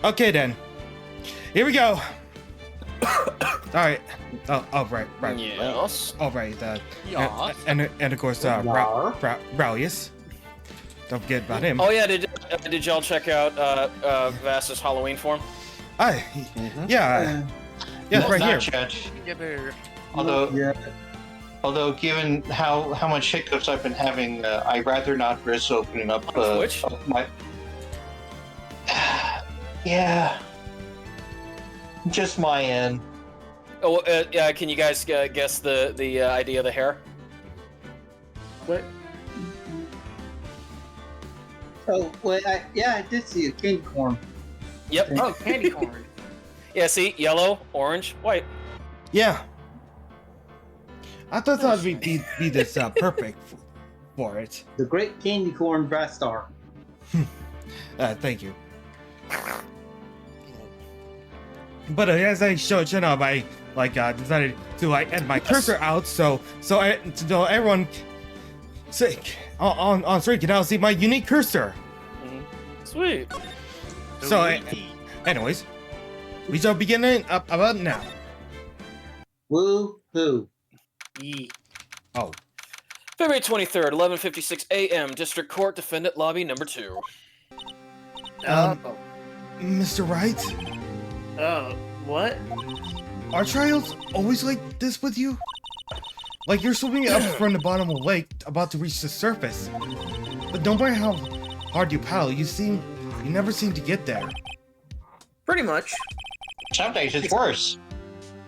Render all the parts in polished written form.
Okay then. Here we go. Alright. Right. Yes. Alright, Yes. and of course, Raulius. Don't forget about him. Oh yeah, did y'all check out Vass's Halloween form? Yeah. Yeah, Well, right here. not yet. Although, given how much hiccups I've been having, I'd rather not risk opening up Switch? my. Yeah. Just my end. Oh, yeah. Can you guys guess the idea of the hair? What? Oh, wait, I did see a candy corn. Yep. Oh, candy corn. Yeah. See, yellow, orange, white. Yeah. I thought that would be this perfect for it. The great candy corn VaStar. Thank you. But as I showed, I decided to add my cursor out so everyone on stream can now see my unique cursor. Sweet. So, anyways, we shall begin about now. Woo hoo. Oh, February 23rd, 11:56 a.m. District Court, Defendant Lobby Number 2. Mr. Wright, What? are trials always like this with you? Like you're swimming up from the bottom of the lake, about to reach the surface, but no matter how hard you paddle, you never seem to get there. Pretty much. Some days it's worse.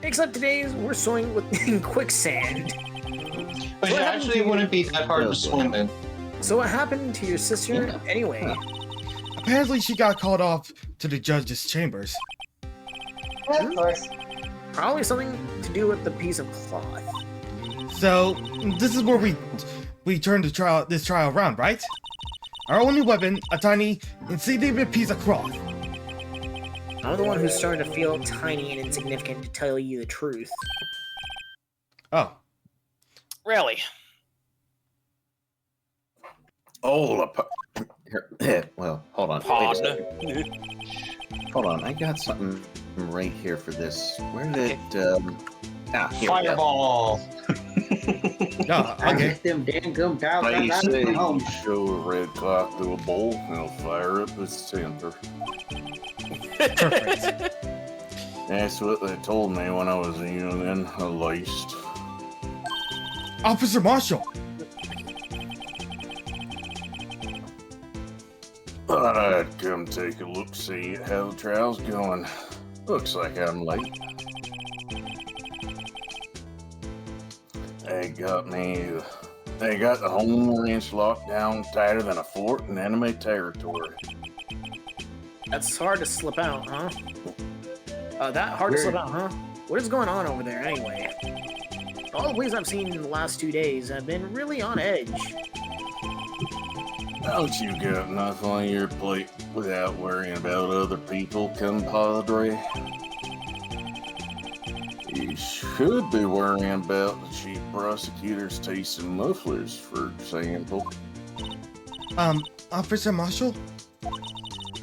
Except today we're swimming in quicksand. But it actually wouldn't be that hard to swim in. So what happened to your sister anyway? Apparently, she got called off to the judge's chambers. Of course. Probably something to do with the piece of cloth. So this is where we turn this trial around, right? Our only weapon, a tiny, insignificant piece of cloth. I'm the one who's starting to feel tiny and insignificant, to tell you the truth. Oh, Rally. Well, hold on. Pardon. Wait a second. Hold on, I got something right here for this. Where did here we go. Fireball! no, I okay. get them damn gum cows They out say of home. you show a red cloth to a bowl, and it'll fire up its temper. Perfect. That's what they told me when I was a youngin', at least. Officer Marshall. Thought I'd come take a look, see how the trial's going. Looks like I'm late. They got the home ranch locked down tighter than a fort in enemy territory. That's hard to slip out, huh? That hard to slip out, huh? What is going on over there, anyway? All the plays I've seen in the last 2 days have been really on edge. Don't you got enough on your plate without worrying about other people, compadre? You should be worrying about the cheap prosecutors tasting mufflers, for example. Officer Marshall?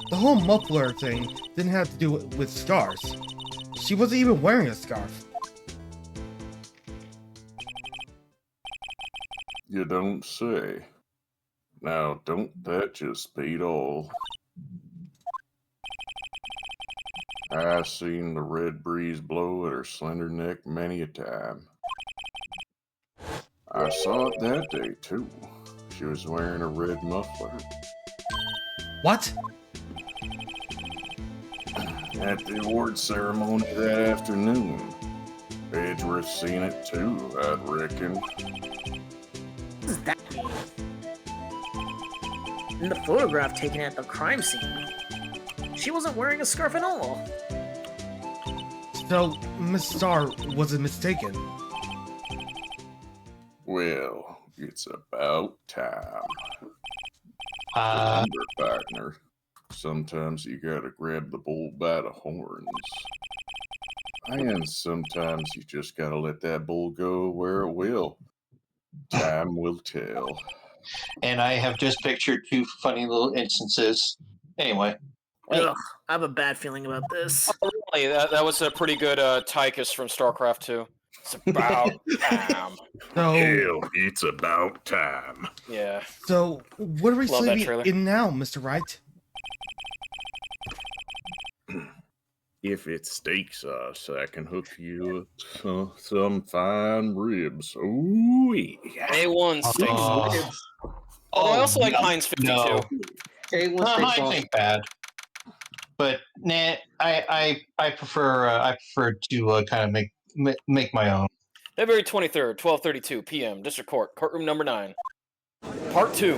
The whole muffler thing didn't have to do with scars. She wasn't even wearing a scarf. You don't say. Now, don't that just beat all? I seen the red breeze blow at her slender neck many a time. I saw it that day, too. She was wearing a red muffler. What? At the award ceremony that afternoon. Edgeworth seen it, too, I'd reckon. What does that mean? In the photograph taken at the crime scene, she wasn't wearing a scarf at all. So, Miss Star wasn't mistaken. Well, it's about time. Uh, Remember, partner, sometimes you gotta grab the bull by the horns. And sometimes you just gotta let that bull go where it will. Time will tell. and I have just pictured two funny little instances. Anyway, Ugh, I have a bad feeling about this. Really, that was a pretty good Tychus from StarCraft 2. It's about time. So, Hell, it's about time. Yeah. so what are we Love that sleeping trailer. in now, Mr. Wright? If it's steak sauce, I can hook you up some fine ribs. Ooh, yeah. A1 steak sauce. Although I also like Heinz 52. No. A1 No, steak mine sauce. ain't bad. But nah, I prefer to kind of make my own. February 23rd, 12:32 p.m. District Court, courtroom number 9. Part 2.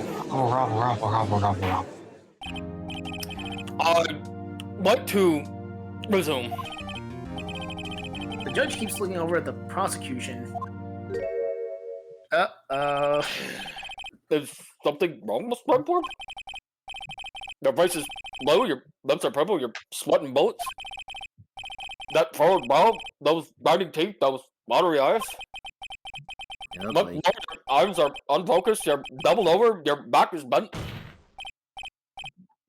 I'd like to resume. The judge keeps looking over at the prosecution. Is something wrong with my board? Your voice is low, your lips are purple, you're sweating bullets. That forward bow, those biting teeth, those watery eyes. Look, your arms are unfocused, you're doubled over, your back is bent.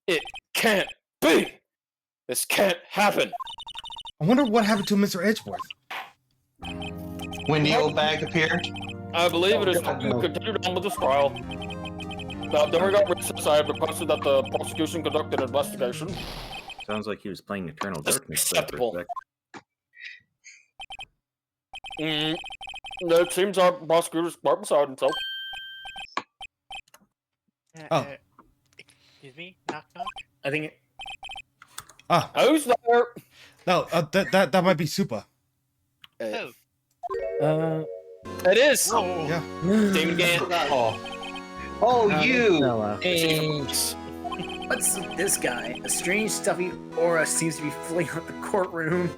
It can't be! This can't happen! I wonder what happened to Mr. Edgeworth. When the old bag appeared, I believe it is God, no. continued on with this trial. Now, during our recess, I have requested that the prosecution conduct an investigation. Sounds like he was playing Eternal Darkness. there for a Acceptable. sec. It seems our prosecutor's right beside himself. Oh. Excuse me? Knock knock? I think it, Ah, Who's there? no, that might be Supa. Oh. It is! Whoa. Yeah. Damon Gant. you. Thanks. what's this guy? A strange, stuffy aura seems to be filling out the courtroom.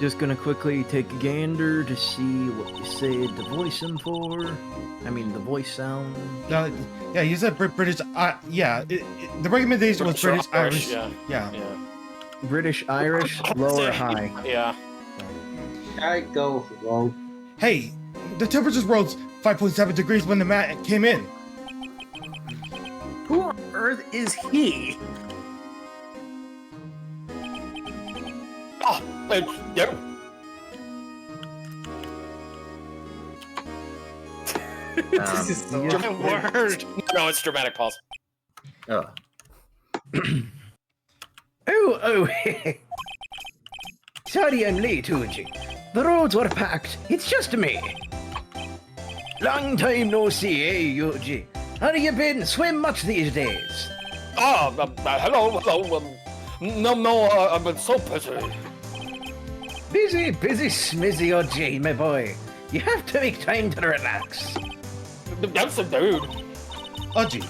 Just gonna quickly take a gander to see what you said to voice him for. I mean, the voice sound. Yeah, you said British. Yeah, the recommendation was British, Irish. Yeah. Yeah. Yeah. British, Irish, low or high. Yeah. I go low. Hey, the temperature rose 5.7 degrees when the mat came in. Who on earth is he? Oh, it's you. This is so yeah. My word. No, it's dramatic pause. Oh, Oh, sorry I'm late, Uji. The roads were packed. It's just me. Long time no see, eh, Uji? How you been? Swim much these days? Oh, hello. No, I've been so busy. Busy smizzy, Uji, my boy. You have to make time to relax. That's a dude. Udgy.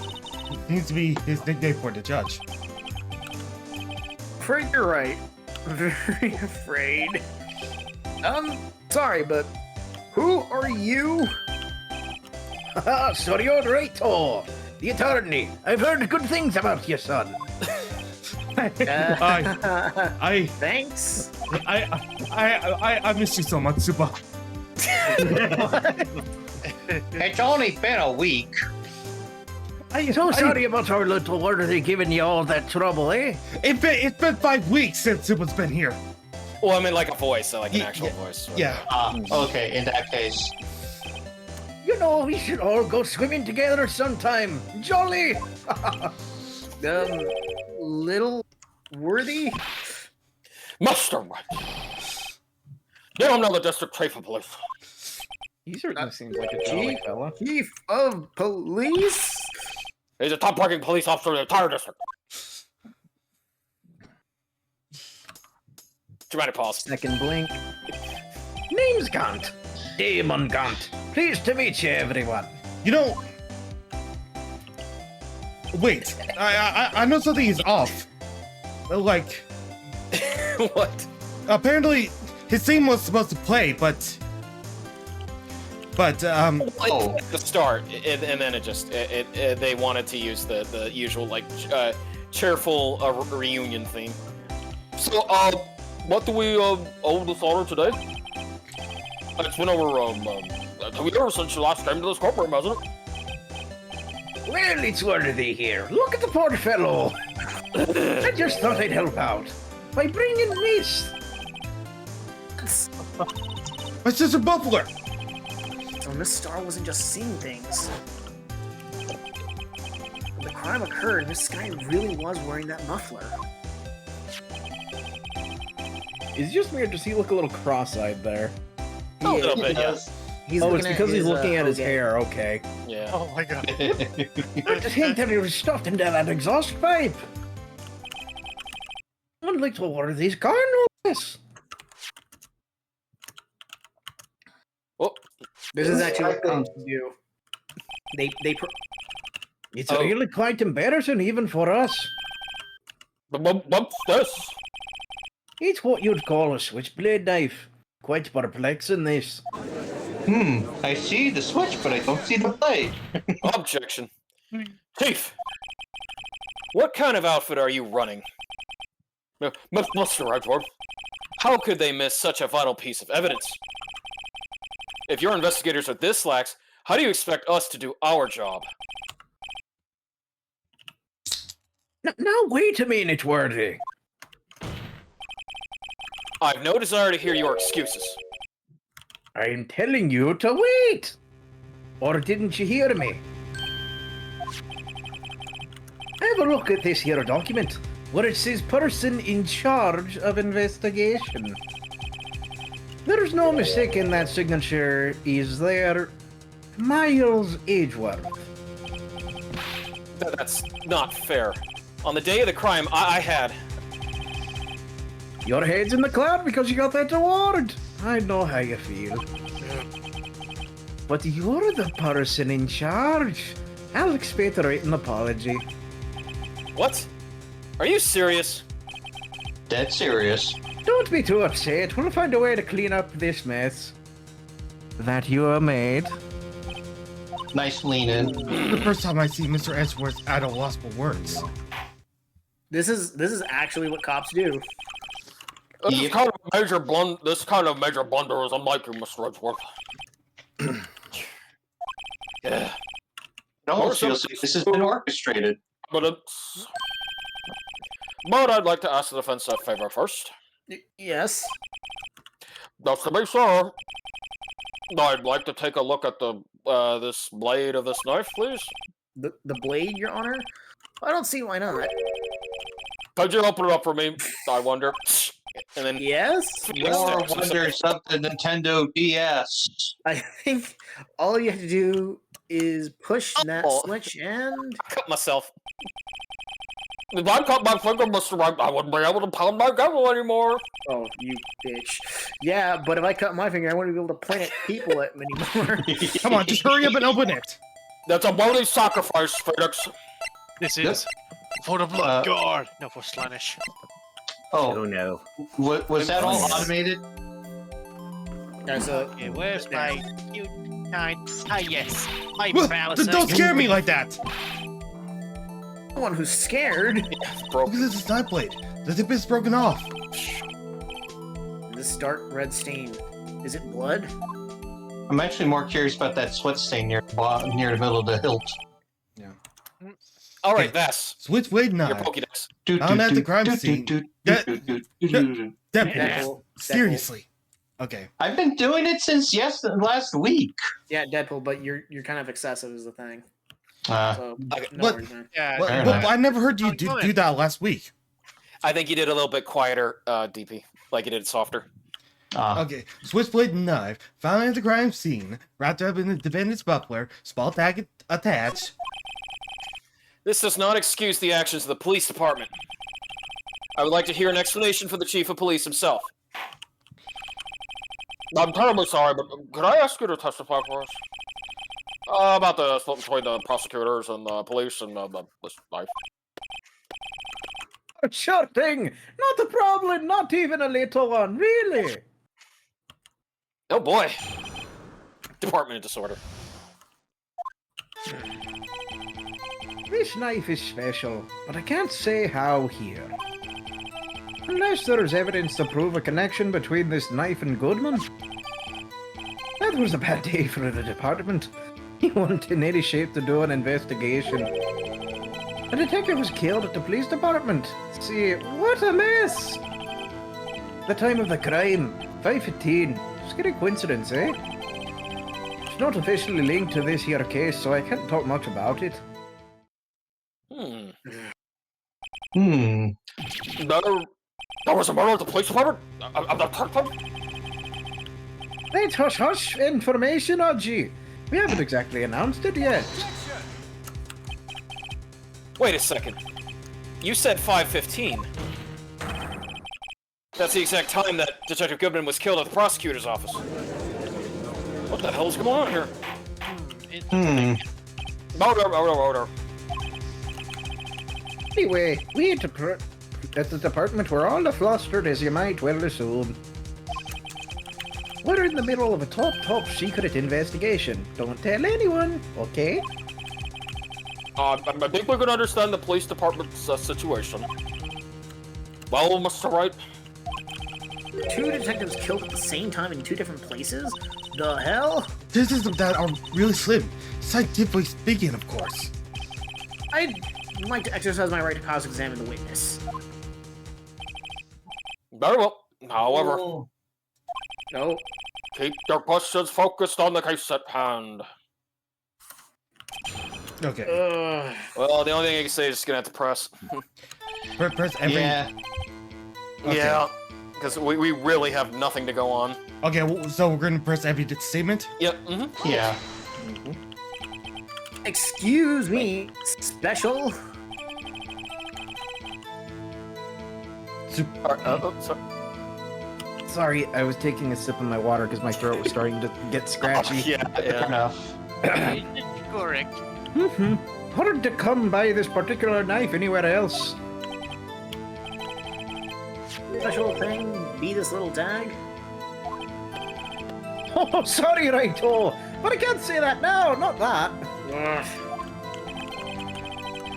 Seems to be his nickname for the judge. Afraid you're right. Very afraid. Sorry, but who are you? Sorry, you're right, the attorney. I've heard good things about your son. I Thanks. miss you so much, Supa. It's only been a week. So sorry about our little worthy giving you all that trouble, eh? It's been 5 weeks since Supa's been here. Well, I mean, like a voice, like an actual Yeah. voice. Yeah. Okay, in that case. You know, we should all go swimming together sometime. Jolly! Little worthy? Master Wright. You don't know the district chief of police. He certainly seems like a jolly fella. Chief of police? He's a top-ranking police officer in the entire district. Dramatic pause. Second blink. Name's Gaunt. Damon Gaunt. Pleased to meet you, everyone. You know. Wait, I know something is off. Like, What? apparently his team was supposed to play, but Well, at the start, and then it just they wanted to use the usual like cheerful reunion theme. So, what do we owe this honor today? It's been over 2 years since you last came to this courtroom, hasn't it? Well, it's worthy here. Look at the poor fellow. I just thought I'd help out by bringing Miss. My sister Buffler! So Miss Star wasn't just seeing things. When the crime occurred, Miss Sky really was wearing that muffler. Is it just me or does he look a little cross-eyed there? A little bit, yeah. He's Oh, it's looking at because he's his, looking at his Hogan. hair, okay. Yeah. Oh my god. I think that he was stuffed into that exhaust pipe. I'd like to order these car notice. Oh, This is actually what I think- cops do. It's Oh. really quite embarrassing even for us. what's this? It's what you'd call a switchblade knife. Quite perplexing, this. I see the switch, but I don't see the blade. Objection. Chief, what kind of outfit are you running? Mr. Wright, how could they miss such a vital piece of evidence? If your investigators are this lax, how do you expect us to do our job? Now wait a minute, Worthy. I've no desire to hear your excuses. I'm telling you to wait. Or didn't you hear me? Have a look at this here document, where it says person in charge of investigation. There's no mistaking that signature is there. Miles Edgeworth. That's not fair. On the day of the crime, I had... Your head's in the cloud because you got that award. I know how you feel. But you're the person in charge. I'll expect a written apology. What? Are you serious? Dead serious. Don't be too upset. We'll find a way to clean up this mess that you have made. Nice lean in. The first time I see Mr. Edgeworth at a loss for words. This is actually what cops do. This Yep. kind of major blunder is unlike you, Mr. Edgeworth. Yeah, It almost feels like this has been orchestrated. but it's... But I'd like to ask the defense a favor first. Yes. Just to be sure, I'd like to take a look at the this blade of this knife, please. The blade, Your Honor? I don't see why not. Could you open it up for me? I wonder. And then Yes? More wonders of the Nintendo DS. I think all you have to do is push that Oh. switch and... I cut myself. If I cut my finger, Mr. Wright, I wouldn't be able to pound my gavel anymore. Oh, you bitch. Yeah, but if I cut my finger, I wouldn't be able to point at people at anymore. Come on, just hurry up and open it! That's a bloody sacrifice, Pheonix. This Yep. is for the blood god, no for Slanish. Oh Oh, no. was that all automated? There's a... Okay, where's my cute kind? Ah, yes, my Look, palace. don't scare me like that! one who's scared. It's broken. Look at this knife blade. The tip is broken off. This dark red stain. Is it blood? I'm actually more curious about that sweat stain near the middle of the hilt. All right, Vass. Switchblade Your knife. Pokédex. Found at the crime scene. Deadpool. Deadpool. Seriously. Okay. I've been doing it since last week. Yeah, Deadpool, but you're kind of excessive is the thing. So, Okay, no what- worries, man. Yeah, Well, Fair well, enough. I never heard you do that last week. I think you did a little bit quieter, DP. Like you did it softer. Okay. Switchblade knife. Found at the crime scene. Wrapped up in the defendant's buckler. Small tag attached. This does not excuse the actions of the police department. I would like to hear an explanation from the chief of police himself. I'm terribly sorry, but could I ask you to testify for us? About the split between the prosecutors and the police and this knife. Sure thing. Not a problem. Not even a little one. Really. Oh boy. Department of Disorder. This knife is special, but I can't say how here. Unless there's evidence to prove a connection between this knife and Goodman. That was a bad day for the department. He wasn't in any shape to do an investigation. A detective was killed at the police department. See, what a mess! The time of the crime, 5:15. Scary coincidence, eh? It's not officially linked to this here case, so I can't talk much about it. There was a murder at the police department? I'm not talking. That's hush-hush information, Odgie. We haven't exactly announced it yet. Wait a second. You said 5:15. That's the exact time that Detective Goodman was killed at the prosecutor's office. What the hell's going on here? Order. Anyway, we at the department were all flustered, as you might well assume. We're in the middle of a top secret investigation. Don't tell anyone, okay? I think we can understand the police department's situation. Well, Mr. Wright? 2 detectives killed at the same time in 2 different places? The hell? Systems that are really slim, scientifically speaking, of course. I'd like to exercise my right to cross-examine the witness. Very well. However, No. keep your questions focused on the case at hand. Okay. Well, the only thing I can say is just gonna have to press. Press every. Yeah. Okay. Yeah, because we really have nothing to go on. Okay, so we're gonna press every statement. Yep. Yeah. Excuse me, special? Sorry. Sorry, I was taking a sip of my water because my throat was starting to get scratchy. Fair enough. Correct. Hard to come by this particular knife anywhere else. Special thing, be this little tag? Oh, sorry, Righto, but I can't say that now, not that.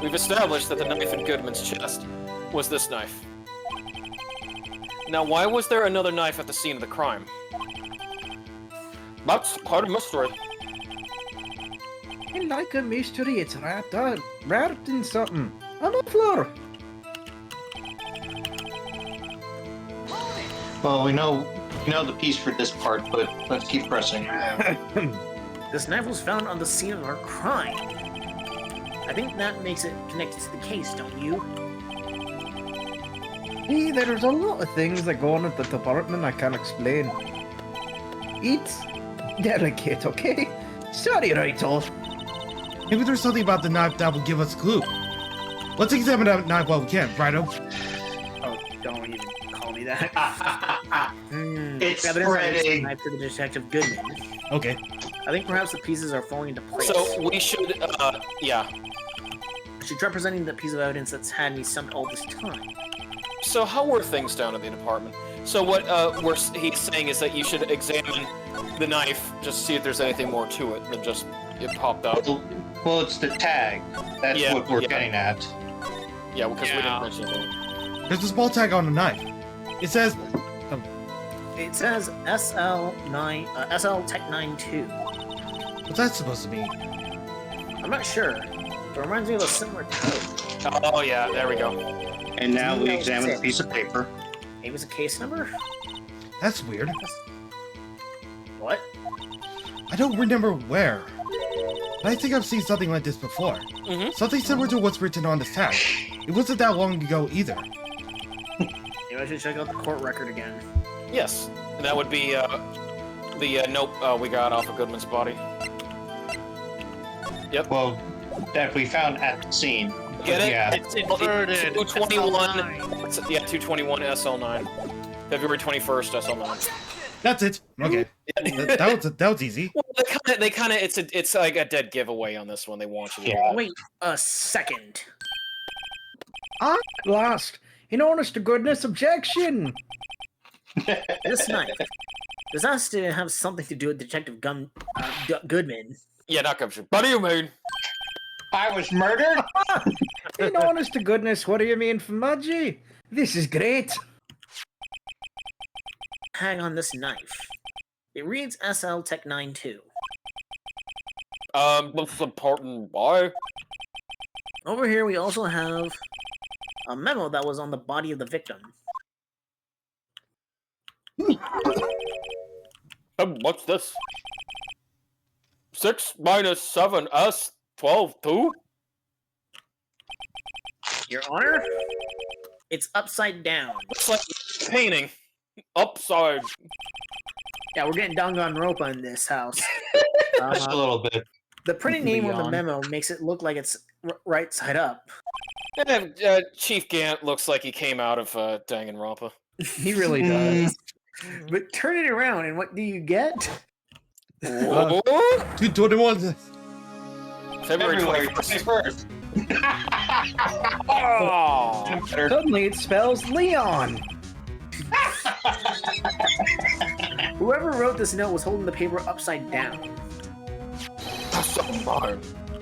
We've established that the knife in Goodman's chest was this knife. Now, why was there another knife at the scene of the crime? That's part of mystery. I like a mystery, it's wrapped in something. On the floor. Well, we know the piece for this part, but let's keep pressing. This knife was found on the scene of our crime. I think that makes it connected to the case, don't you? Hey, there's a lot of things that go on at the department I can't explain. It's delicate, okay? Sorry, Righto. Maybe there's something about the knife that will give us a clue. Let's examine that knife while we can, Righto. Oh, don't even call me that. It's Evidence that spreading. knife to the Detective Goodman. Okay. I think perhaps the pieces are falling into place. So we should, yeah. She's representing the piece of evidence that's had me stumped all this time. So how were things down at the department? So what he's saying is that you should examine the knife, just see if there's anything more to it than just it popped out. Well, it's the tag. That's what we're getting at. Yeah, because we didn't mention anything. There's a small tag on the knife. It says. It says SL9, SL Tech 92. What's that supposed to mean? I'm not sure. It reminds me of a similar code. Oh yeah, there we go. And now we No, examine it's the piece of paper. It was a case number? That's weird. What? I don't remember where. But I think I've seen something like this before. Something similar to what's written on this tag. It wasn't that long ago either. Maybe I should check out the court record again. Yes, and that would be the note we got off of Goodman's body. Yep. Well, that we found at the scene. Get it? Yeah. It's inverted. 221. Yeah, 221 SL9. February 21st SL9. That's it. Okay. that was easy. Well, they kind of, it's like a dead giveaway on this one. They want you to. Yeah. Wait a second. At last, in honest to goodness, objection. This knife. This has to have something to do with Detective Goodman. Yeah, not Gumshoe. What do you mean? I was murdered? In honest to goodness, what do you mean, Fumudgy? This is great. Hang on this knife. It reads SL Tech 92. What's important? Why? Over here, we also have a memo that was on the body of the victim. What's this? 6 minus 7s 12 2? Your Honor, it's upside down. Looks like painting. Upside. Yeah, we're getting Danganronpa in this house. Just a little bit. The printing name on the Leon. memo makes it look like it's right side up. Chief Gant looks like he came out of Danganronpa. He really does. But turn it around, and what do you get? Oh, 221. February February 21st. 21st. Oh, Suddenly it spells Leon. Whoever wrote this note was holding the paper upside down.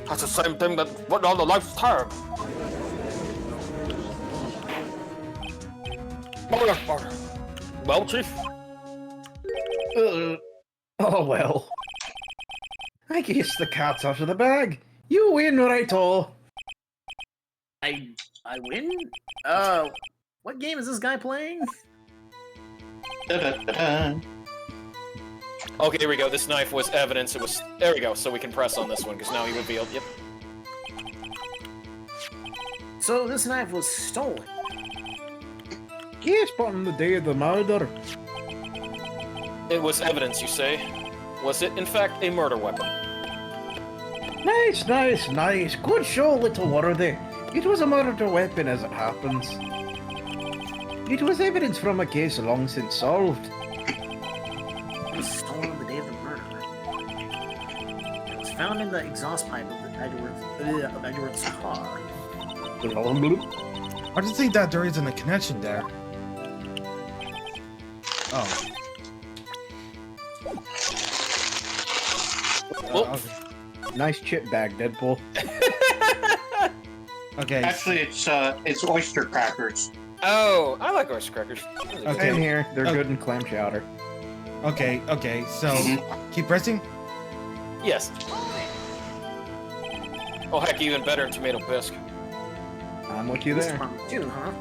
that's the same thing that put on the life's term. Well, Chief? Oh well. I guess the cat's out of the bag. You win, Wright-o. I win? What game is this guy playing? Da-da-da-da. Okay, here we go. This knife was evidence. It was. There we go. So we can press on this one because now he revealed. Yep. So this knife was stolen. Yes, but on the day of the murder. It was evidence, you say? Was it, in fact, a murder weapon? Nice, nice, nice. Good show, little worthy. It was a murder weapon as it happens. It was evidence from a case long since solved. It was stolen on the day of the murder. It was found in the exhaust pipe of Edward's car. I just think that there isn't a connection there. Oh. Well, Nice chip bag, Deadpool. Okay. Actually, it's oyster crackers. oh, I like oyster crackers. Those are good. Okay. Same here. They're Oh. good in clam chowder. Okay, so keep pressing. Yes. Oh, heck, even better in tomato bisque. I'm with you This there. one too, huh?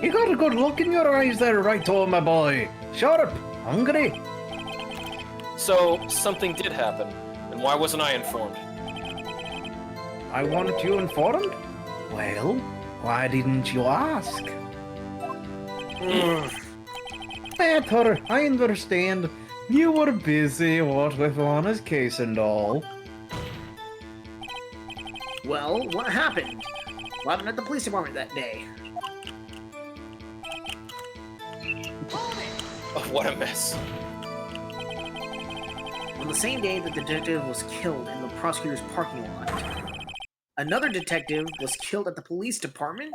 You got a good look in your eyes there, Right-o, my boy. Sharp, hungry. So, something did happen. And why wasn't I informed? I wanted you informed? Well, why didn't you ask? Matter, I understand. You were busy, what with Anna's case and all. Well, what happened? What happened at the police department that day? Oh, what a mess. On the same day, the detective was killed in the prosecutor's parking lot. Another detective was killed at the police department.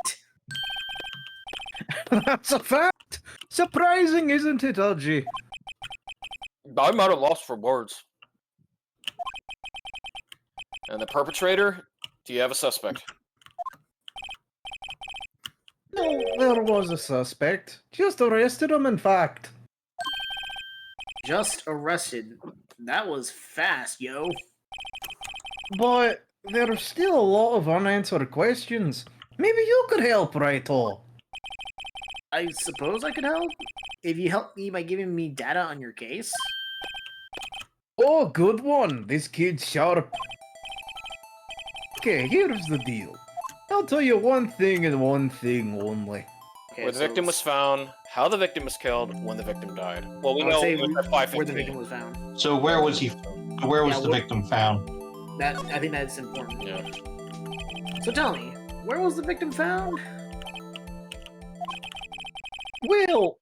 That's a fact! Surprising, isn't it, Algie? I'm at a loss for words. And the perpetrator? Do you have a suspect? No, there was a suspect. Just arrested him, in fact. Just arrested. That was fast, yo. But there are still a lot of unanswered questions. Maybe you could help, Right-o. I suppose I could help? If you help me by giving me data on your case? Oh, good one. This kid's sharp. Okay, here's the deal. I'll tell you one thing and one thing only. Okay, Where the so victim was found, how the victim was killed, when the victim died. Well, we I would know say it was at where the 5:15. victim was found. So where was he? Where was Yeah, the where- victim found? I think that's important. Yeah. So tell me, where was the victim found? Well,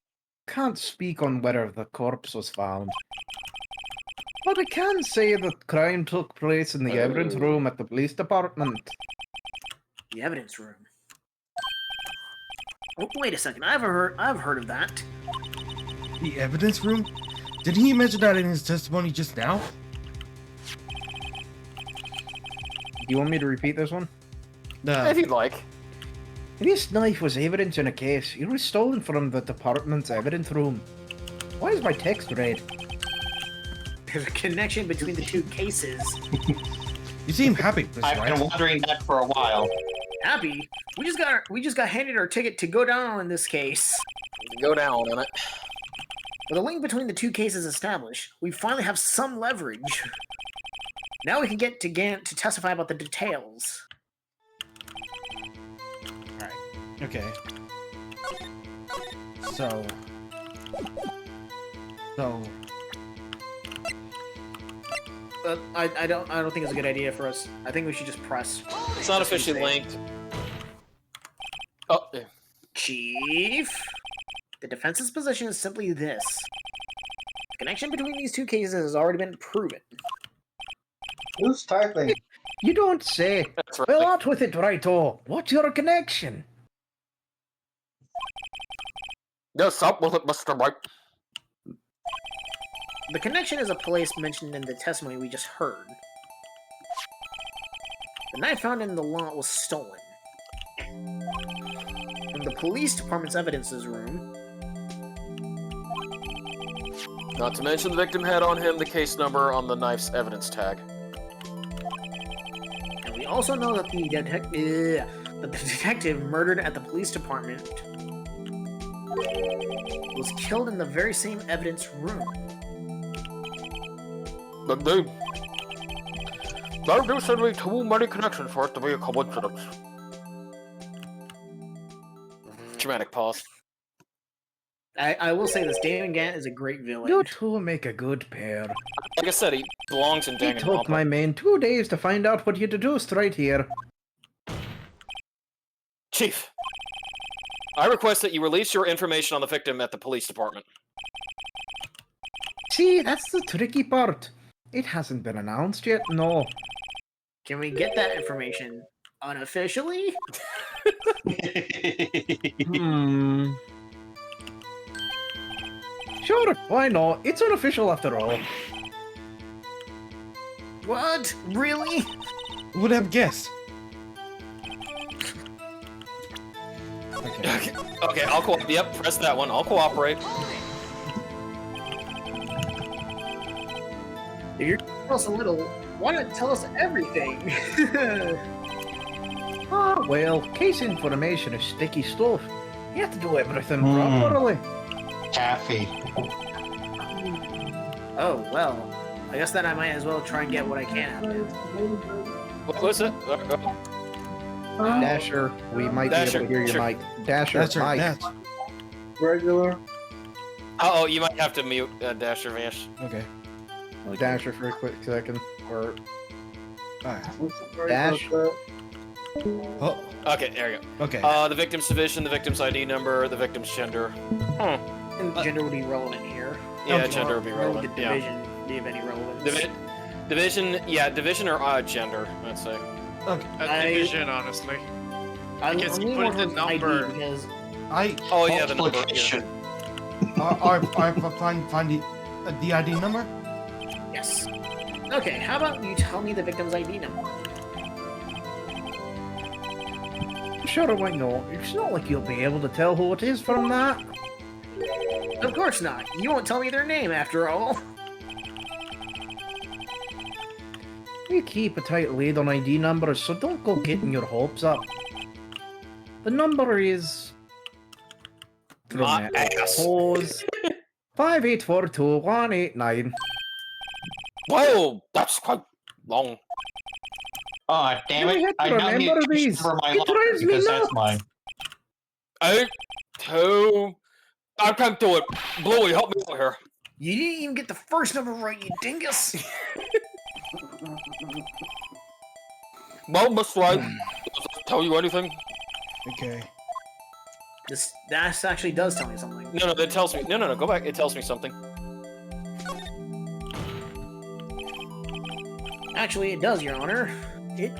can't speak on where the corpse was found. But I can say that crime took place in the evidence Oh. room at the police department. The evidence room. Oh, wait a second. I've heard of that. The evidence room? Did he mention that in his testimony just now? Do you want me to repeat this one? No. If you'd like. This knife was evidence in a case. It was stolen from the department's evidence room. Why is my text red? There's a connection between the two cases. You seem happy, Miss I've Wright. been wondering that for a while. Happy? We just got handed our ticket to go down on this case. Go down on it. With a link between the two cases established, we finally have some leverage. Now we can get to Gant to testify about the details. Alright. Okay. So. I don't think it's a good idea for us. I think we should just press. It's not officially linked. Oh, yeah. Chief, the defense's position is simply this: the connection between these two cases has already been proven. Who's typing? You don't say. That's right. Well, out with it, Righto. What's your connection? Yes, up with it, Mr. Wright. The connection is a place mentioned in the testimony we just heard. The knife found in the lot was stolen. From the police department's evidences room. Not to mention the victim had on him the case number on the knife's evidence tag. And we also know that the detective murdered at the police department was killed in the very same evidence room. But there do seem to be too many connections for it to be a coincidence. Dramatic pause. I will say this, Damon Gant is a great villain. You two make a good pair. Like I said, he belongs in It took my man 2 days to find out what you deduced right here. Chief, I request that you release your information on the victim at the police department. See, that's the tricky part. It hasn't been announced yet, no. Can we get that information unofficially? Sure, why not? It's unofficial after all. What? Really? Who would have guessed? Okay. Okay, I'll cooperate. Yep, press that one. I'll cooperate. If you're telling us a little, why not tell us everything? Ah, well, case information is sticky stuff. You have to do everything properly. Taffy. Oh, well. I guess then I might as well try and get what I can out of it. What was it? Dasher, we might be able Dasher, to hear your sure. mic. Dasher, That's right. mic. That's Regular. Oh, you might have to mute Dasher Vash. okay. Dasher for a quick second. Or Alright. Dash. Oh, Okay, there you go. okay. The victim's division, the victim's ID number, the victim's gender. And gender would be relevant here. Yeah, Okay. gender would be Or would relevant. the Yeah. division be of any relevance? Division, yeah, division or gender, I'd say. Okay. A division, honestly. I'm Because you leaning put more the towards ID number. because Oh yeah, the number. Yeah. Multiplication. Find the ID number? yes. Okay, how about you tell me the victim's ID number? Sure, why not? It's not like you'll be able to tell who it is from that. Of course not. You won't tell me their name after all. We keep a tight lid on ID numbers, so don't go getting your hopes up. The number is... My ass. Pause. 5842189. Whoa, that's quite long. Aw, damn You it. have to I now need remember to these. for my It locker drives me because that's nuts. mine. 8, 2. I can't do it. Bluey, help me out here. You didn't even get the first number right, you dingus. Well, Mr. Wright, does that tell you anything? Okay. That actually does tell me something. No, that tells me. No, go back. It tells me something. Actually, it does, Your Honor. It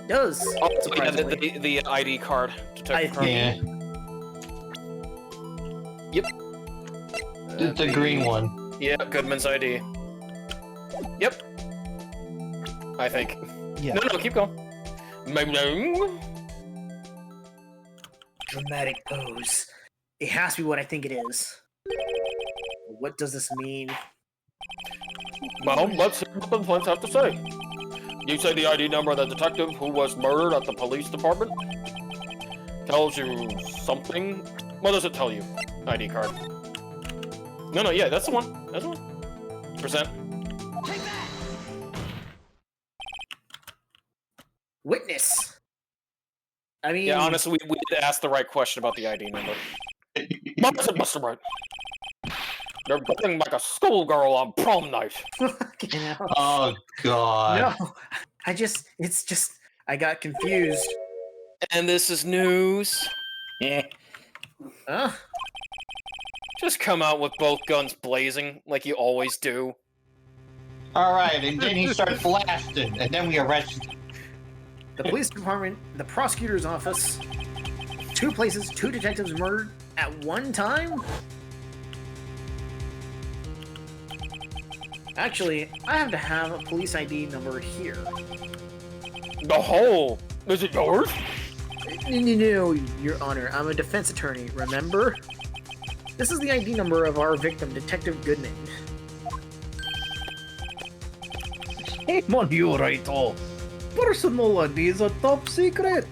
does. Oh, yeah, surprisingly. the ID card. Detective card. Yeah. Yep. The green one. Yeah, Goodman's ID. Yep. I think. Yeah. No, keep going. Dramatic pose. It has to be what I think it is. What does this mean? Well, let's hear what the police have to say. You say the ID number of the detective who was murdered at the police department? Tells you something? What does it tell you? ID card. No, yeah, that's the one. That's the one. Present. Witness. I mean... Yeah, honestly, we did ask the right question about the ID number. Mr. Wright. You're looking like a schoolgirl on prom night. Oh, God. No, I got confused. And this is news. Huh? Just come out with both guns blazing, like you always do. Alright, and then he starts blasting, and then we arrest him. The police department, the prosecutor's office, 2 places, 2 detectives murdered at one time? Actually, I have to have a police ID number here. Oh, is it yours? No, Your Honor, I'm a defense attorney, remember? This is the ID number of our victim, Detective Goodman. Shame on you, Wright. Personal IDs are top secret.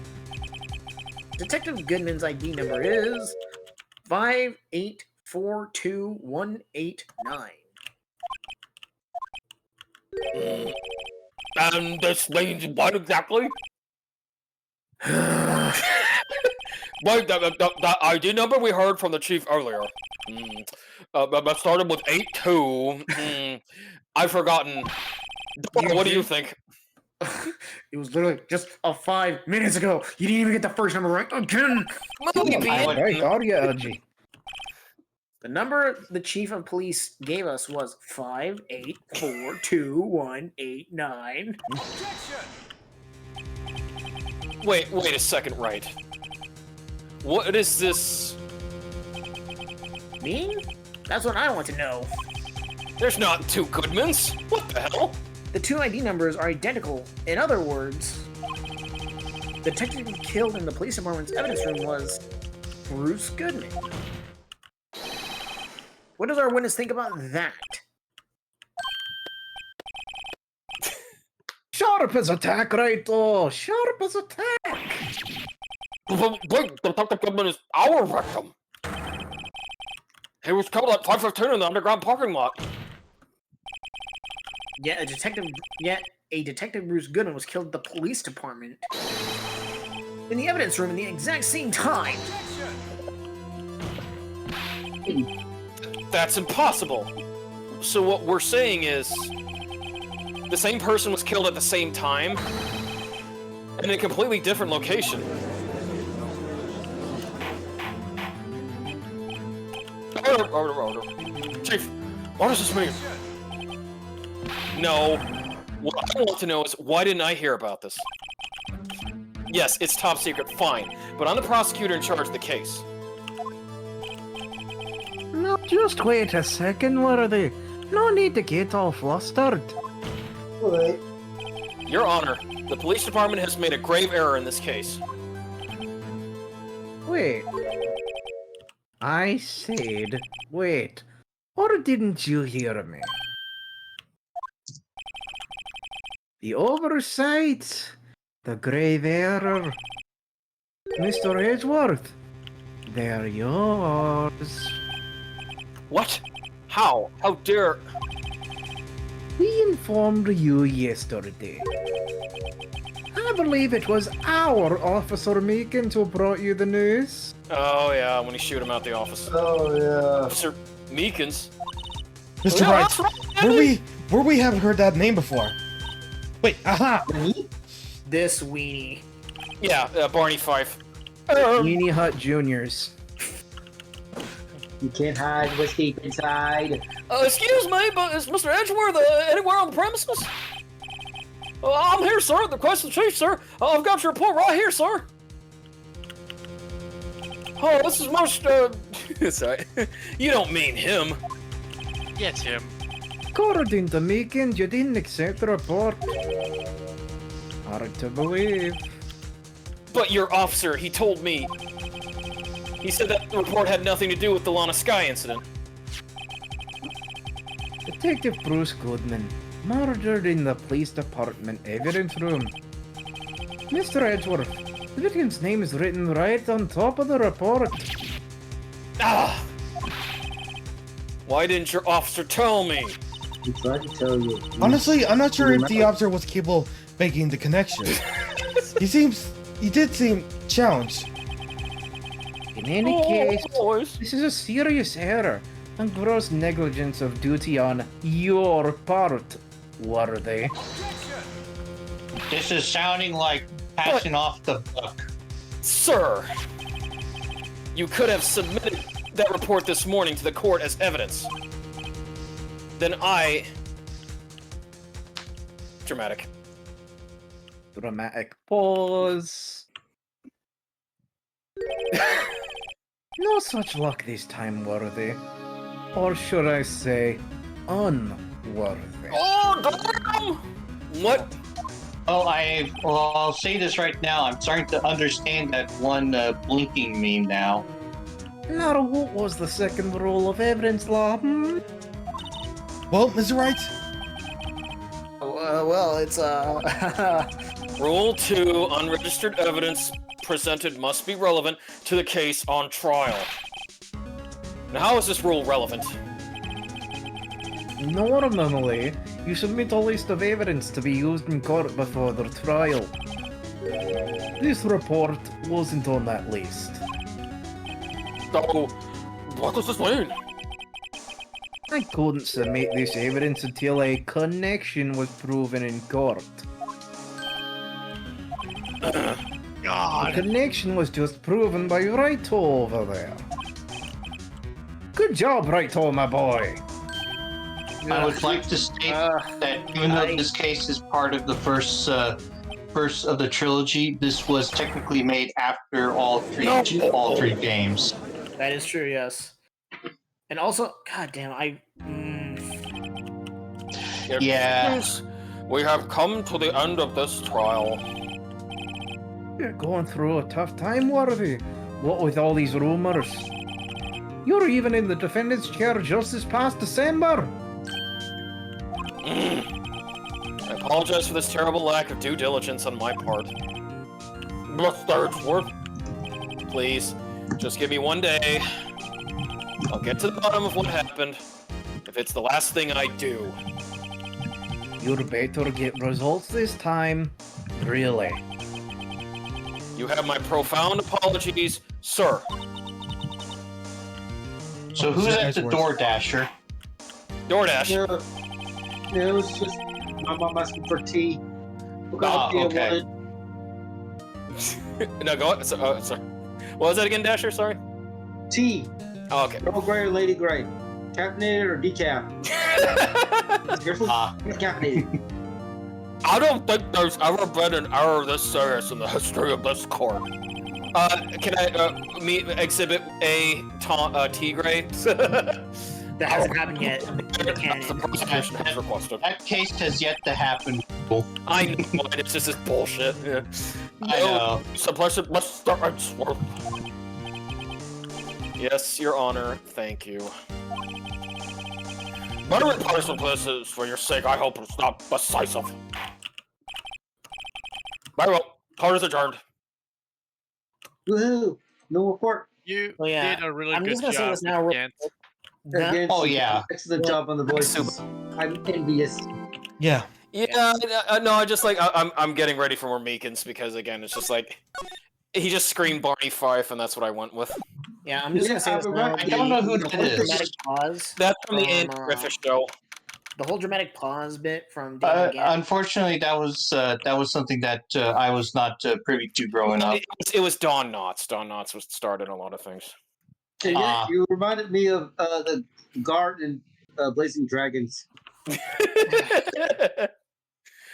Detective Goodman's ID number is 5842189. And this means what exactly? Wait, the ID number we heard from the chief earlier. That started with 82. I've forgotten. What do you think? It was literally just 5 minutes ago. You didn't even get the first number right again. Right, are you, LG? The number the chief of police gave us was 5842189. Wait a second, Wright. What is this? Me? That's what I want to know. There's not 2 Goodmans. What the hell? The 2 ID numbers are identical. In other words, the detective killed in the police department's evidence room was Bruce Goodman. What does our witness think about that? Sharp as attack, Wright. Sharp as attack. Wait, Detective Goodman is our victim. He was killed at 5:15 in the underground parking lot. Yet a detective Bruce Goodman was killed at the police department in the evidence room in the exact same time. That's impossible. So what we're saying is, the same person was killed at the same time, in a completely different location. Order. Chief, what does this mean? No. What I want to know is, why didn't I hear about this? Yes, it's top secret, fine. But I'm the prosecutor in charge of the case. No, just wait a second, Worthy. No need to get all flustered. What? Your Honor, the police department has made a grave error in this case. Wait. I said, wait. Or didn't you hear me? The oversight. The grave error. Mr. Edgeworth. They're yours. What? How? How dare... We informed you yesterday. I believe it was our Officer Meekins who brought you the news. Oh yeah, when he shoot him out the office. Oh, yeah. Officer Meekins? Mr. Yeah, Wright, that's right. where we haven't heard that name before. Wait, aha! This weenie. Yeah, Barney Fife. Weenie Hut Juniors. You can't hide what's deep inside. Excuse me, but is Mr. Edgeworth anywhere on the premises? I'm here, sir. The question, chief, sir. I've got your report right here, sir. Oh, this is most, sorry. You don't mean him. Yes, him. According to Meekins, you didn't accept the report. Hard to believe. But your officer, he told me. He said that the report had nothing to do with the Lana Sky incident. Detective Bruce Goodman, Murdered in the police department evidence room. Mr. Edgeworth, the victim's name is written right on top of the report. Ah! Why didn't your officer tell me? I tried to tell you. Honestly, I'm not sure if the officer was capable of making the connection. He did seem challenged. In any case, boys. this is a serious error and gross negligence of duty on your part, Worthy. This is sounding like passing off the buck. Sir, you could have submitted that report this morning to the court as evidence. Then Dramatic. Dramatic pause. No such luck this time, Worthy. Or should I say, unworthy. Oh, damn! What? Oh, I'll say this right now. I'm starting to understand that one blinking meme now. Now, what was the second rule of evidence law? Well, Mr. Wright, Well, it's Rule 2, unregistered evidence presented must be relevant to the case on trial. Now, how is this rule relevant? Normally, you submit a list of evidence to be used in court before the trial. This report wasn't on that list. So, what does this mean? I couldn't submit this evidence until a connection was proven in court. The connection was just proven by Wright over there. Good job, Wright, my boy. I would like to state that even though this case is part of the first of the trilogy, this was technically made after all three games. that is true. Yes, and also, god damn, Yeah. We have come to the end of this trial. You're going through a tough time, Worthy. What with all these rumors? You're even in the defendant's chair just this past December. I apologize for this terrible lack of due diligence on my part. Mr. Edgeworth, please, just give me one day. I'll get to the bottom of what happened, if it's the last thing I do. You'd better get results this time. Really. You have my profound apologies, sir. So who's at the DoorDasher? DoorDash. Yeah, it was just my mom asking for tea. Okay. No, go on. Sorry. What was that again, Dasher? Sorry? Tea. Oh, okay. Earl Grey or Lady Grey? Caffeinated or decaf? Careful. Caffeinated. I don't think there's ever been an error this serious in the history of this court. Can I exhibit a tea gray? that hasn't happened yet. That's the prosecution has requested. That case has yet to happen. I know, it's just this bullshit. Yeah. I know. Suppressant must start. Yes, Your Honor. Thank you. Moderate punishment for this is, for your sake, I hope it's not decisive. Very well. Court is adjourned. Woohoo! No report. You Oh, yeah. did a really I'm good just gonna say job. this now. Kent. Again, Oh, yeah. Excellent job on the voices. I'm envious. yeah. Yeah, no, I just like I'm getting ready for more Meekins because again, it's just like he just screamed Barney Fife, and that's what I went with. Yeah, I'm just gonna say this now. I don't know who that The whole is. dramatic pause. That's from the Um, Andy Griffith show. The whole dramatic pause bit from Dan again. Unfortunately, that was something that I was not privy to growing up. It was Don Knotts. Don Knotts was started a lot of things. You reminded me of the guard in Blazing Dragons.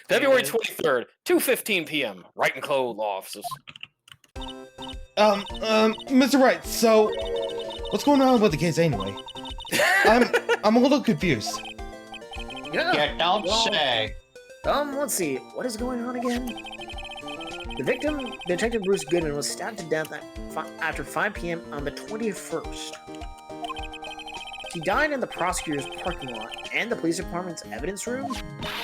February 23rd, 2:15 p.m. Wright and Clow Law Offices. Mr. Wright, so what's going on with the case anyway? I'm a little confused. Yeah, don't say. Let's see. What is going on again? The victim, Detective Bruce Goodman, was stabbed to death after 5 p.m. on the 21st. She died in the prosecutor's parking lot and the police department's evidence room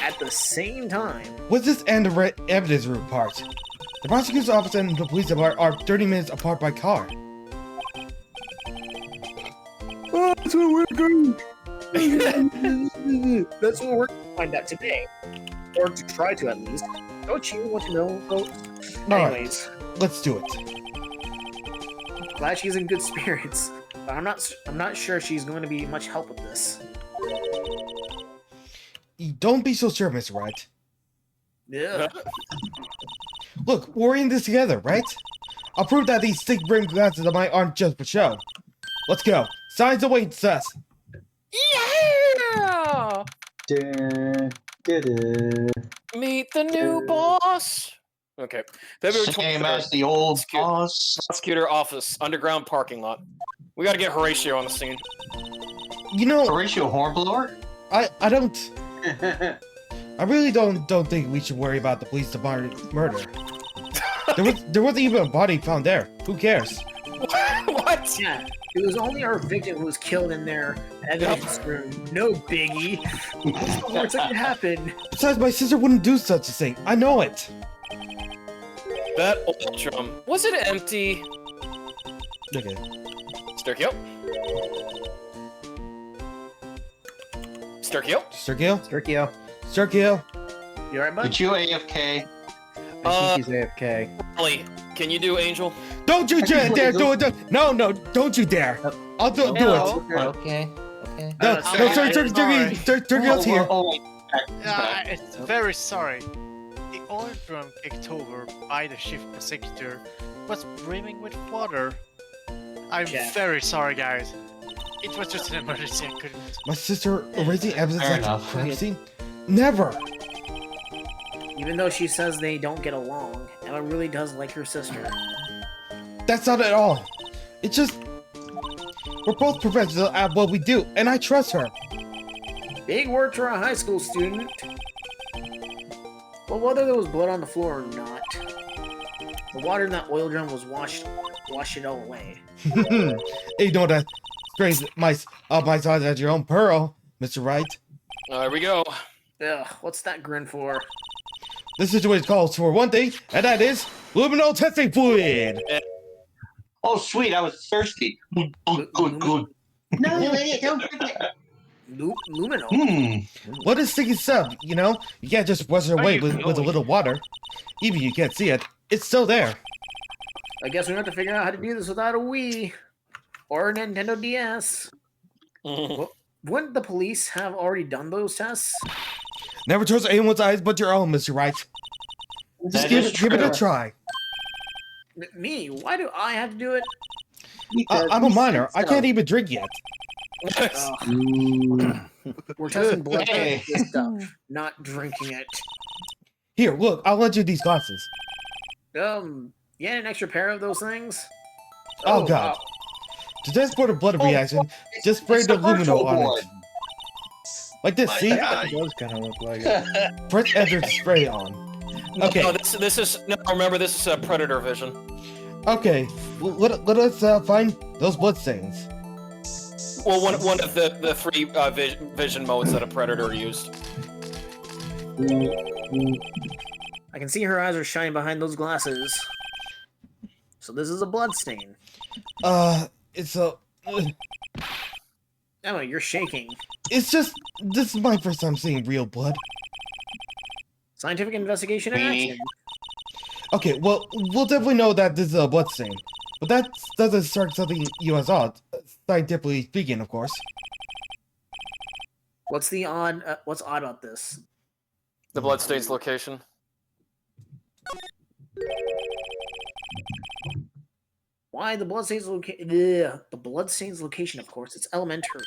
at the same time. What's this and the evidence room part? The prosecutor's office and the police department are 30 minutes apart by car. Oh, that's where we're going. That's what we're going to find out today. Or to try to, at least. Don't you want to know, folks? Anyways, Let's do it. glad she's in good spirits. But I'm not sure she's going to be much help with this. Don't be so sure, Mr. Wright. Yeah. Look, we're in this together, right? I'll prove that these stick brim glasses of mine aren't just for show. Let's go. Signs await, sus. Yeah! Dun, dun, dun. Meet the new boss. Okay. February Same 23rd. as the old boss. Prosecutor office, underground parking lot. We gotta get Horatio on the scene. You know, Horatio Hornblower? I really don't think we should worry about the police department murder. There wasn't even a body found there. Who cares? What? Yeah, it was only our victim who was killed in their evidence room. No biggie. What's going to happen? Besides, my sister wouldn't do such a thing. I know it. That old drum. Was it empty? Okay. Sturkio? Sturkio? Sergio? Sturkio. Sergio? You alright, bud? Did you AFK? I think he's AFK. Ollie, can you do Angel? Don't you dare do it! No, don't you dare! I'll do it. Okay. Okay. No, sorry, Sergio's here. It's very sorry. The oil drum kicked over by the shift prosecutor was brimming with water. I'm very sorry, guys. It was just an emergency. I couldn't. My sister erasing evidence Fair at the enough. crime scene? Never. Even though she says they don't get along, Emma really does like her sister. That's not at all. It's just we're both professionals at what we do, and I trust her. Big word for a high school student. Well, whether there was blood on the floor or not, the water in that oil drum was washed it all away. You know that sprays my size at your own pearl, Mr. Wright. There we go. Ugh, what's that grin for? This situation calls for one thing, and that is luminol testing fluid. Oh, sweet. I was thirsty. Good. No, don't drink it. Luminol? What is sticky stuff, you know? You can't just wash it away with a little water. Even if you can't see it, it's still there. I guess we have to figure out how to do this without a Wii. Or a Nintendo DS. Wouldn't the police have already done those tests? Never trust anyone's eyes but your own, Mr. Wright. Just give it a try. Me? Why do I have to do it? I'm a minor. I can't even drink yet. We're testing blood Hey. this stuff, not drinking it. Here, look, I'll lend you these glasses. Yeah, an extra pair of those things? Oh, God. To test for the blood reaction, just spray the luminol on it. Like this, see? That does kind of look like it. Press enter to spray it on. Okay. No, this is no. Remember, this is predator vision. Okay, let us find those blood stains. Well, one of the three vision modes that a predator used. I can see her eyes are shining behind those glasses. So this is a blood stain. It's a... Emma, you're shaking. It's just... This is my first time seeing real blood. Scientific investigation in action. Okay, well, we'll definitely know that this is a blood stain. But that doesn't start something you as odd. Scientifically speaking, of course. What's odd about this? The bloodstains location. Why the bloodstains location? The bloodstains location, of course. It's elementary.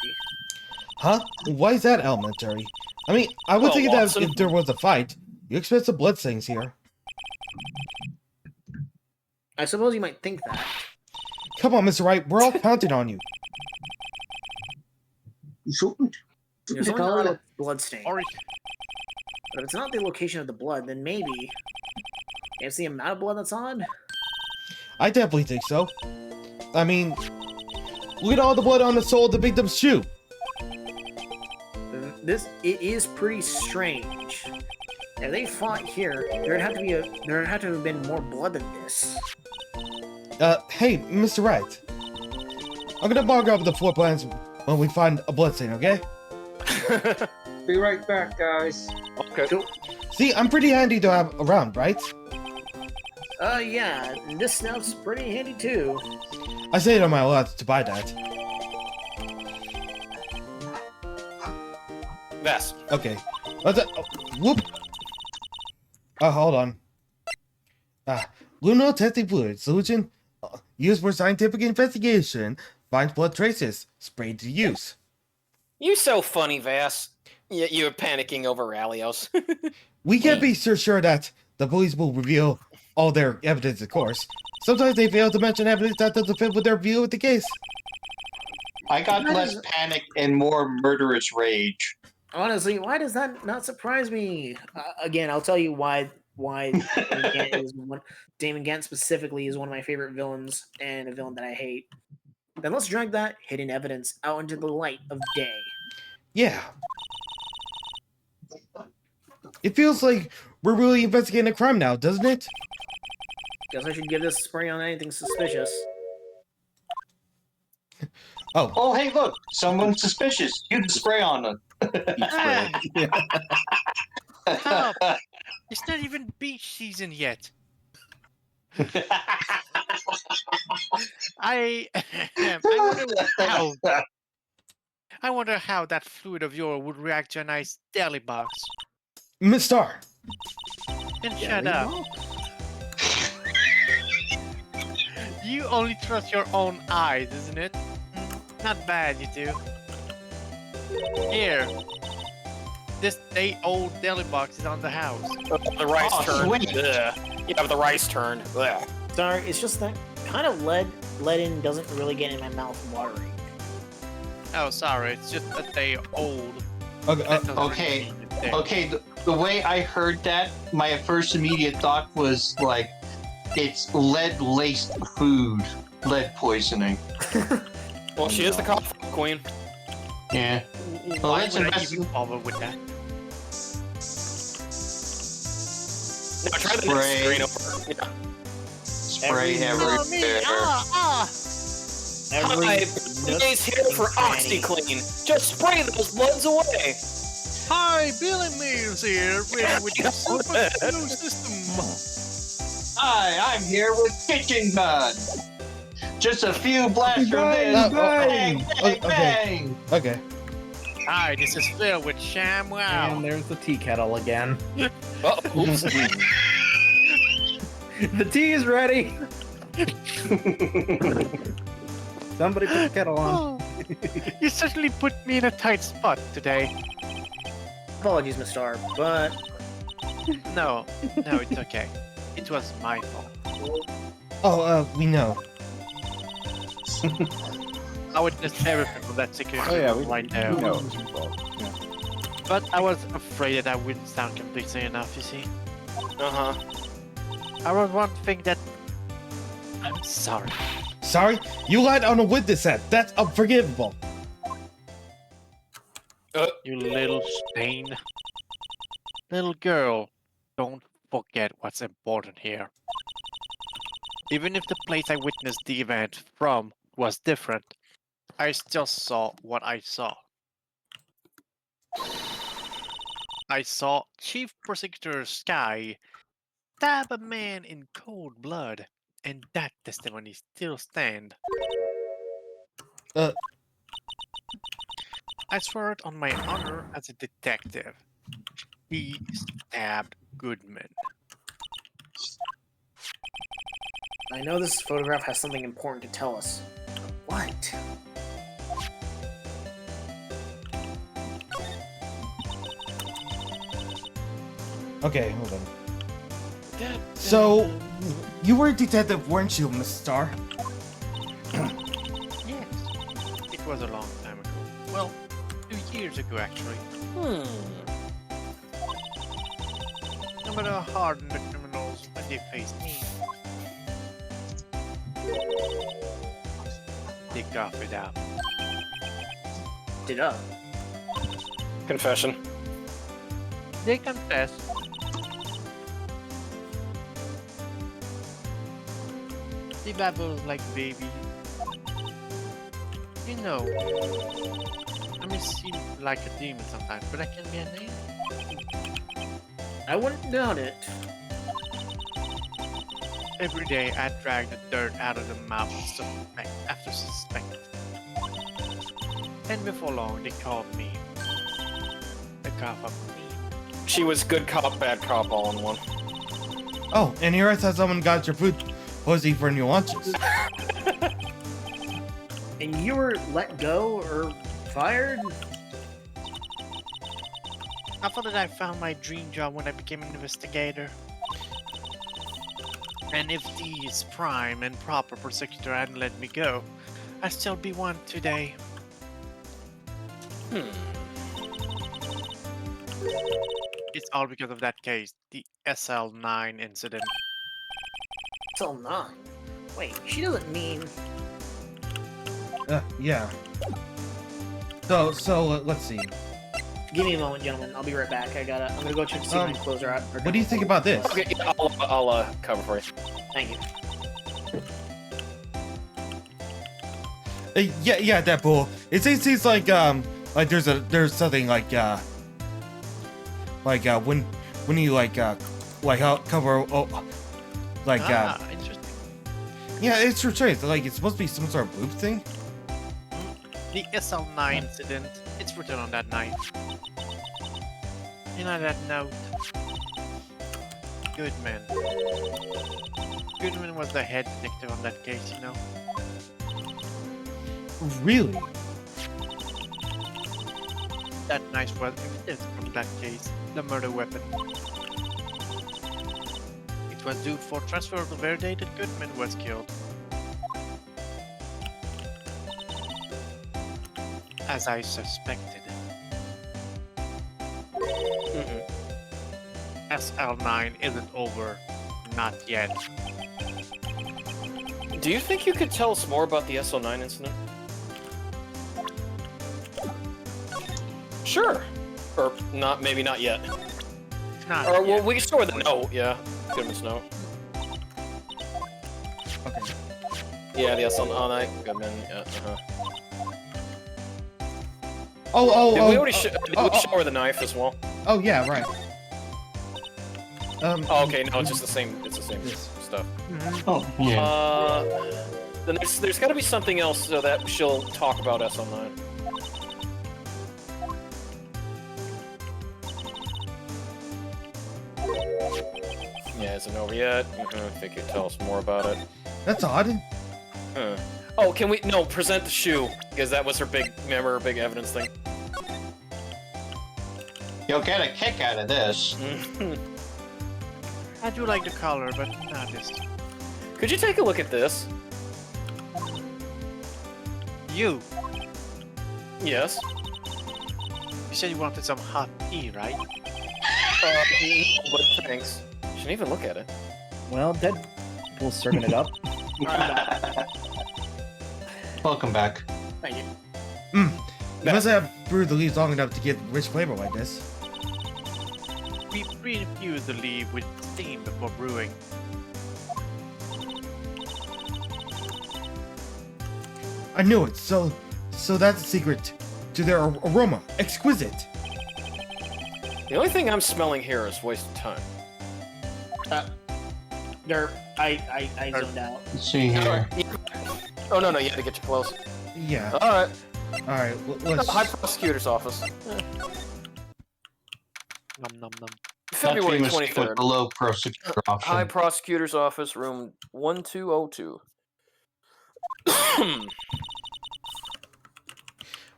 Huh? Why is that elementary? I mean, I would think that Watson. if there was a fight, you expect some bloodstains here. I suppose you might think that. Come on, Mr. Wright, we're all counting on you. You shouldn't. There's only not a bloodstain. Sorry. But if it's not the location of the blood, then maybe it's the amount of blood that's on. I definitely think so. I mean, look at all the blood on the sole of the victim's shoe. it is pretty strange. If they fought here, there'd have to have been more blood than this. Hey, Mr. Wright. I'm gonna bark up the floor plans when we find a bloodstain, okay? Be right back, guys. Okay. See, I'm pretty handy to have around, right? Yeah, this snout's pretty handy too. I saved on my allowance to buy that. Yes. Okay. Let's whoop. Hold on. Lunar testing fluid solution used for scientific investigation. Finds blood traces. Sprayed to use. You so funny, Vass. You're panicking over Rallios. We can't be sure that the police will reveal all their evidence, of course. Sometimes they fail to mention evidence that doesn't fit with their view of the case. I got less panic and more murderous rage. Honestly, why does that not surprise me? Again, I'll tell you why Damon Gant specifically is one of my favorite villains and a villain that I hate. Then let's drag that hidden evidence out into the light of day. Yeah. It feels like we're really investigating a crime now, doesn't it? Guess I should give this a spray on anything suspicious. Oh. Oh, hey, look! Someone's suspicious. You spray on them. Stop! It's not even beach season yet. I wonder how that fluid of yours would react to a nice deli box. Miss Star. Then shut up. You only trust your own eyes, isn't it? Not bad, you two. Here. This day-old deli box is on the house. The rice turned. Sweet. Yeah, but the rice turned. Ugh. Sorry, it's just that kind of lead-in doesn't really get in my mouth watering. Oh, sorry. It's just that they old. Okay. Okay. The way I heard that, my first immediate thought was like, it's lead-laced food, lead poisoning. Well, she is the coffee queen. Yeah. Well, Why let's would I invest- even bother with that? Now try the next screen over. Yeah. Spray everywhere. Hi, Billy's here for OxyClean. Just spray those bloods away. Hi, Billy Mills here, ready with the super glue system. Hi, I'm here with kitchen gun. Just a few blasts from Bang, this. bang. Bang, bang, bang. Okay. Hi, this is Phil with ShamWow. And there's the tea kettle again. Oh, oops. The tea is ready. Somebody put the kettle on. You certainly put me in a tight spot today. Apologies, Miss Star, but No, it's okay. It was my fault. Oh, we know. I witnessed everything from that security right there. We know it was your fault. Yeah. But I was afraid that I wouldn't sound convincing enough, you see. Uh-huh. I was one thing that... I'm sorry. Sorry? You lied on a witness stand. That's unforgivable. You little stain. Little girl, don't forget what's important here. Even if the place I witnessed the event from was different, I still saw what I saw. I saw Chief Prosecutor Sky stab a man in cold blood, and that testimony still stands. I swear it on my honor as a detective. He stabbed Goodman. I know this photograph has something important to tell us. What? Okay, hold on. So, you were a detective, weren't you, Miss Star? Yes. It was a long time ago. Well, 2 years ago, actually. No matter how hard the criminals when they face me, they cough it up. Did up. Confession. They confess. They babble like babies. You know, I may seem like a demon sometimes, but I can be an angel. I wouldn't doubt it. Every day I drag the dirt out of the mouth after suspect. And before long, they called me the cop of me. She was good cop, bad cop, all in one. Oh, and here I thought someone got your food posing for new lunches. And you were let go or fired? I thought that I found my dream job when I became an investigator. And if these prime and proper prosecutor hadn't let me go, I'd still be one today. It's all because of that case, the SL9 incident. SL9? Wait, she doesn't mean... Yeah. So let's see. Give me a moment, gentlemen. I'll be right back. I'm gonna go check to see if my clothes are out. What do you think about this? Okay, yeah, I'll cover for you. Thank you. Yeah, Deadpool. It seems like there's something like when you cover interesting. Yeah, it's portrayed like it's supposed to be some sort of boob thing. The SL9 incident, it's written on that knife. You know that note. Goodman. Goodman was the head detective on that case, you know? Really? That knife was evidence from that case, the murder weapon. It was due for transfer the very day that Goodman was killed. As I suspected. SL9 isn't over. Not yet. Do you think you could tell us more about the SL9 incident? Sure. Or not, maybe not yet. Not or yet. well, we can start with the note, yeah. Goodman's note. Okay. Yeah, the SL9, Goodman, yeah, Did we already show her the knife as well? Oh yeah, right. Oh, okay, no, it's just the same. It's the same stuff. Oh, yeah. Then there's got to be something else so that she'll talk about SL9. Yeah, isn't over yet. I think you'd tell us more about it. That's odd. Oh, can we? No, present the shoe because that was her big, remember her big evidence thing. You'll get a kick out of this. I do like the color, but not this. Could you take a look at this? You. Yes. You said you wanted some hot tea, right? But thanks. You shouldn't even look at it. Well, Deadpool's serving it up. Welcome back. Thank you. You must have brewed the leaves long enough to get rich flavor like this. We pre-infuse the leaf with steam before brewing. I knew it. So that's the secret to their aroma. Exquisite. The only thing I'm smelling here is wasted time. I zoned out. Let's see here. Oh no, you had to get you close. Yeah. All right. Let's. High prosecutor's office. Nom nom nom. February That famous 23rd. Below prosecutor option. High prosecutor's office, room 1202.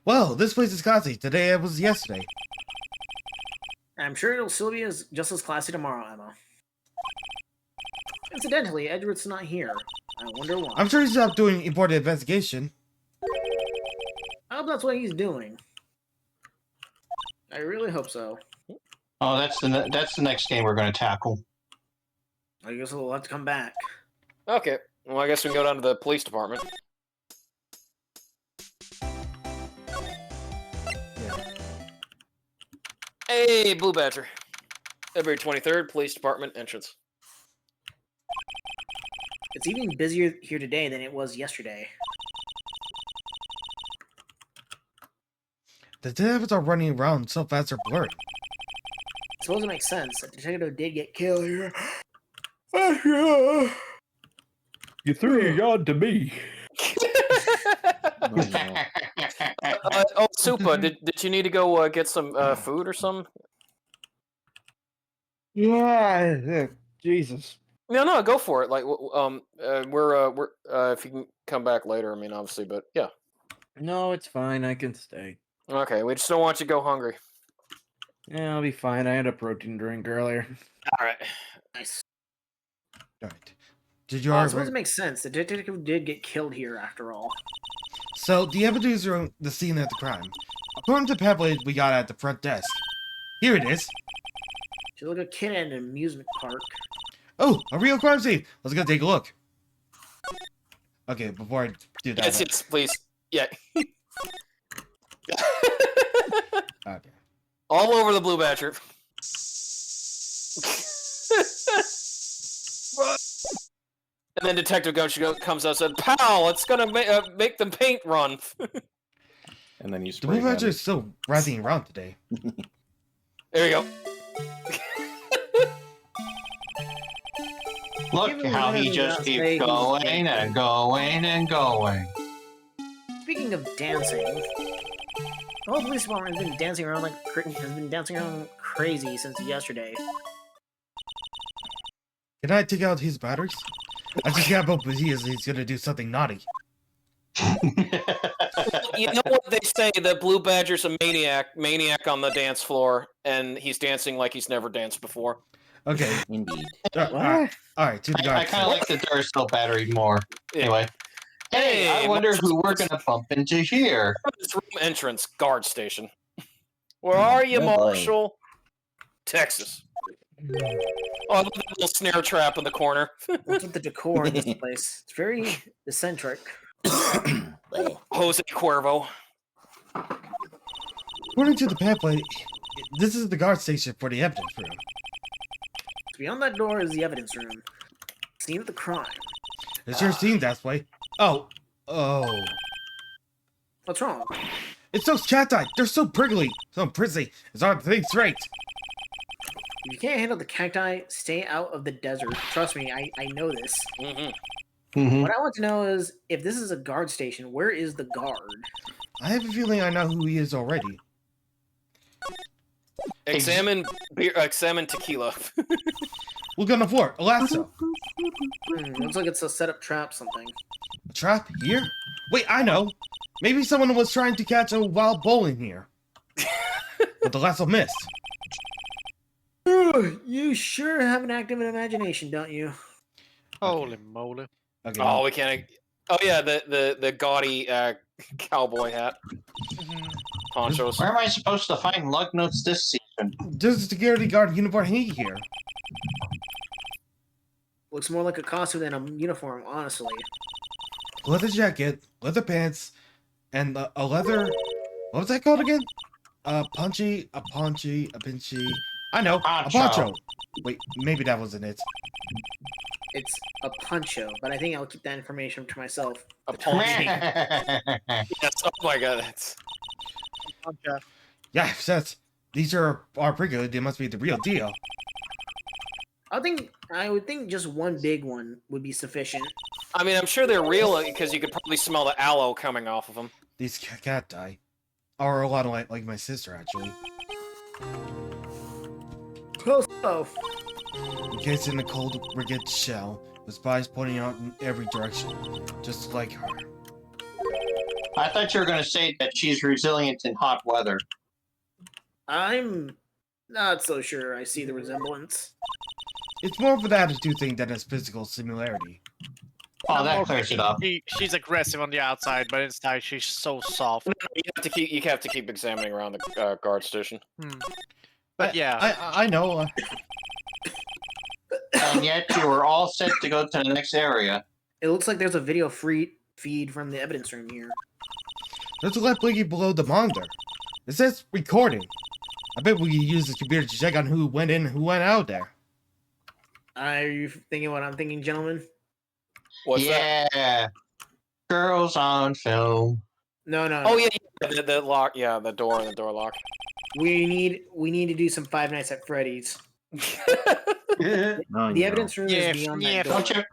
Well, this place is classy. Today it was yesterday. I'm sure it'll still be just as classy tomorrow, Emma. Incidentally, Edward's not here. I wonder why. I'm sure he's out doing important investigation. I hope that's what he's doing. I really hope so. Oh, that's the next game we're going to tackle. I guess we'll have to come back. Okay, well I guess we can go down to the police department. Hey, Blue Badger. February 23rd, Police Department entrance. It's even busier here today than it was yesterday. The detectives are running around so fast they're blurry. I suppose it makes sense. The detective did get killed here. You threw your yard to me. Supa, did you need to go get some food or something? Yeah, Jesus. No, go for it. Like, we're if you can come back later. I mean, obviously, but yeah. No, it's fine. I can stay. Okay, we just don't want you to go hungry. Yeah, I'll be fine. I had a protein drink earlier. All right. Nice. Alright. Did you I already... suppose it makes sense. The detective did get killed here after all. So, the evidence are the scene of the crime. According to the pamphlet we got at the front desk. Here it is. She's like a kid at an amusement park. Oh, a real crime scene. Let's go take a look. Okay, before I do that. Yes, please. Yeah. Okay. All over the Blue Badger. And then Detective Ghost comes out and said, "Pal, it's gonna make the paint run." And then you The spray Blue Badger him. is still writhing around today. There you go. Look Even how when he he just does keeps say he's going dancing. and going and going. Speaking of dancing, the whole police department has been dancing around crazy since yesterday. Can I take out his batteries? I just got hope he's gonna do something naughty. You know what they say? That Blue Badger's a maniac on the dance floor, and he's dancing like he's never danced before. Okay. Indeed. Alright, to the I guards. kind of like the Duracell battery more. Anyway. Hey, I wonder who we're going to bump into here. This room entrance, guard station. Where are you, Oh, boy. Marshall? Texas. Oh, look at that little snare trap in the corner. What's with the decor in this place? It's very eccentric. Jose Cuervo. According to the pamphlet, this is the guard station for the evidence room. Beyond that door is the evidence room. Scene of the crime. It sure seems that way. Oh. What's wrong? It's those cacti. They're so prickly, so prissy. It's hard to think straight. If you can't handle the cacti, stay out of the desert. Trust me, I know this. Mm-hmm. What I want to know is, if this is a guard station, where is the guard? I have a feeling I know who he is already. Examine tequila. Look on the floor. A lasso. Looks like it's a setup trap something. A trap here? Wait, I know. Maybe someone was trying to catch a wild bull in here. But the lasso missed. You sure have an active imagination, don't you? Holy moly. Okay. Oh, we can't. Oh yeah, the gaudy cowboy hat. Ponchos. Where am I supposed to find lug notes this season? There's a security guard uniform hanging here. Looks more like a costume than a uniform, honestly. Leather jacket, leather pants, and a leather... What was that called again? A pinchy... I know, a poncho. Wait, maybe that wasn't it. It's a poncho, but I think I'll keep that information to myself. A poncho. Yes. Oh my god, that's. Yeah, since these are pretty good, they must be the real deal. I would think just one big one would be sufficient. I mean, I'm sure they're real because you could probably smell the aloe coming off of them. These cacti are a lot like my sister, actually. Close enough. Encased in a cold, rigid shell, with spies pointing out in every direction, just like her. I thought you were going to say that she's resilient in hot weather. I'm not so sure I see the resemblance. It's more of an attitude thing than a physical similarity. Oh, that clears it up. She's aggressive on the outside, but inside she's so soft. You have to keep examining around the guard station. But yeah, I know. And yet you were all set to go to the next area. It looks like there's a video feed from the evidence room here. There's a light blinking below the monitor. It says recording. I bet we could use this computer to check on who went in and who went out there. Are you thinking what I'm thinking, gentlemen? What's that? Yeah. Girls on film. No. Oh yeah, the lock. Yeah, the door lock. We need to do some Five Nights at Freddy's. Oh, The evidence room is beyond that door. Don't you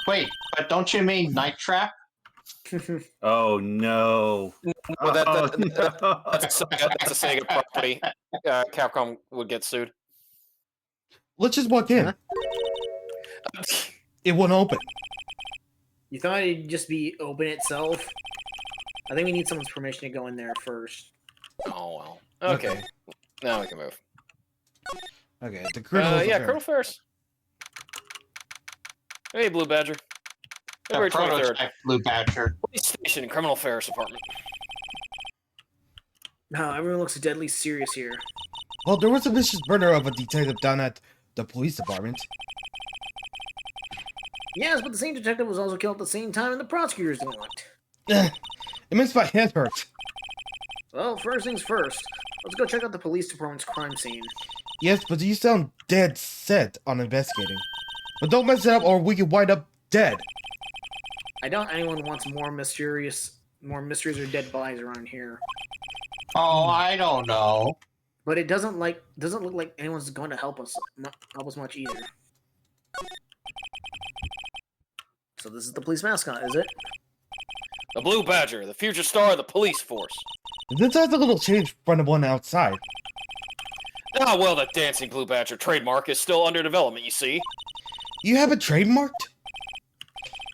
wait? But don't you mean Night Trap? Oh no. Well, no. that's a Sega property. Capcom would get sued. Let's just walk in. It won't open. You thought it'd just be open itself? I think we need someone's permission to go in there first. Oh well. Okay. Now we can move. Okay, the Colonel. Yeah, Colonel Ferris. Hey, Blue Badger. February 23rd. Prototype Blue Badger. Police station, Criminal Ferris apartment. No, everyone looks deadly serious here. Well, there was a vicious murder of a detective down at the police department. Yes, but the same detective was also killed at the same time, and the prosecutors didn't want. It makes my head hurt. Well, first things first. Let's go check out the police department's crime scene. Yes, but you sound dead set on investigating. But don't mess it up or we could wind up dead. I doubt anyone wants more mysteries or dead bodies around here. Oh, I don't know. But it doesn't look like anyone's going to help us much either. So this is the police mascot, is it? The Blue Badger, the future star of the police force. This has a little change from the one outside. Ah, well, the dancing Blue Badger trademark is still under development, you see. You have it trademarked?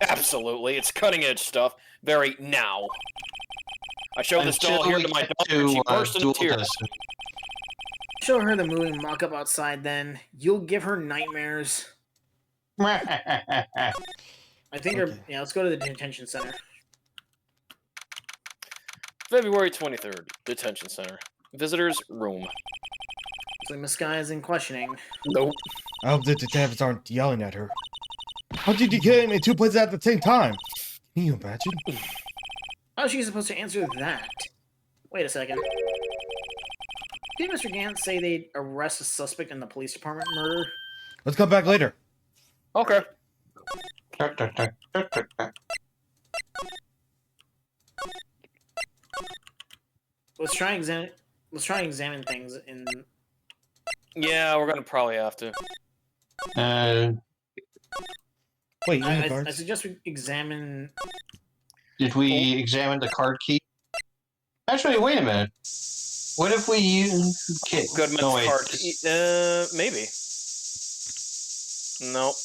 Absolutely, it's cutting-edge stuff. Very now. I showed this doll here to my daughter, and she burst into tears. Show her the moving mock-up outside, then. You'll give her nightmares. I think yeah, let's go to the detention center. February 23rd, detention center. Visitors room. Looks like Miss Guy is in questioning. Nope. I hope the detectives aren't yelling at her. How did you get in 2 places at the same time? Can you imagine? How is she supposed to answer that? Wait a second. Did Mr. Gant say they'd arrest a suspect in the police department murder? Let's come back later. Okay. Let's try and examine things in. Yeah, we're gonna probably have to. Wait, I suggest we examine. Did we examine the card key? Actually, wait a minute. What if we use Goodman's card key? Maybe. Nope.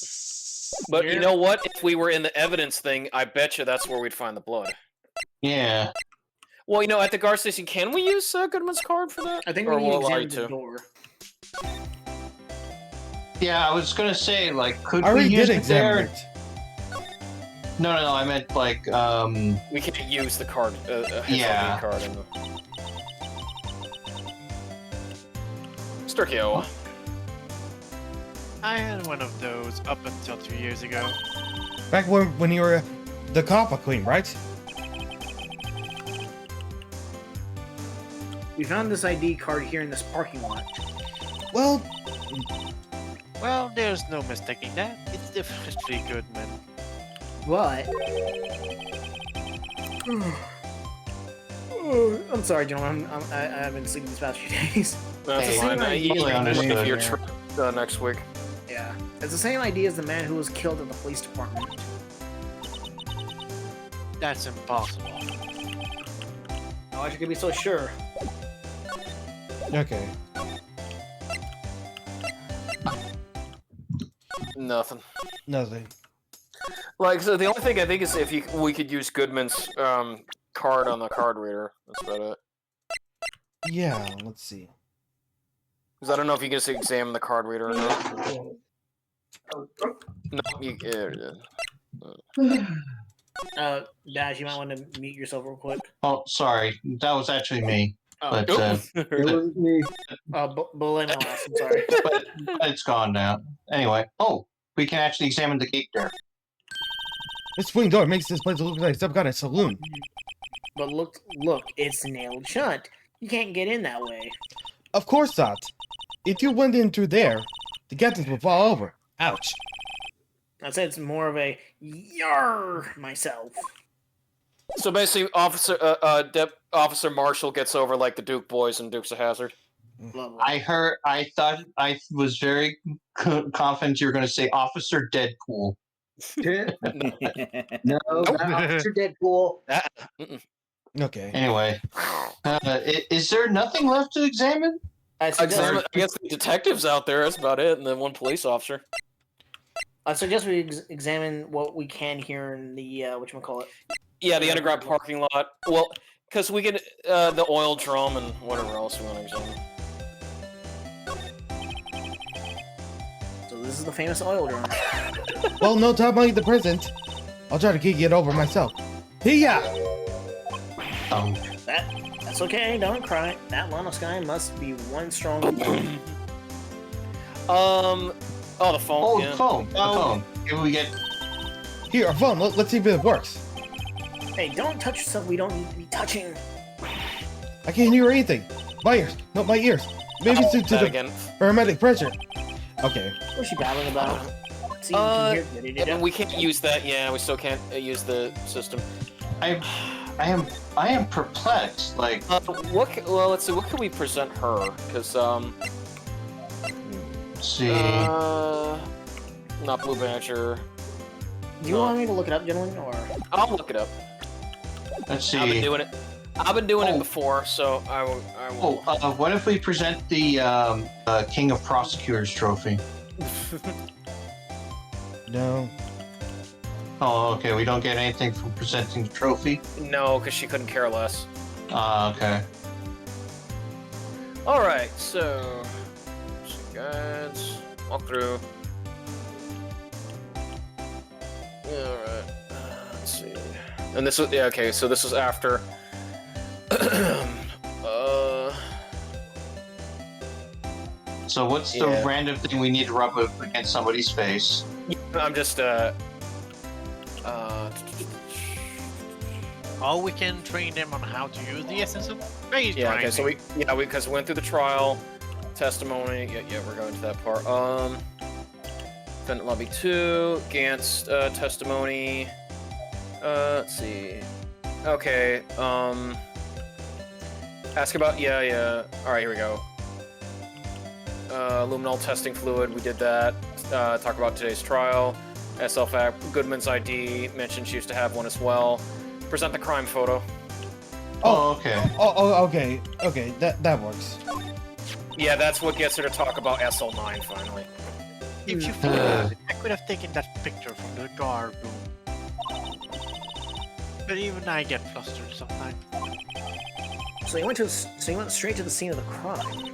But you know what? If we were in the evidence thing, I bet you that's where we'd find the blood. Yeah. Well, you know, at the guard station, can we use Goodman's card for that? I think we need to examine the door. Yeah, I was gonna say, like, could I we already use did it there? examine it. No, I meant, like, we can't use the card, yeah. card in the... Sturkio. I had one of those up until 2 years ago. Back when you were the Kappa Queen, right? We found this ID card here in this parking lot. Well, there's no mistaking that. It's definitely Goodman. But... I'm sorry, gentlemen. I've been sleeping these past few days. That's Hey, fine. I totally understood, If you're yeah. next week. Yeah. It's the same idea as the man who was killed at the police department. That's impossible. How you could be so sure? okay. Nothing. Nothing. Like, so the only thing I think is if we could use Goodman's card on the card reader. That's about it. Yeah, let's see. Because I don't know if you can just examine the card reader or not. No, you... Dash, you might want to mute yourself real quick. Oh, sorry. That was actually me. Oh. But, It was me. Blame my last, I'm sorry. but it's gone now. Anyway, we can actually examine the gate there. This swing door makes this place look like some kind of saloon. But look, it's nailed shut. You can't get in that way. Of course not. If you went in through there, the gadgets would fall over. Ouch. I'd say it's more of a yar myself. So basically, Officer Marshall gets over like the Duke boys and Dukes of Hazzard. Lovely. I thought I was very confident you were going to say Officer Deadpool. No, not Officer Deadpool. Okay. Anyway, is there nothing left to examine? I guess the detectives out there. That's about it, and then one police officer. I suggest we examine what we can here in the whatchamacallit. Yeah, the underground parking lot. Well, because we get the oil drum and whatever else we want to examine. So this is the famous oil drum. Well, no time like the present. I'll try to get it over myself. Hiya! That's okay. Don't cry. That llama sky must be one strong. Oh, the phone. Oh, yeah. the phone. The phone. Can we get? Here, a phone. Let's see if it works. Hey, don't touch stuff we don't need to be touching. I can't hear anything. My ears. No, my ears. Maybe it's due to the again. barometric pressure. Okay. What's she babbling about? See, you can hear And we can't use that. Yeah, we still can't use the system. I am perplexed. Like, well, let's see. What can we present her? Because let's see. Not Blue Badger. Do you want me to look it up, gentlemen, or? I'll look it up. Let's see. I've been doing it. I've been doing it before, so I will. What if we present the King of Prosecutors trophy? No. Oh, okay. We don't get anything from presenting the trophy. No, because she couldn't care less. Okay. All right, so guides, walk through. All right. Let's see. And this was okay. So this was after. So what's the random thing we need to rub up against somebody's face? I'm just Oh, we can train them on how to use the essence of phase yeah. Okay, grinding. so because we went through the trial, testimony. Yeah, we're going to that part. Defendant lobby 2, Gant's testimony. Let's see. Okay. Ask about yeah. All right, here we go. Luminol testing fluid. We did that. Talk about today's trial. SL fact. Goodman's ID. Mentioned she used to have one as well. Present the crime photo. Oh, okay. Okay. Okay, that works. Yeah, that's what gets her to talk about SL9 finally. If you thought I could have taken that picture from the guard room. But even I get flustered sometimes. So you went straight to the scene of the crime.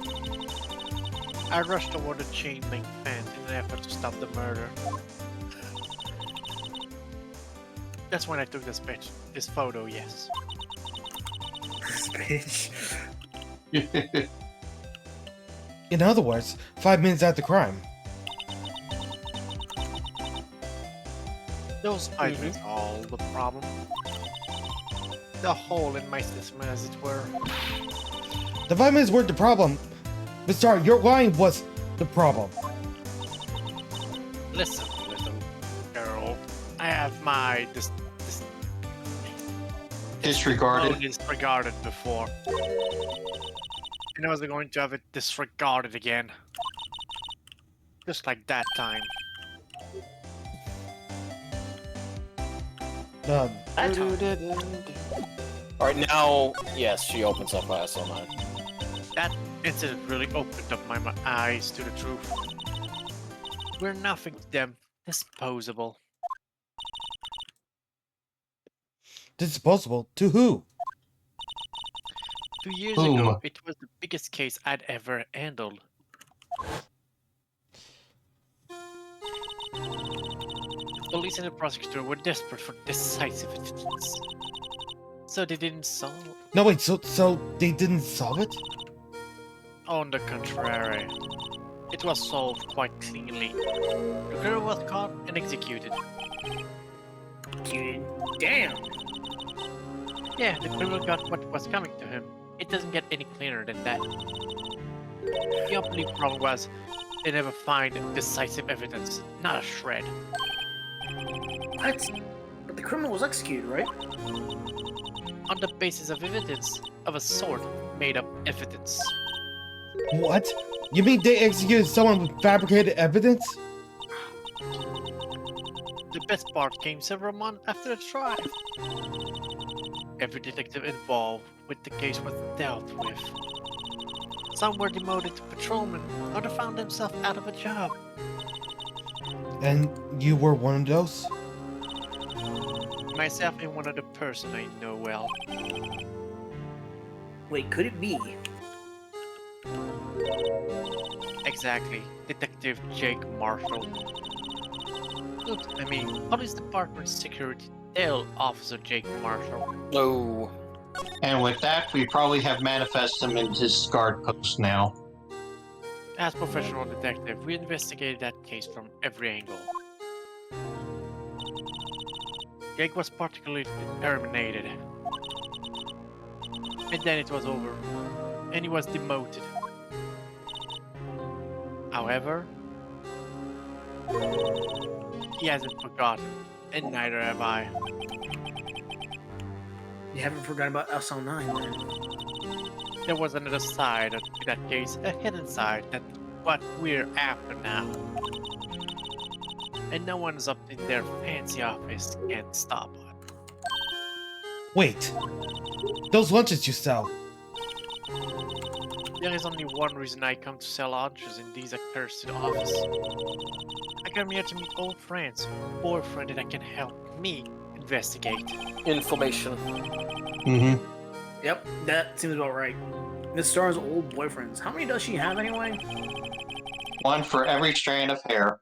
I rushed toward the chain link fence in an effort to stop the murder. That's when I took this photo, yes. Bitch. In other words, 5 minutes after crime. Those 5 minutes are all the problem. The hole in my system, as it were. The 5 minutes weren't the problem. VaStar, your line was the problem. Listen, little girl. I have my disregarded before. And I was going to have it disregarded again. Just like that time. Alright, now, yes, she opens up SL9. That incident really opened up my eyes to the truth. We're nothing to them. Disposable. Disposable? To who? 2 years ago, it was the biggest case I'd ever handled. The police and the prosecutor were desperate for decisive evidence. So they didn't solve it. No, wait, so they didn't solve it? On the contrary, it was solved quite cleanly. The girl was caught and executed. Damn! Yeah, the criminal got what was coming to him. It doesn't get any cleaner than that. The only problem was they never find decisive evidence, not a shred. What? But the criminal was executed, right? On the basis of evidence of a sort, made up evidence. What? You mean they executed someone with fabricated evidence? The best part came several months after the trial. Every detective involved with the case was dealt with. Some were demoted to patrolmen, others found themselves out of a job. And you were one of those? Myself and one other person I know well. Wait, could it be? Exactly, Detective Jake Marshall. Look, I mean, Police Department Security Detail Officer Jake Marshall. No. And with that, we probably have manifested him in his guard post now. As professional detective, we investigated that case from every angle. Jake was particularly terminated. And then it was over, and he was demoted. However, he hasn't forgotten, and neither have I. You haven't forgotten about SL9 then? There was another side to that case, a hidden side, that what we're after now. And no one's up in their fancy office can stop us. Wait. Those lunches you sell. There is only one reason I come to sell lunches in these accursed office. I come here to meet old friends, boyfriend that can help me investigate. Information. Mm-hmm. Yep, that seems about right. Miss Star's old boyfriends. How many does she have anyway? One for every strand of hair.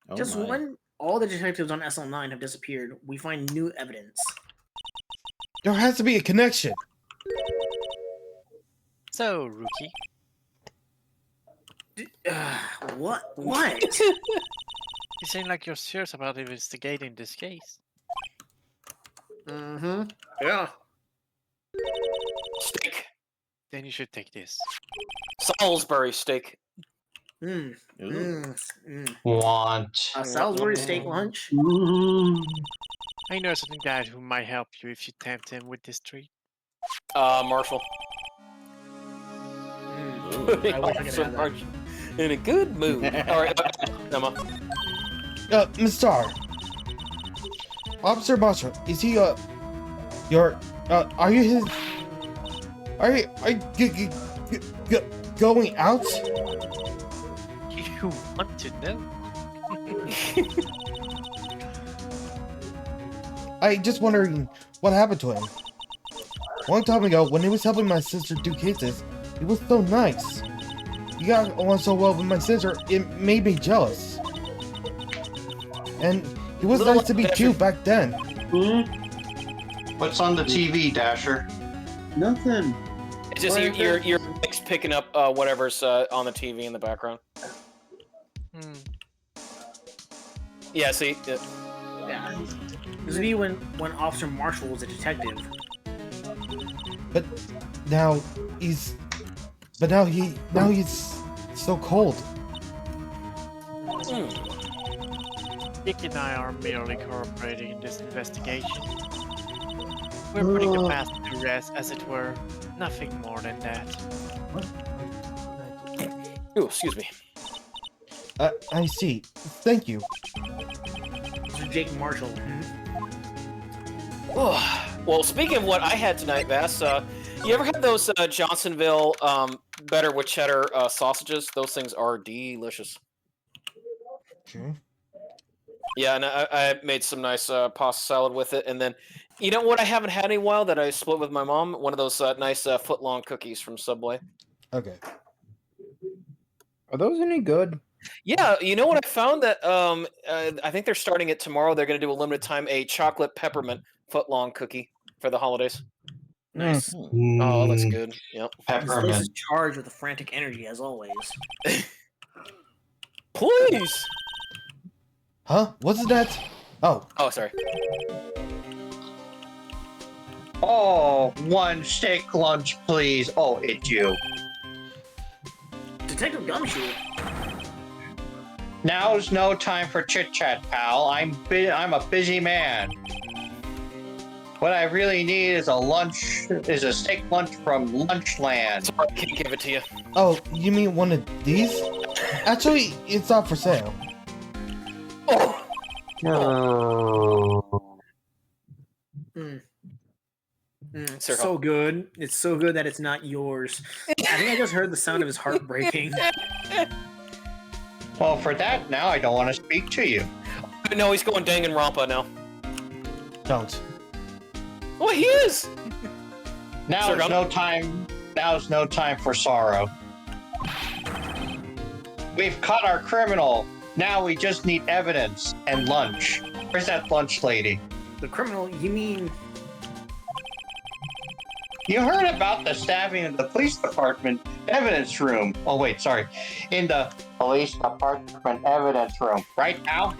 Oh Just my. when all the detectives on SL9 have disappeared, we find new evidence. There has to be a connection. So, Rookie, What? What? you seem like you're serious about investigating this case. Mm-hmm. Yeah. Steak. Then you should take this. Salisbury steak. Mm. Ooh. Mm. Mm. Want. A Salisbury steak lunch? I know something guys who might help you if you tempt him with this treat. Marshall. Mm. I wish I could have that. Marshall. In a good mood. Alright, Emma. Miss Star. Officer Marshall, is he, are you his... Are you going out? You want to know? I just wondering what happened to him. A long time ago, when he was helping my sister do cases, he was so nice. He got along so well with my sister, it made me jealous. And he was nice to me too back then. What's on the TV, Dasher? Nothing. It's just your mix picking up whatever's on the TV in the background. Hmm. Yeah, see? Yeah. This would be when Officer Marshall was a detective. But now he's so cold. Dick and I are merely cooperating in this investigation. We're putting the past to rest, as it were. Nothing more than that. Ooh, excuse me. I see. Thank you. Mr. Jake Marshall. Well, speaking of what I had tonight, Vass, you ever had those Johnsonville better with cheddar sausages? Those things are delicious. Okay. Yeah, and I made some nice pasta salad with it, and then, you know what I haven't had in a while that I split with my mom? One of those nice foot-long cookies from Subway. Okay. Are those any good? Yeah, you know what I found? That I think they're starting it tomorrow. They're going to do a limited time a chocolate peppermint foot-long cookie for the holidays. Nice. Oh, that's good. Yep. This place Peppermint. is charged with a frantic energy, as always. Please! Huh? What's that? Oh. Oh, sorry. Oh, one steak lunch, please. Oh, it's you. Detective Gumshoe. Now's no time for chit chat, pal. I'm a busy man. What I really need is a steak lunch from Lunchland. Sorry, I can't give it to you. Oh, you mean one of these? Actually, it's not for sale. Oh! Sir, So good. It's so good that it's not yours. I think I just heard the sound of his heart breaking. Well, for that, now I don't want to speak to you. No, he's going Danganronpa now. Don't. Oh, he is! Now's no time for sorrow. We've caught our criminal. Now we just need evidence and lunch. Where's that lunch lady? The criminal, you mean... You heard about the stabbing in the police department evidence room. Oh, wait, sorry. In the police department evidence room. Right, Al?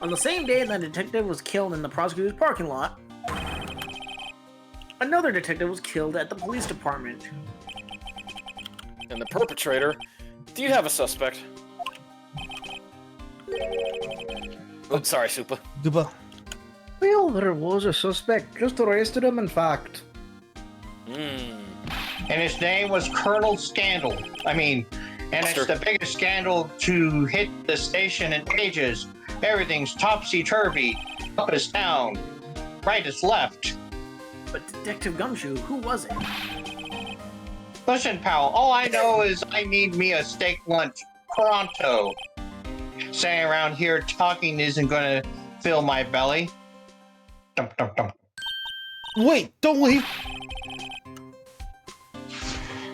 On the same day that detective was killed in the prosecutor's parking lot, another detective was killed at the police department. And the perpetrator, do you have a suspect? Oh, sorry, Supa. Duba. Well, there was a suspect. Just arrested him, in fact. And his name was Colonel Scandal. And it's the biggest scandal to hit the station in ages. Everything's topsy-turvy. Up is down. Right is left. But Detective Gumshoe, who was it? Listen, pal, all I know is I need me a steak lunch pronto. Staying around here talking isn't gonna fill my belly. Dum, dum, dum. Wait, don't leave.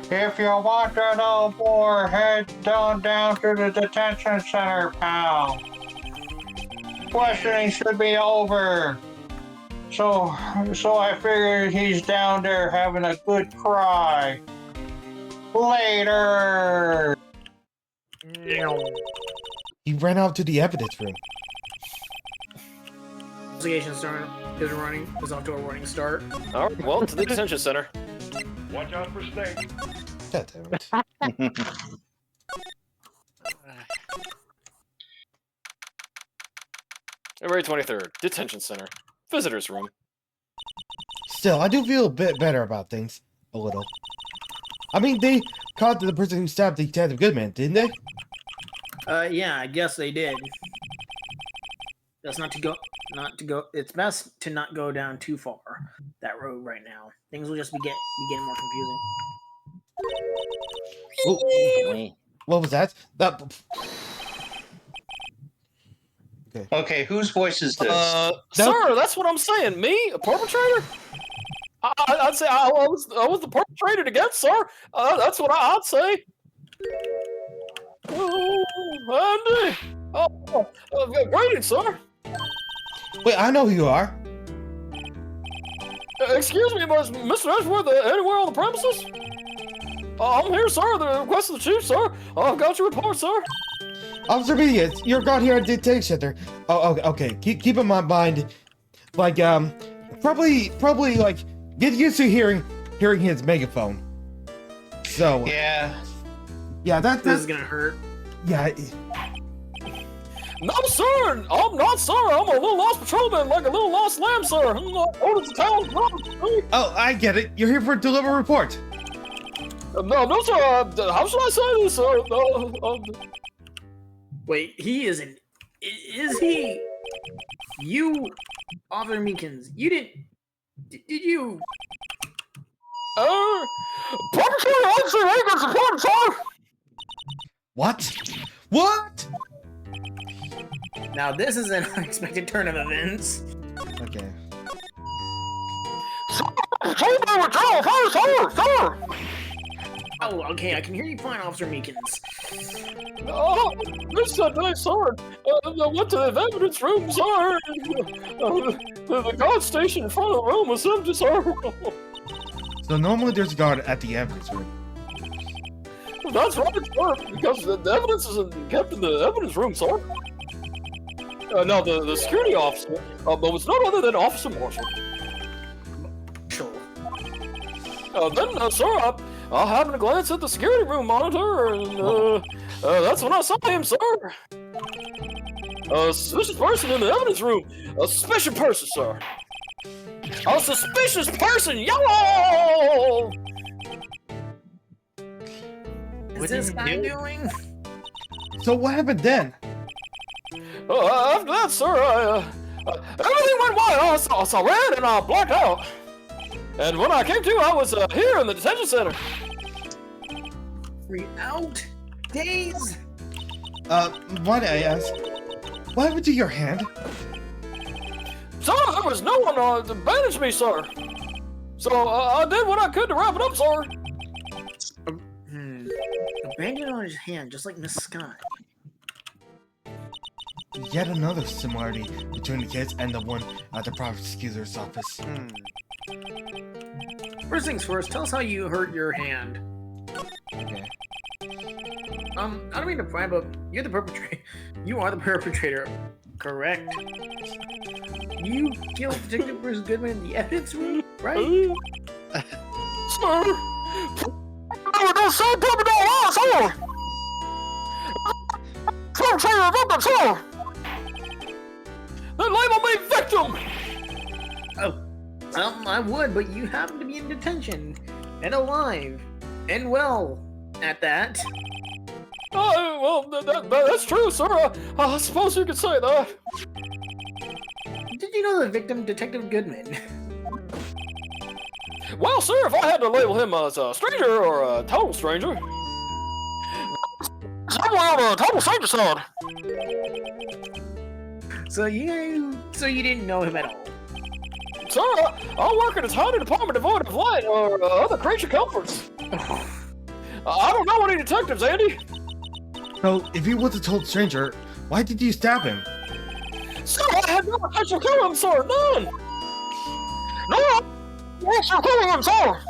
If you want to know more, head down to the detention center, pal. Questioning should be over. So I figured he's down there having a good cry. Later. He ran out to the evidence room. Investigation start is off to a running start. All right, well, to the detention center. Watch out for snakes. God damn it. February 23rd, detention center. Visitor's room. Still, I do feel a bit better about things. A little. I mean, they caught the person who stabbed Detective Goodman, didn't they? Yeah, I guess they did. That's not to go. It's best to not go down too far that road right now. Things will just be getting more confusing. Oh, what was that? Okay, whose voice is this? Sir, that's what I'm saying. Me, a perpetrator? I'd say I was the perpetrator against, sir. That's what I'd say. Oh, Andy. Oh, great, sir. Wait, I know who you are. Excuse me, but is Mr. Edgeworth anywhere on the premises? I'm here, sir. The request of the chief, sir. I've got your report, sir. Officer Medius, you're gone here at the detention center. Oh, okay. Keep in my mind, like, probably, like, get used to hearing his megaphone. So. Yeah, This is gonna hurt. Yeah. No, sir. I'm not, sir. I'm a little lost patrolman, like a little lost lamb, sir. I'm not out of the town. Oh, I get it. You're here for a deliver report. No, sir. How should I say this, sir? Wait, he isn't. Is he? You, Officer Meekins, you didn't. Did you? Perpetrator Officer Meekins report, sir. What? Now this is an unexpected turn of events. Okay. Sir. Oh, okay, I can hear you fine, Officer Meekins. Oh, this nice, sir. I went to the evidence room, sir. The guard station in front of the room was empty, sir. So normally there's a guard at the evidence room. That's right, sir, because the evidence isn't kept in the evidence room, sir. No, the security officer, but it's none other than Officer Marshall. Then, sir, I happened to glance at the security room monitor, and that's when I saw him, sir. A suspicious person in the evidence room. A suspicious person, sir. A suspicious person, yo! What's this guy doing? So what happened then? After that, sir, everything went wild. I saw red and I blacked out. And when I came to, I was here in the detention center. 3 out days. Might I ask, what happened to your hand? Sir, there was no one to bandage me, sir. So I did what I could to wrap it up, sir. A bandage on his hand, just like Miss Scott. Yet another similarity between the kids and the one at the prosecutor's office. First things first, tell us how you hurt your hand. Okay. I don't mean to pry, but you're the perpetrator. You are the perpetrator, correct? You killed Detective Bruce Goodman in the evidence room, right? Sir, don't say Papa don't lie, sir. Perpetrator of them, sir. Then label me victim. Oh, I would, but you happen to be in detention and alive and well at that. Well, that's true, sir. I suppose you could say that. Did you know the victim, Detective Goodman? Well, sir, if I had to label him as a stranger or a total stranger, somewhere on a total stranger side. So you didn't know him at all? Sir, I work in a tiny department devoid of light or other creature comforts. I don't know any detectives, Andy. So, if he was a total stranger, why did you stab him? Sir, I had no intention of killing him, sir. None. No intention of killing him, sir.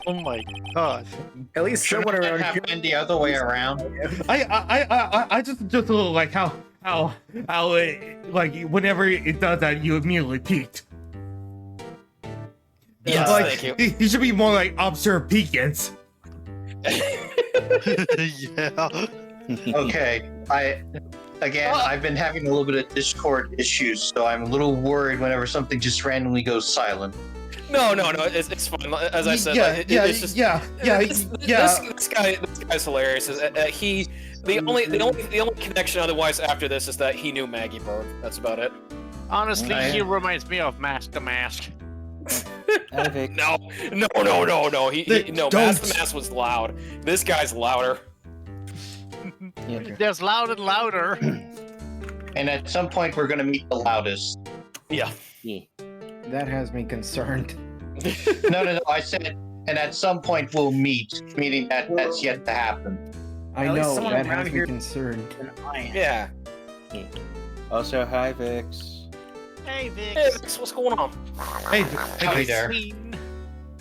Oh my god. At least someone Shouldn't around that here. happen the other way around? I just like how like whenever it does that, you immediately peeked. Yes, like, thank you. He should be more like Officer Peekins. Yeah. Okay, I've been having a little bit of Discord issues, so I'm a little worried whenever something just randomly goes silent. No, it's fine. As I said, it's just This guy's hilarious. The only connection otherwise after this is that he knew Maggie Bird. That's about it. Honestly, he reminds me of Mask the Mask. No. Mask the Mask was loud. This guy's louder. There's loud and louder. And at some point, we're gonna meet the loudest. Yeah. That has me concerned. No. I said, and at some point we'll meet, meaning that's yet to happen. I At least know, someone that around has me here- concerned. Yeah. Also, hi, Vix. Hey, Vix. Hey, Vix, what's going on? Hey, Howdy there.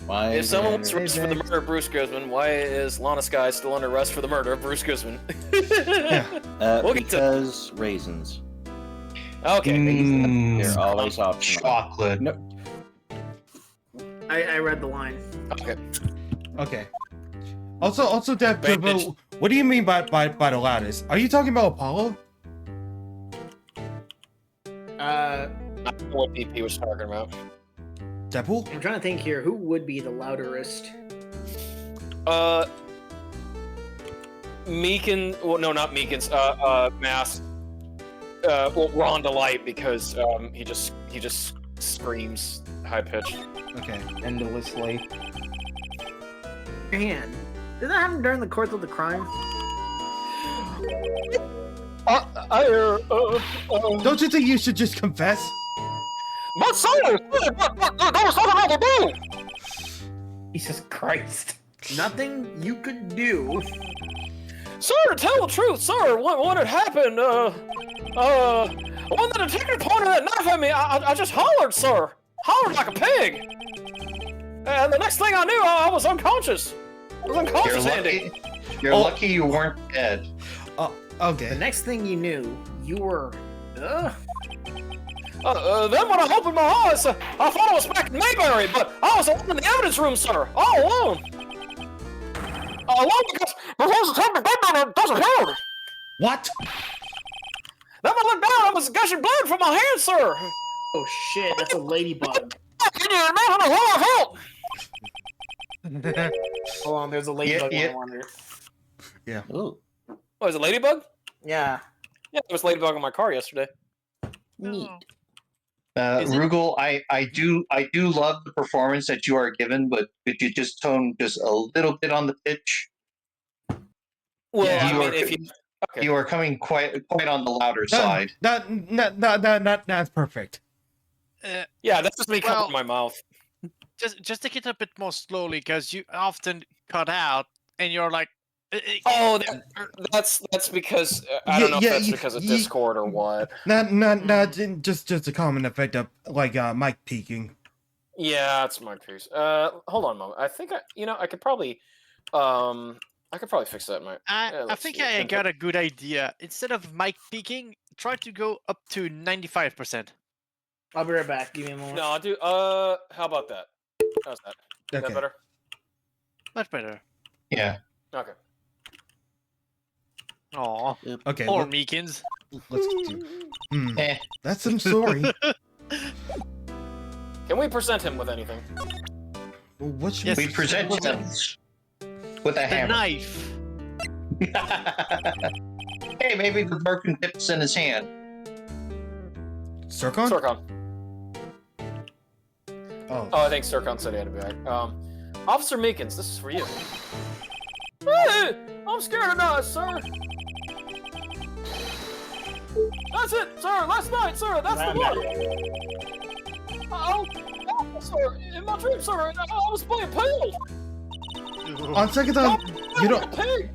Why If someone was is arrested for the murder of Bruce Guzman, why is Lana Skye still under arrest for the murder of Bruce Guzman? We'll get to- because raisins. Okay. They're always optional. Chocolate. No. I read the line. Okay. Also, Dad, Bandage. what do you mean by the loudest? Are you talking about Apollo? I don't know what DP was talking about. Deadpool? I'm trying to think here. Who would be the louderest? Meekin. Well, no, not Meekins. Mask. Well, Rhonda Light because he just screams high pitched. Okay. Endlessly. Your hand. Did that happen during the course of the crime? Don't you think you should just confess? But sir, that was nothing I could do. Jesus Christ. Nothing you could do. Sir, to tell the truth, sir, when it happened, when the detective pointed that knife at me, I just hollered, sir. Hollered like a pig. And the next thing I knew, I was unconscious. I was unconscious, Andy. You're lucky you weren't dead. The Okay. next thing you knew, you were. Then when I opened my eyes, I thought I was back in Mayberry, but I was alone in the evidence room, sir. All alone. Alone because Detective Goodman disappeared. What? Then I looked down, I was gushing blood from my hand, sir. Oh shit, that's a ladybug. Can you imagine how I felt? Hold on, there's a ladybug Yeah. I wonder. Yeah. Ooh. Oh, is it Ladybug? Yeah. Yeah, there was Ladybug in my car yesterday. Neat. Rugal, I do love the performance that you are given, but could you just tone just a little bit on the pitch? Well, Yeah, I you mean, are- if you... Okay. You are coming quite on the louder side. That's perfect. Yeah, that's just me Well- covering my mouth. Just take it a bit more slowly, because you often cut out, and you're like, Oh, that's because I don't know if that's because of Discord or what. Not just a common effect of like mic peaking. Yeah, it's my piece. Hold on a moment. I think I could probably fix that. In my I let's think see. I got a good idea. Instead of mic peaking, try to go up to 95%. I'll be right back. Give me a moment. No, I'll do. How about that? How's that? Is Okay. that better? Much better. Yeah. Okay. Aw. Okay. Poor Meekins. Let's do. Eh. That's some story. Can we present him with anything? What should Yes. We present him with a The hammer. knife. Hey, maybe the broken tips in his hand. Circon? Circon. Oh. Oh, I think Circon said he had to be back. Officer Meekins, this is for you. Hey, I'm scared to die, sir. That's it, sir. Last night, sir. That's the one. Oh, sir. In my dream, sir, I was playing pig. On second thought, you don't. Pig.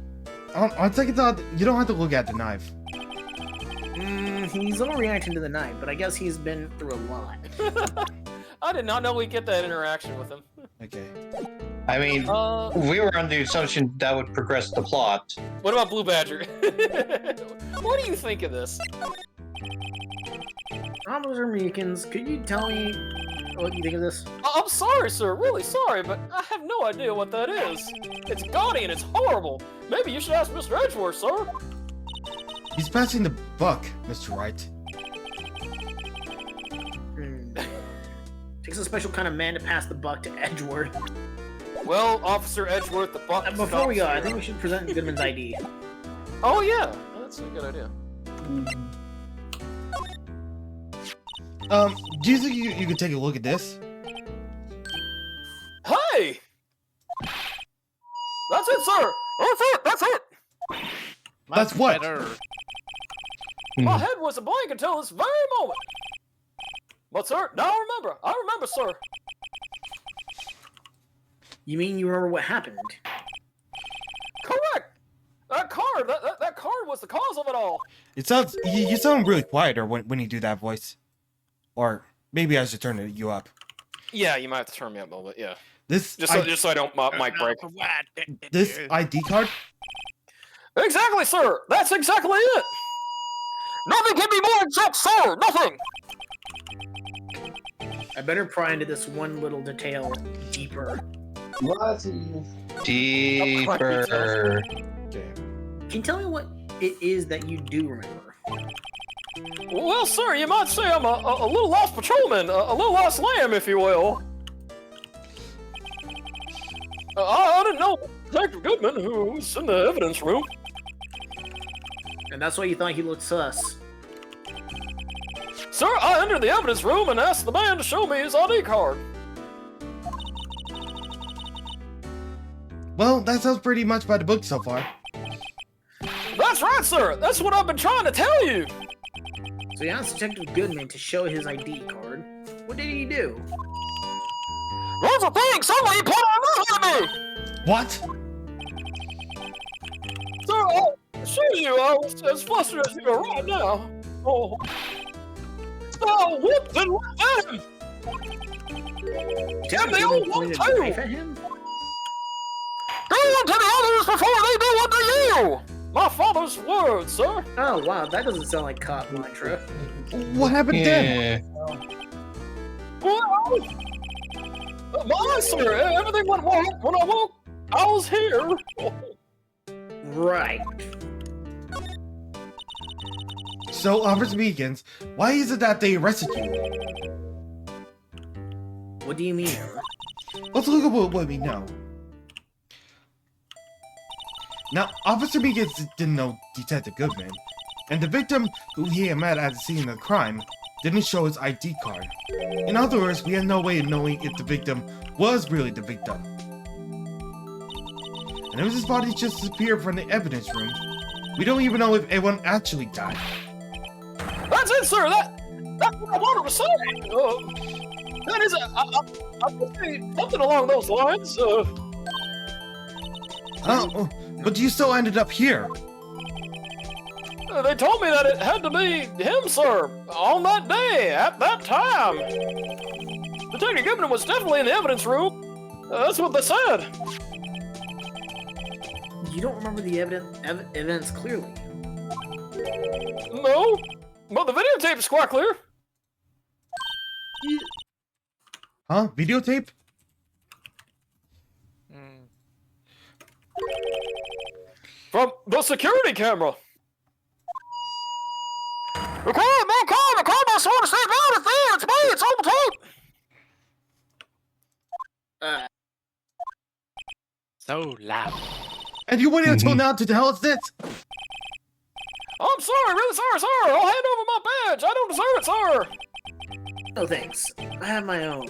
On second thought, you don't have to look at the knife. He's only reacting to the knife, but I guess he's been through a lot. I did not know we'd get that interaction with him. Okay. I mean, we were under the assumption that would progress the plot. What about Blue Badger? What do you think of this? Officer Meekins, could you tell me what you think of this? I'm sorry, sir. Really sorry, but I have no idea what that is. It's gaudy and it's horrible. Maybe you should ask Mr. Edgeworth, sir. He's passing the buck, Mr. Wright. Takes a special kind of man to pass the buck to Edgeworth. Well, Officer Edgeworth, the buck. Before we go, I think we should present Goodman's ID. Oh yeah, that's a good idea. Do you think you could take a look at this? Hey! That's it, sir! That's it! That's it! That's what? Better. My head was a blank until this very moment. But, sir, now I remember. I remember, sir. You mean you remember what happened? Correct! That card, that card was the cause of it all. It sounds you sound really quieter when you do that voice. Or maybe I should turn you up. Yeah, you might have to turn me up a little bit, yeah. This Just so I don't mic break. This ID card? Exactly, sir! That's exactly it! Nothing can be more exact, sir! Nothing! I better pry into this one little detail deeper. What? Deeper. Okay. Can you tell me what it is that you do remember? Well, sir, you might say I'm a little lost patrolman, a little lost lamb, if you will. I didn't know Detective Goodman, who was in the evidence room. And that's why you thought he looked sus. Sir, I entered the evidence room and asked the man to show me his ID card. Well, that sounds pretty much by the book so far. That's right, sir! That's what I've been trying to tell you! So he asked Detective Goodman to show his ID card. What did he do? That's the thing! Suddenly he put on at me! What? Sir, I'll show you. I was as flustered as you are right now. Oh. Oh, whooped and whooped at him! Detective they all Goodman pointed want a to. knife at him? Do unto the others before they do unto you! My father's words, sir. Oh wow, that doesn't sound like cop mantra. What happened then? Yeah. Well, my sir, everything went well when I woke. I was here. Right. So, Officer Meekins, why is it that they arrested you? What do you mean? Let's look at what we know. Now, Officer Meekins didn't know Detective Goodman, and the victim who he had met at the scene of the crime didn't show his ID card. In other words, we had no way of knowing if the victim was really the victim. And if his body just disappeared from the evidence room, we don't even know if anyone actually died. That's it, sir. That's what I wanted to say. That is, I'm saying something along those lines. Oh, but you still ended up here. They told me that it had to be him, sir, on that day, at that time. Detective Goodman was definitely in the evidence room. That's what they said. You don't remember the evidence clearly. No, but the videotape is quite clear. Huh? Videotape? From the security camera. The camera, so to say, it's there, it's me, it's on the tape. So loud. And you waited until now to tell us this? I'm sorry, really sorry, sir. I'll hand over my badge. I don't deserve it, sir. No thanks. I have my own.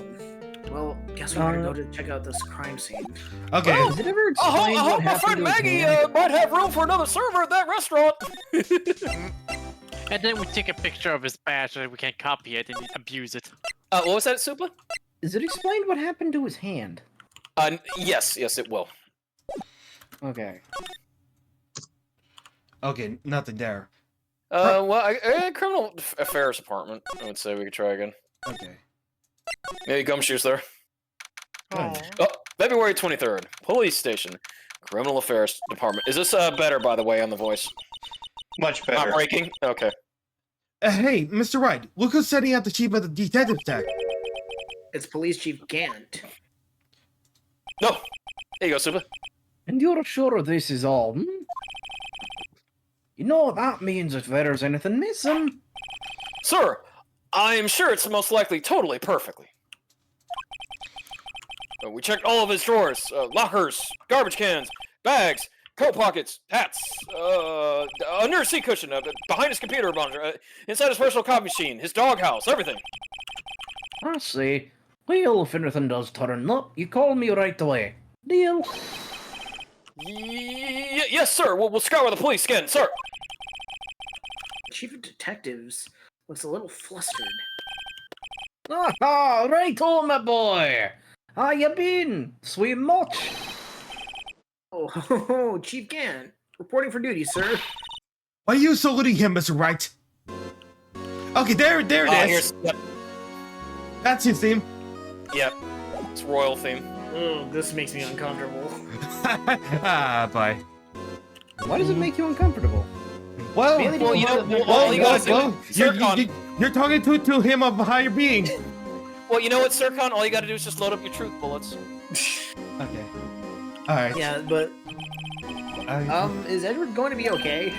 Well, guess we better go to check out this crime scene. Okay. Well, Is it ever I explained hope what my happened friend to his Maggie hand? might have room for another server at that restaurant. And then we take a picture of his badge so that we can copy it and abuse it. What was that, Super? Is it explained what happened to his hand? Yes, it will. Okay. Okay, nothing there. Criminal Affairs Department, I would say we could try again. Okay. Maybe Gumshoe's there. Oh. Oh, February 23rd, Police Station, Criminal Affairs Department. Is this better, by the way, on the voice? Much Not better. breaking? Okay. Hey, Mr. Wright, look who's setting out the chief of the detective tech. It's Police Chief Gant. No. There you go, Super. And you're sure this is all, hmm? You know what that means if there's anything missing? Sir, I am sure it's most likely totally perfectly. We checked all of his drawers, lockers, garbage cans, bags, coat pockets, hats, under his seat cushion, behind his computer monitor, inside his personal coffee machine, his doghouse, everything. I see. Well, if anything does turn up, you call me right away. Deal? Yes, sir. We'll scour the police again, sir. Chief of Detectives looks a little flustered. Ah, right on, my boy. How you been? Swim much? Oh, Chief Gant, reporting for duty, sir. Why are you saluting him, Mr. Wright? Okay, there it is. Yep. That's his theme. Yep. It's royal theme. Oh, this makes me uncomfortable. Bye. Why does it make you uncomfortable? Well, Mainly Well, you know, because- well, you gotta do, you're talking to him of a higher being. well, you know what, Sircon? All you gotta do is just load up your truth bullets. Okay. Alright. Yeah, but is Edward going to be okay?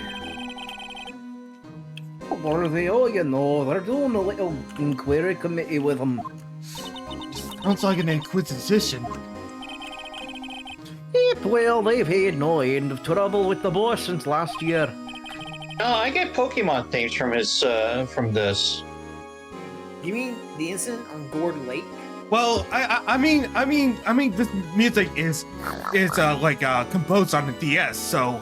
What are they all, you know? They're doing a little inquiry committee with him. Sounds like an inquisition. Yep, well, they've had no end of trouble with the boss since last year. No, I get Pokemon themes from his from this. You mean the incident on Gourd Lake? Well, I mean, this music is like composed on the DS, so.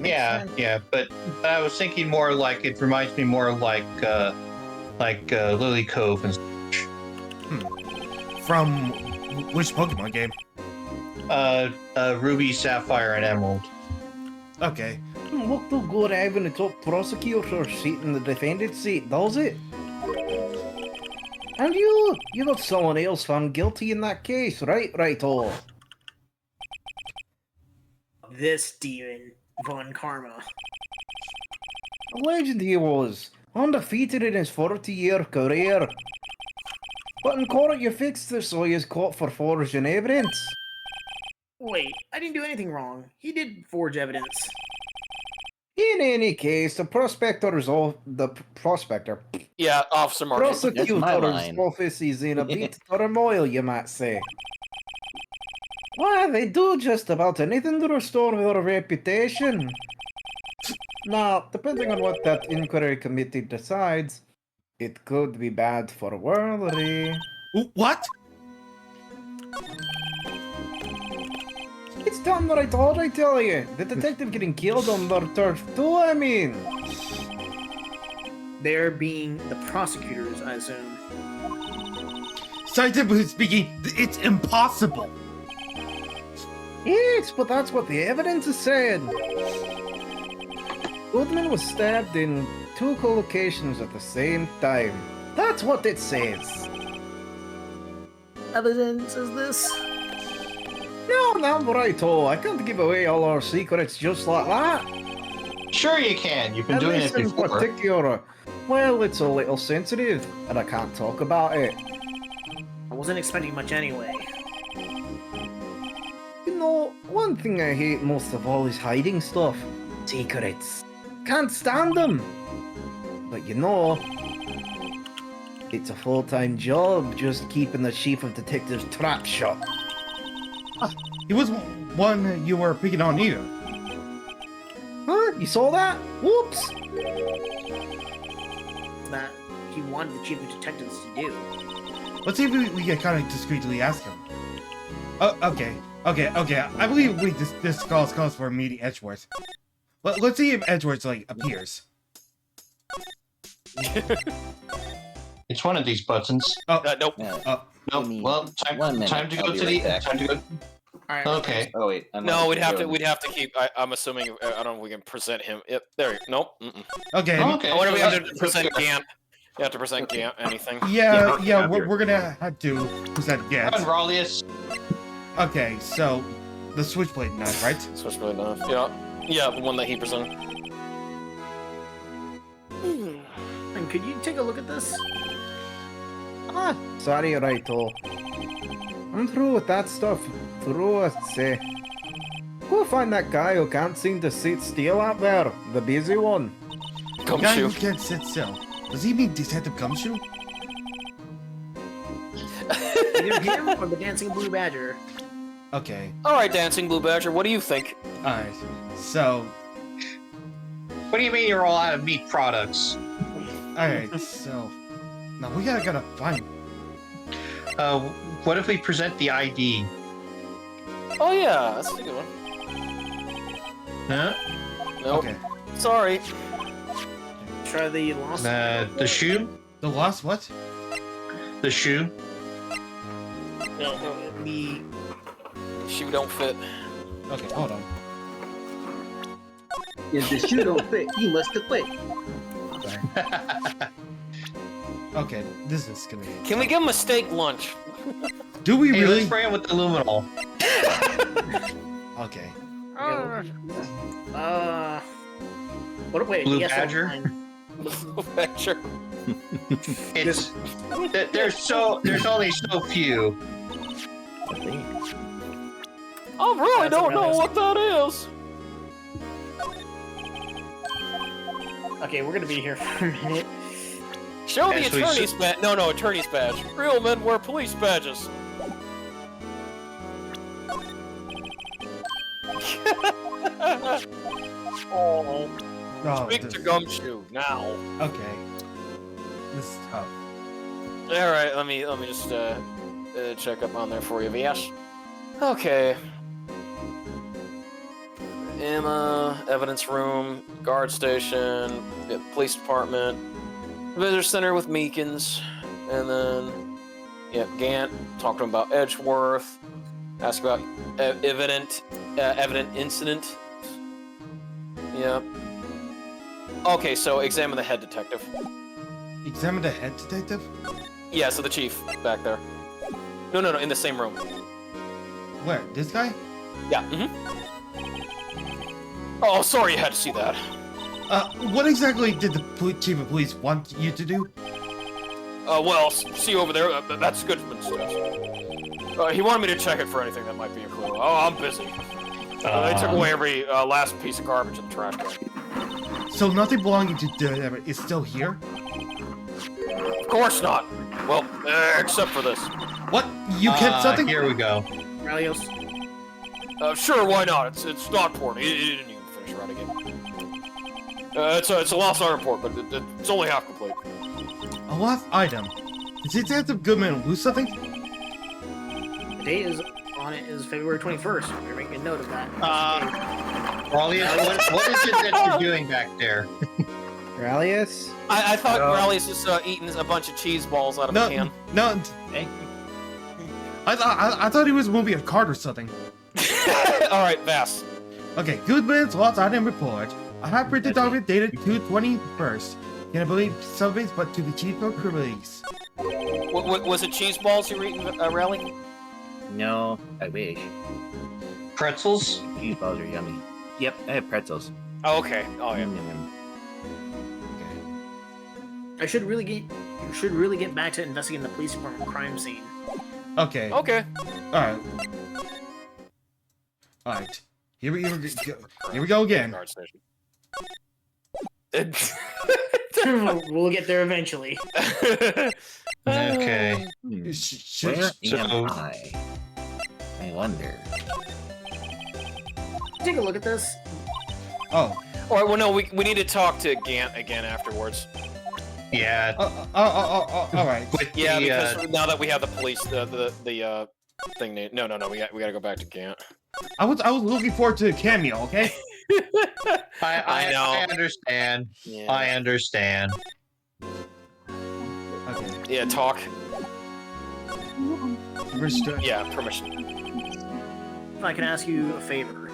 Yeah, but I was thinking more like it reminds me more like Lily Cove and From which Pokemon game? Ruby, Sapphire, and Emerald. Okay. Look too good having the top prosecutor seat in the defendant seat, does it? And you got someone else found guilty in that case, right? Right-o. This demon, Von Karma. Alleged he was. undefeated in his 40-year career. But in court, you fixed this so he is caught for forging evidence. Wait, I didn't do anything wrong. He did forge evidence. In any case, the prospector's Yeah, Officer Martin. prosecutor's office is in a bit turmoil, you might say. Well, they do just about anything to restore their reputation. Now, depending on what that inquiry committee decides, it could be bad for Worlery. What? It's done what I told I tell you. The detective getting killed on their turf too, I mean. They're being the prosecutors, I assume. Scientifically speaking, it's impossible. Yes, but that's what the evidence is saying. Goodman was stabbed in 2 locations at the same time. That's what it says. Evidence is this? No, not righto. I can't give away all our secrets just like that. Sure you can. You've been doing it in before. particular, well, it's a little sensitive, and I can't talk about it. I wasn't expecting much anyway. You know, one thing I hate most of all is hiding stuff. Secrets. Can't stand them. But you know, it's a full-time job just keeping the chief of detectives' trap shut. He was one you were picking on either. Huh? You saw that? Whoops! That he wanted the chief of detectives to do. Let's see if we can kind of discreetly ask him. Okay. I believe this calls for meeting Edgeworth. Let's see if Edgeworth appears. It's one of these buttons. Nope. Nope. Well, time to go to the. Time to go. Alright. Okay. Oh wait. No, we'd have to keep. I'm assuming. I don't know if we can present him. Yep. There. Nope. Okay. I wonder if we have to present Gant. You have to present Gant anything. Yeah. We're gonna have to present Gant. Come on, Raulius. Okay, so the switchblade knife, right? Switchblade knife. Yeah, the one that he presented. And could you take a look at this? Ah, sorry, righto. I'm through with that stuff. Through, I'd say. Go find that guy who can't seem to sit still out there. The busy one. The guy who can't sit still. Does he mean Detective Gumshoe? Either him or the Dancing Blue Badger. Okay. Alright, Dancing Blue Badger, what do you think? Alright, so... What do you mean you're all out of meat products? Alright, so... Now we gotta find... What if we present the ID? Oh yeah, that's a good one. Huh? Nope. Okay. Sorry. Try the lost. The shoe? The lost what? The shoe? No, the shoe don't fit. Okay, hold on. If the shoe don't fit, you must have quit. Okay, this is gonna be... Can we give him a steak lunch? Do we really? Let's spray him with the luminol. Okay. What? Wait. Blue yes, Badger? Blue Badger. It's there's only so few. I really don't know what that is. Okay, we're gonna be here for a minute. Show the attorney's badge. No, attorney's badge. Real men wear police badges. Oh. Speak to Gumshoe now. Okay. This is tough. Alright, let me just check up on there for you, VS. Okay. Emma, evidence room, guard station, police department, visitor center with Meekins, and then Gant, talk to him about Edgeworth, ask about evident incident. Yep. Okay, so examine the head detective. Examine the head detective? Yeah, so the chief back there. No, in the same room. Where? This guy? Yeah. Oh, sorry you had to see that. What exactly did the chief of police want you to do? Well, see over there, that's Goodman's desk. He wanted me to check it for anything that might be a clue. Oh, I'm busy. They took away every last piece of garbage in the trash can. So nothing belonging to David is still here? Of course not. Well, except for this. What? You kept something? Here we go. Rallios. Sure, why not? It's not important. He didn't even finish writing it. It's a lost art report, but it's only half complete. A lost item? Did Detective Goodman lose something? The date is on it is February 21st. We're making a note of that. Rallius, what is it that you're doing back there? Rallius? I thought Rallius was eating a bunch of cheese balls out of a can. No. I thought he was moving a cart or something. Alright, Vass. Okay, Goodman's lost item report. A high-printed document dated 2/21st. Can I believe something but to the chief of police? Was it cheese balls you were eating, Rally? No, I wish. Pretzels? Cheese balls are yummy. Yep, I have pretzels. Oh, okay. Oh, yeah. You should really get back to investigating the police department crime scene. Okay. Okay. Alright. Alright. Here we go again. Guard station. We'll get there eventually. Okay. Where am I? I wonder. Take a look at this. Oh. Alright, well, no, we need to talk to Gant again afterwards. Yeah. Alright. Yeah, because now that we have the police, the thing. No, we gotta go back to Gant. I was looking forward to a cameo, okay? I know. I understand. Yeah. I understand. Okay. Yeah, talk. Permission. Yeah, permission. If I can ask you a favor.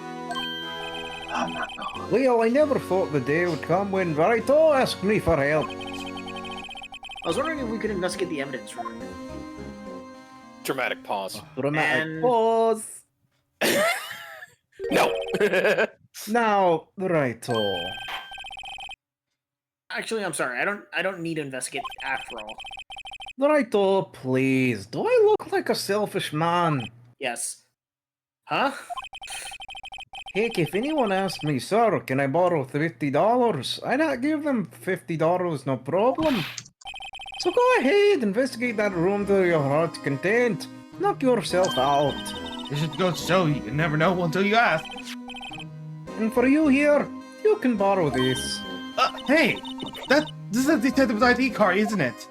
Well, I never thought the day would come when Wright asked me for help. I was wondering if we could investigate the evidence room. Dramatic pause. Dramatic pause. No. Now, Righto. Actually, I'm sorry. I don't need to investigate after all. Righto, please. Do I look like a selfish man? Yes. Huh? Heck, if anyone asked me, sir, can I borrow $50? I'd give them $50, no problem. So go ahead, investigate that room to your heart's content. Knock yourself out. It should go to show you never know until you ask. And for you here, you can borrow this. Hey! This is a detective's ID card, isn't it?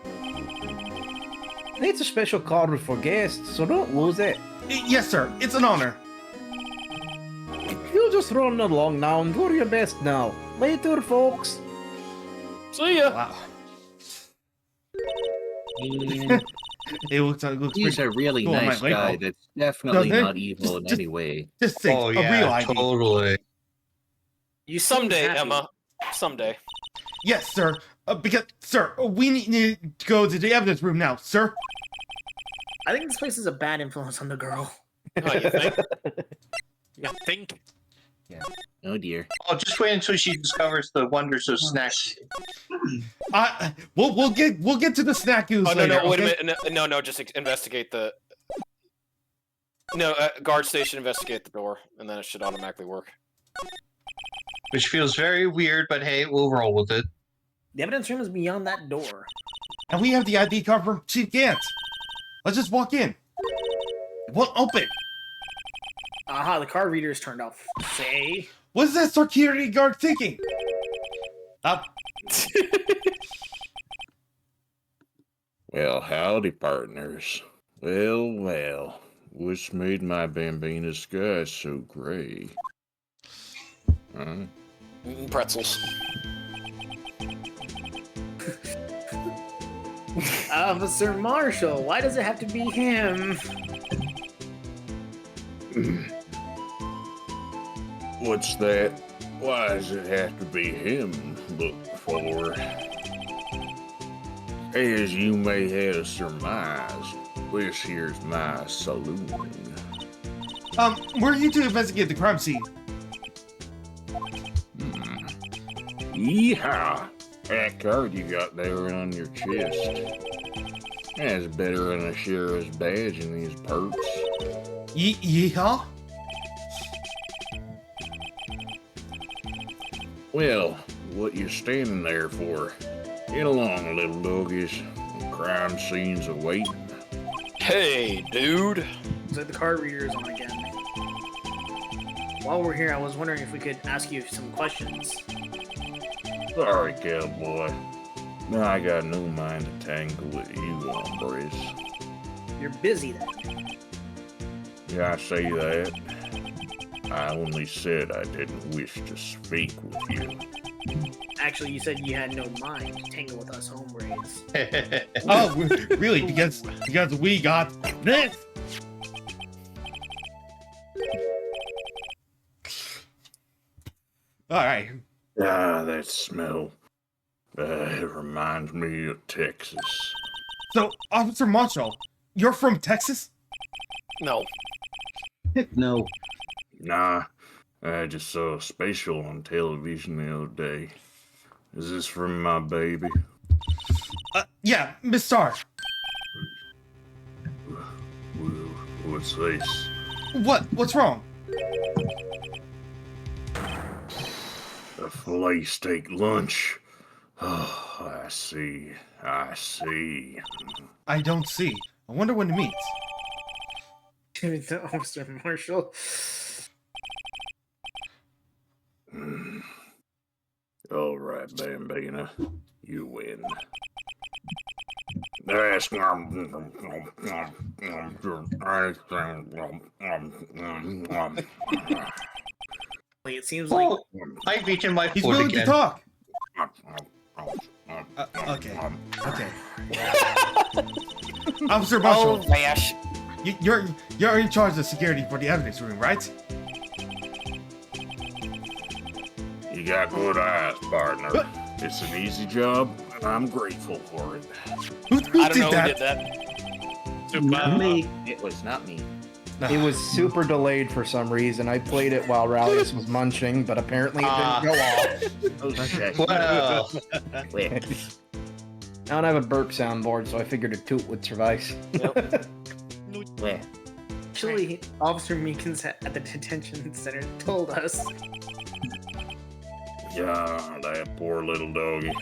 It's a special card for guests, so don't lose it. Yes, sir. It's an honor. You just run along now and do your best now. Later, folks. See ya. Wow. And It looks he's a really cool on nice my guy label. that's definitely Doesn't it? not evil in any way. Just think, Oh a yeah, real ID. totally. You seem Someday, happy. Emma. Someday. Yes, sir. Because, sir, we need to go to the evidence room now, sir. I think this place is a bad influence on the girl. Oh, you think? You think? Oh dear. Oh, just wait until she discovers the wonders of snacks. We'll get to the snack goose Oh, no, later. no, wait okay? a minute. No, just investigate the... No, guard station, investigate the door, and then it should automatically work. Which feels very weird, but hey, we'll roll with it. The evidence room is beyond that door. And we have the ID card from Chief Gant. Let's just walk in. It won't open. Aha, the card reader is turned off. Say. What is that security guard thinking? Well, howdy, partners. Well, what's made my Bambina sky so gray? Huh? Pretzels. Officer Marshall, why does it have to be him? What's that? Why does it have to be him? Look for. As you may have surmised, this here's my saloon. We're here to investigate the crime scene. Yeehaw! That card you got there on your chest. That's better than a sheriff's badge and these perks. Yeehaw? Well, what you standing there for? Get along, little doggies. Crime scenes awaiting. Hey, dude. So the card reader is on again. While we're here, I was wondering if we could ask you some questions. Sorry, cowboy. No, I got no mind to tangle with you, hombres. You're busy then. Yeah, I say that. I only said I didn't wish to speak with you. Actually, you said you had no mind to tangle with us hombres. Oh, really? Because we got this. All right. Ah, that smell. It reminds me of Texas. So, Officer Marshall, you're from Texas? No. No. Nah, I just saw a special on television the other day. Is this from my baby? Yeah, Miss Star. What's this? What's wrong? A filet steak lunch. Oh, I see. I I don't see. I wonder when it meets. Officer Marshall. All right, Bambina. You win. It seems like I beat him my He's foot willing again. to talk. Okay. Officer Marshall, Vash. you're in charge of security for the evidence room, right? You got good eyes, partner. It's an easy job, and I'm grateful for it. Who I don't did know that? who did that. Not Me. It was not me. It was super delayed for some reason. I played it while Rallius was munching, but apparently it didn't go off. Oh shit. Well, Wait. I don't have a burp soundboard, so I figured a toot would suffice. Wait. actually Officer Meekins at the detention center told us. Yeah, that poor little doggy.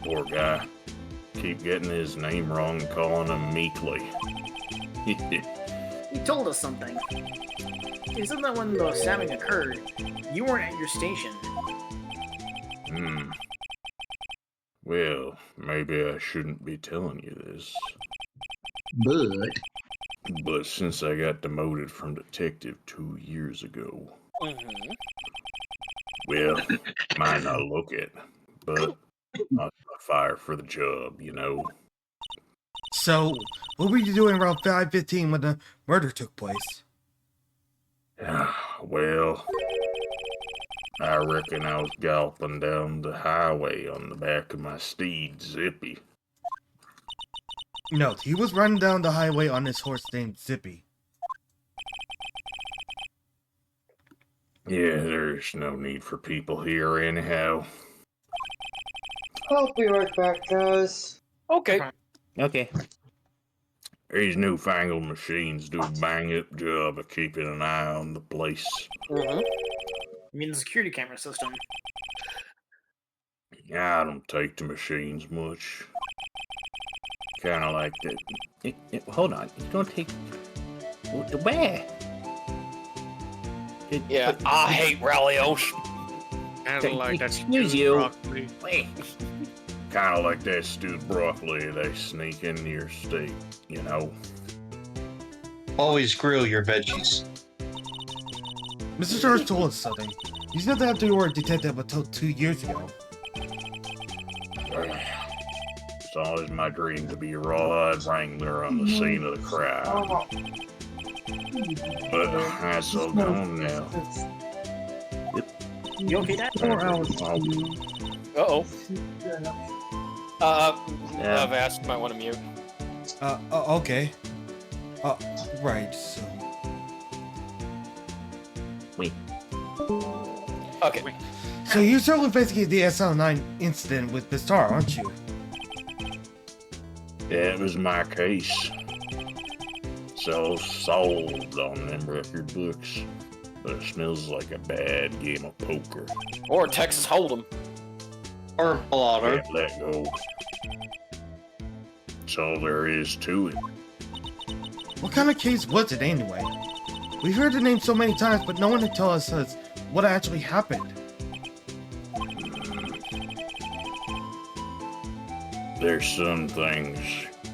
Poor guy. Keep getting his name wrong and calling him Meekly. He told us something. He said that when the stabbing occurred, you weren't at your station. Well, maybe I shouldn't be telling you this. But since I got demoted from detective 2 years ago, well, might not look it, but I fire for the job, you know. So, what were you doing around 5:15 when the murder took place? Well, I reckon I was galloping down the highway on the back of my steed, Zippy. No, he was running down the highway on his horse named Zippy. Yeah, there's no need for people here anyhow. I'll be right back, guys. Okay. Okay. These newfangled machines do a bang-up job of keeping an eye on the place. You mean the security camera system? I don't take to machines much. Kinda like that. Hold on. You don't take. Where? Yeah, I hate Rallios. Kind of like that Excuse stewed you. broccoli. Wait. Kinda like that stewed broccoli they sneak into your steak, you know? always grill your veggies. Mr. George told us something. You said that you were a detective until 2 years ago. It's always my dream to be a rawhide wrangler on the scene of the crime. But that's all gone now. You okay, Dad? Uh-oh. Vash, you might want to mute. Okay. Right, so... Wait. Okay. So you still investigated the SL9 incident with VaStar, aren't you? That was my case. So solved on them record books. But it smells like a bad game of poker. Or Texas Hold'em. Or blotter. Can't let go. That's all there is to it. What kind of case was it anyway? We've heard the name so many times, but no one had told us what actually happened. There's some things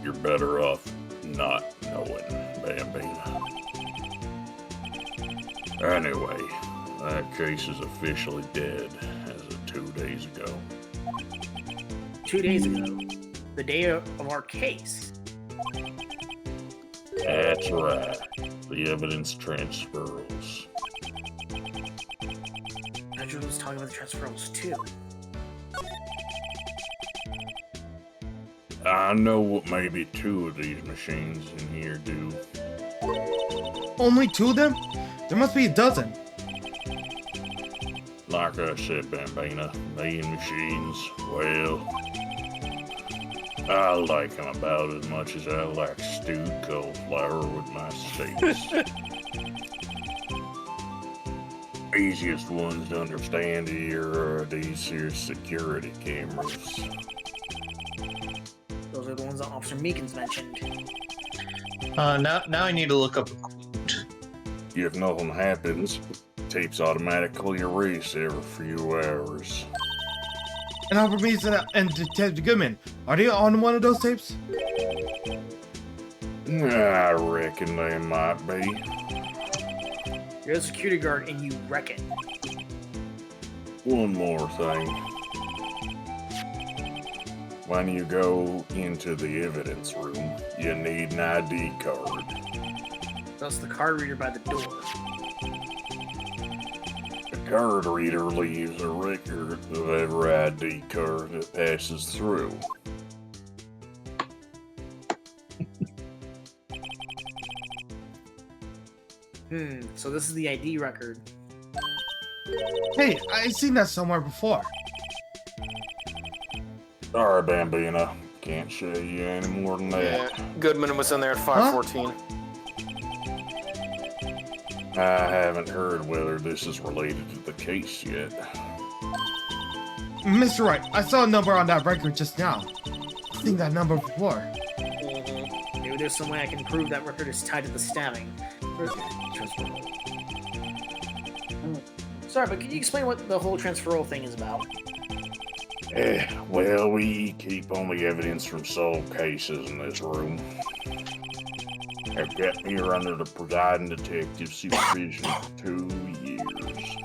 you're better off not knowing, Bambina. Anyway, that case is officially dead as of 2 days ago. 2 days ago, the day of our case. That's right. The evidence transfers. Andrew was talking about the transferals too. I know what maybe 2 of these machines in here do. Only 2 of them? There must be a dozen. Like I said, Bambina, million machines, well, I like them about as much as I like stewed cauliflower with my steaks. Easiest ones to understand here are these here security cameras. Those are the ones that Officer Meekins mentioned. Now I need to look up. If nothing happens, tapes automatically erase every few hours. And Albert Meeks and Detective Goodman, are they on one of those tapes? I reckon they might be. You're a security guard and you reckon. One more thing. When you go into the evidence room, you need an ID card. That's the card reader by the door. The card reader leaves a record of every ID card that passes through. So this is the ID record. Hey, I've seen that somewhere before. Sorry, Bambina. Can't show you any more than that. Yeah, Goodman was in there at 514. I haven't heard whether this is related to the case yet. Mr. Wright, I saw a number on that record just now. I've seen that number before. Maybe there's some way I can prove that record is tied to the stabbing. Sorry, but can you explain what the whole transferal thing is about? Well, we keep only evidence from solved cases in this room. I've kept me here under the presiding detective's supervision for 2 years.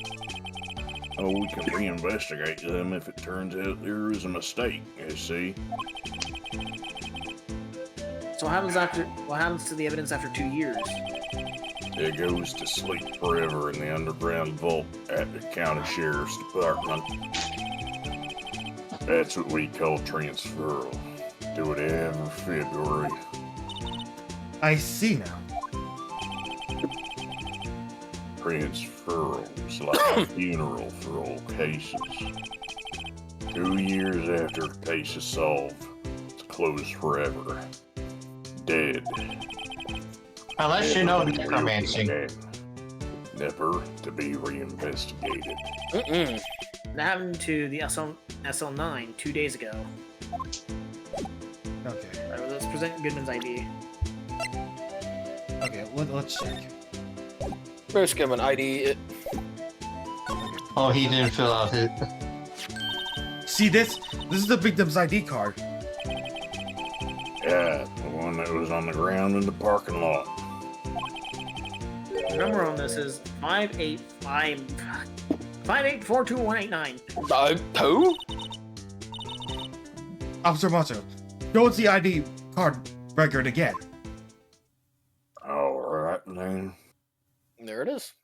Oh, we can reinvestigate them if it turns out there is a mistake, you see. So what happens to the evidence after 2 years? It goes to sleep forever in the underground vault at the county sheriff's department. That's what we call transferal. Do it every February. I see now. Transferals like a funeral for all cases. 2 years after the case is solved, it's closed forever. Dead. Unless you know necromancy. Never to be reinvestigated. That happened to the SL9 2 days ago. Okay. Alright, let's present Goodman's ID. Okay, let's check. First give him an ID. Oh, he didn't fill out it. See this? This is the victim's ID card. Yeah, the one that was on the ground in the parking lot. The number on this is 5842189. Who? Officer Monster, show us the ID card record again. Alright then. There it is.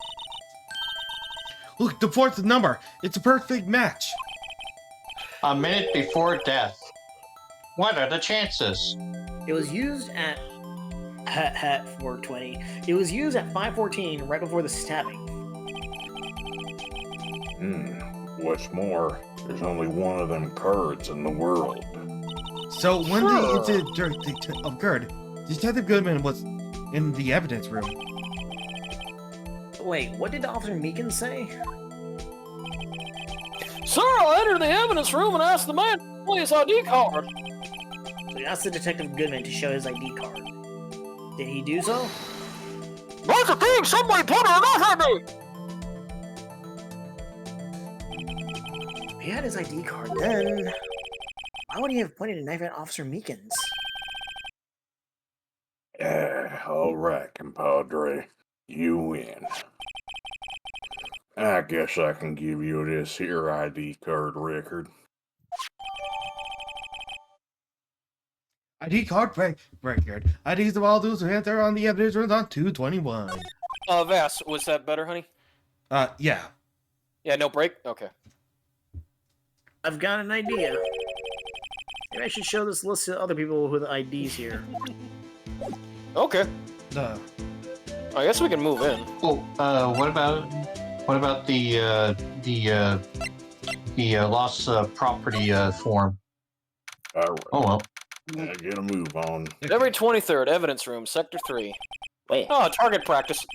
Look, the fourth number. It's a perfect match. A minute before death. What are the chances? It was used at 420. It was used at 5:14, right before the stabbing. What's more, there's only one of them cards in the world. So when the incident occurred, Detective Goodman was in the evidence room. Wait, what did Officer Meekin say? Sir, I entered the evidence room and asked the man to play his ID card. So he asked the Detective Goodman to show his ID card. Did he do so? That's a thing! Somebody put a knife at me! If he had his ID card, then why would he have pointed a knife at Officer Meekins? All right, compadre. You win. I guess I can give you this here ID card record. ID card record. IDs of all those who enter on the evidence room on 221. Vass, was that better, honey? Yeah. Yeah, no break? Okay. I've got an idea. Maybe I should show this list to other people with IDs here. Okay. I guess we can move in. Oh, what about the lost property form? All right. Oh well. I gotta move on. Every 23rd, evidence room, sector 3. Wait. Oh, target practice.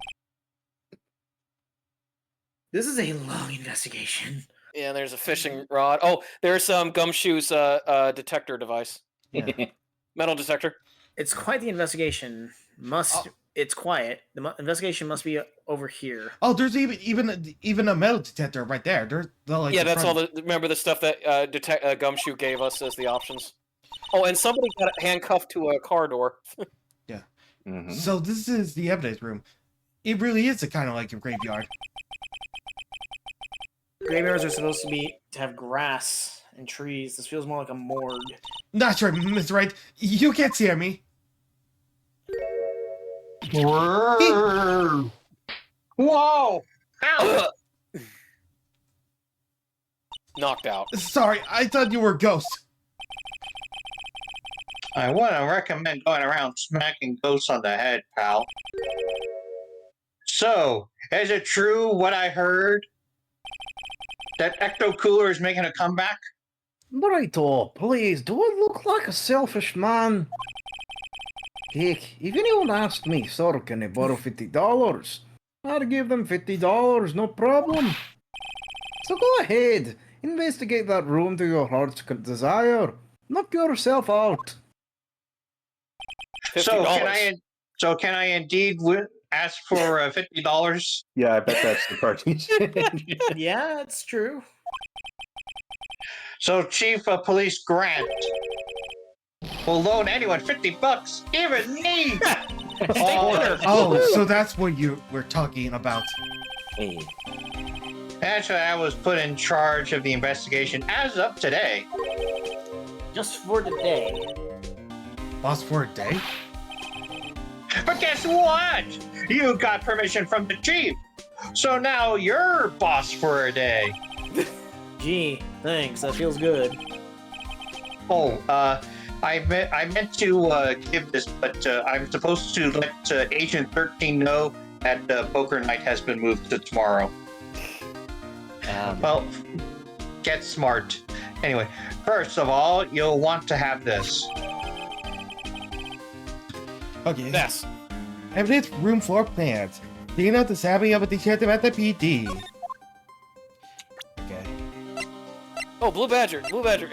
This is a long investigation. Yeah, there's a fishing rod. Oh, there's some Gumshoe's detector device. Yeah. Metal detector. It's quite the investigation. It's quiet. The investigation must be over here. Oh, there's even a metal detector right there. There's That's all the. Remember the stuff that Gumshoe gave us as the options. Oh, and somebody got handcuffed to a car door. Yeah. Mm-hmm. So this is the evidence room. It really is kind of like a graveyard. Graveyards are supposed to have grass and trees. This feels more like a morgue. Not sure, Mr. Wright. You can't scare me. Whoa! Ow! Knocked out. Sorry, I thought you were a ghost. I wouldn't recommend going around smacking ghosts on the head, pal. So, is it true what I heard? That Ecto Cooler is making a comeback? Brighto, please, do I look like a selfish man? Heck, if anyone asked me, sir, can I borrow $50? I'd give them $50, no problem. So go ahead, investigate that room to your heart's desire. Knock yourself out. $50. So can I indeed ask for $50? Yeah, I bet that's the part he said. Yeah, it's true. So Chief of Police Grant will loan anyone $50, even me. Oh, so that's what you were talking about. Hey. Actually, I was put in charge of the investigation as of today. Just for today. Boss for a day? But guess what? You got permission from the chief. So now you're boss for a day. Gee, thanks. That feels good. Oh, I meant to give this, but I'm supposed to let Agent 13 know that poker night has been moved to tomorrow. Well, get smart. Anyway, first of all, you'll want to have this. Okay. Yes. Evidence room floor plans. Digging out the savvy of a detective at the PD. Okay. Oh, Blue Badger. Blue Badger.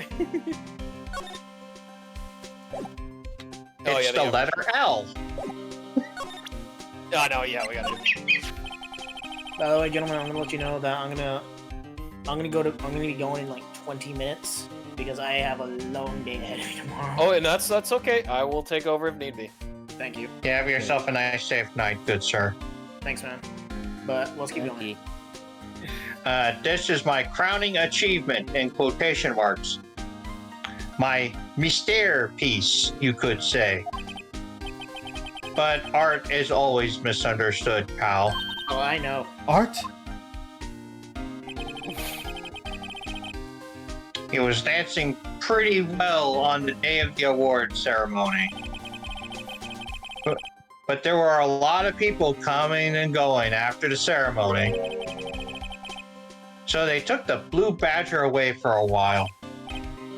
It's the letter L. Oh, no, yeah, we gotta do it. By the way, gentlemen, I'm gonna let you know that I'm gonna be going in like 20 minutes because I have a long day ahead of me tomorrow. Oh, and that's okay. I will take over if need be. Thank you. Yeah, have yourself a nice, safe night, good sir. Thanks, man. But let's keep going. This is my crowning achievement in quotation marks. My mystère piece, you could say. But art is always misunderstood, pal. Oh, I know. Art? He was dancing pretty well on the day of the award ceremony. But there were a lot of people coming and going after the ceremony. So they took the blue badger away for a while.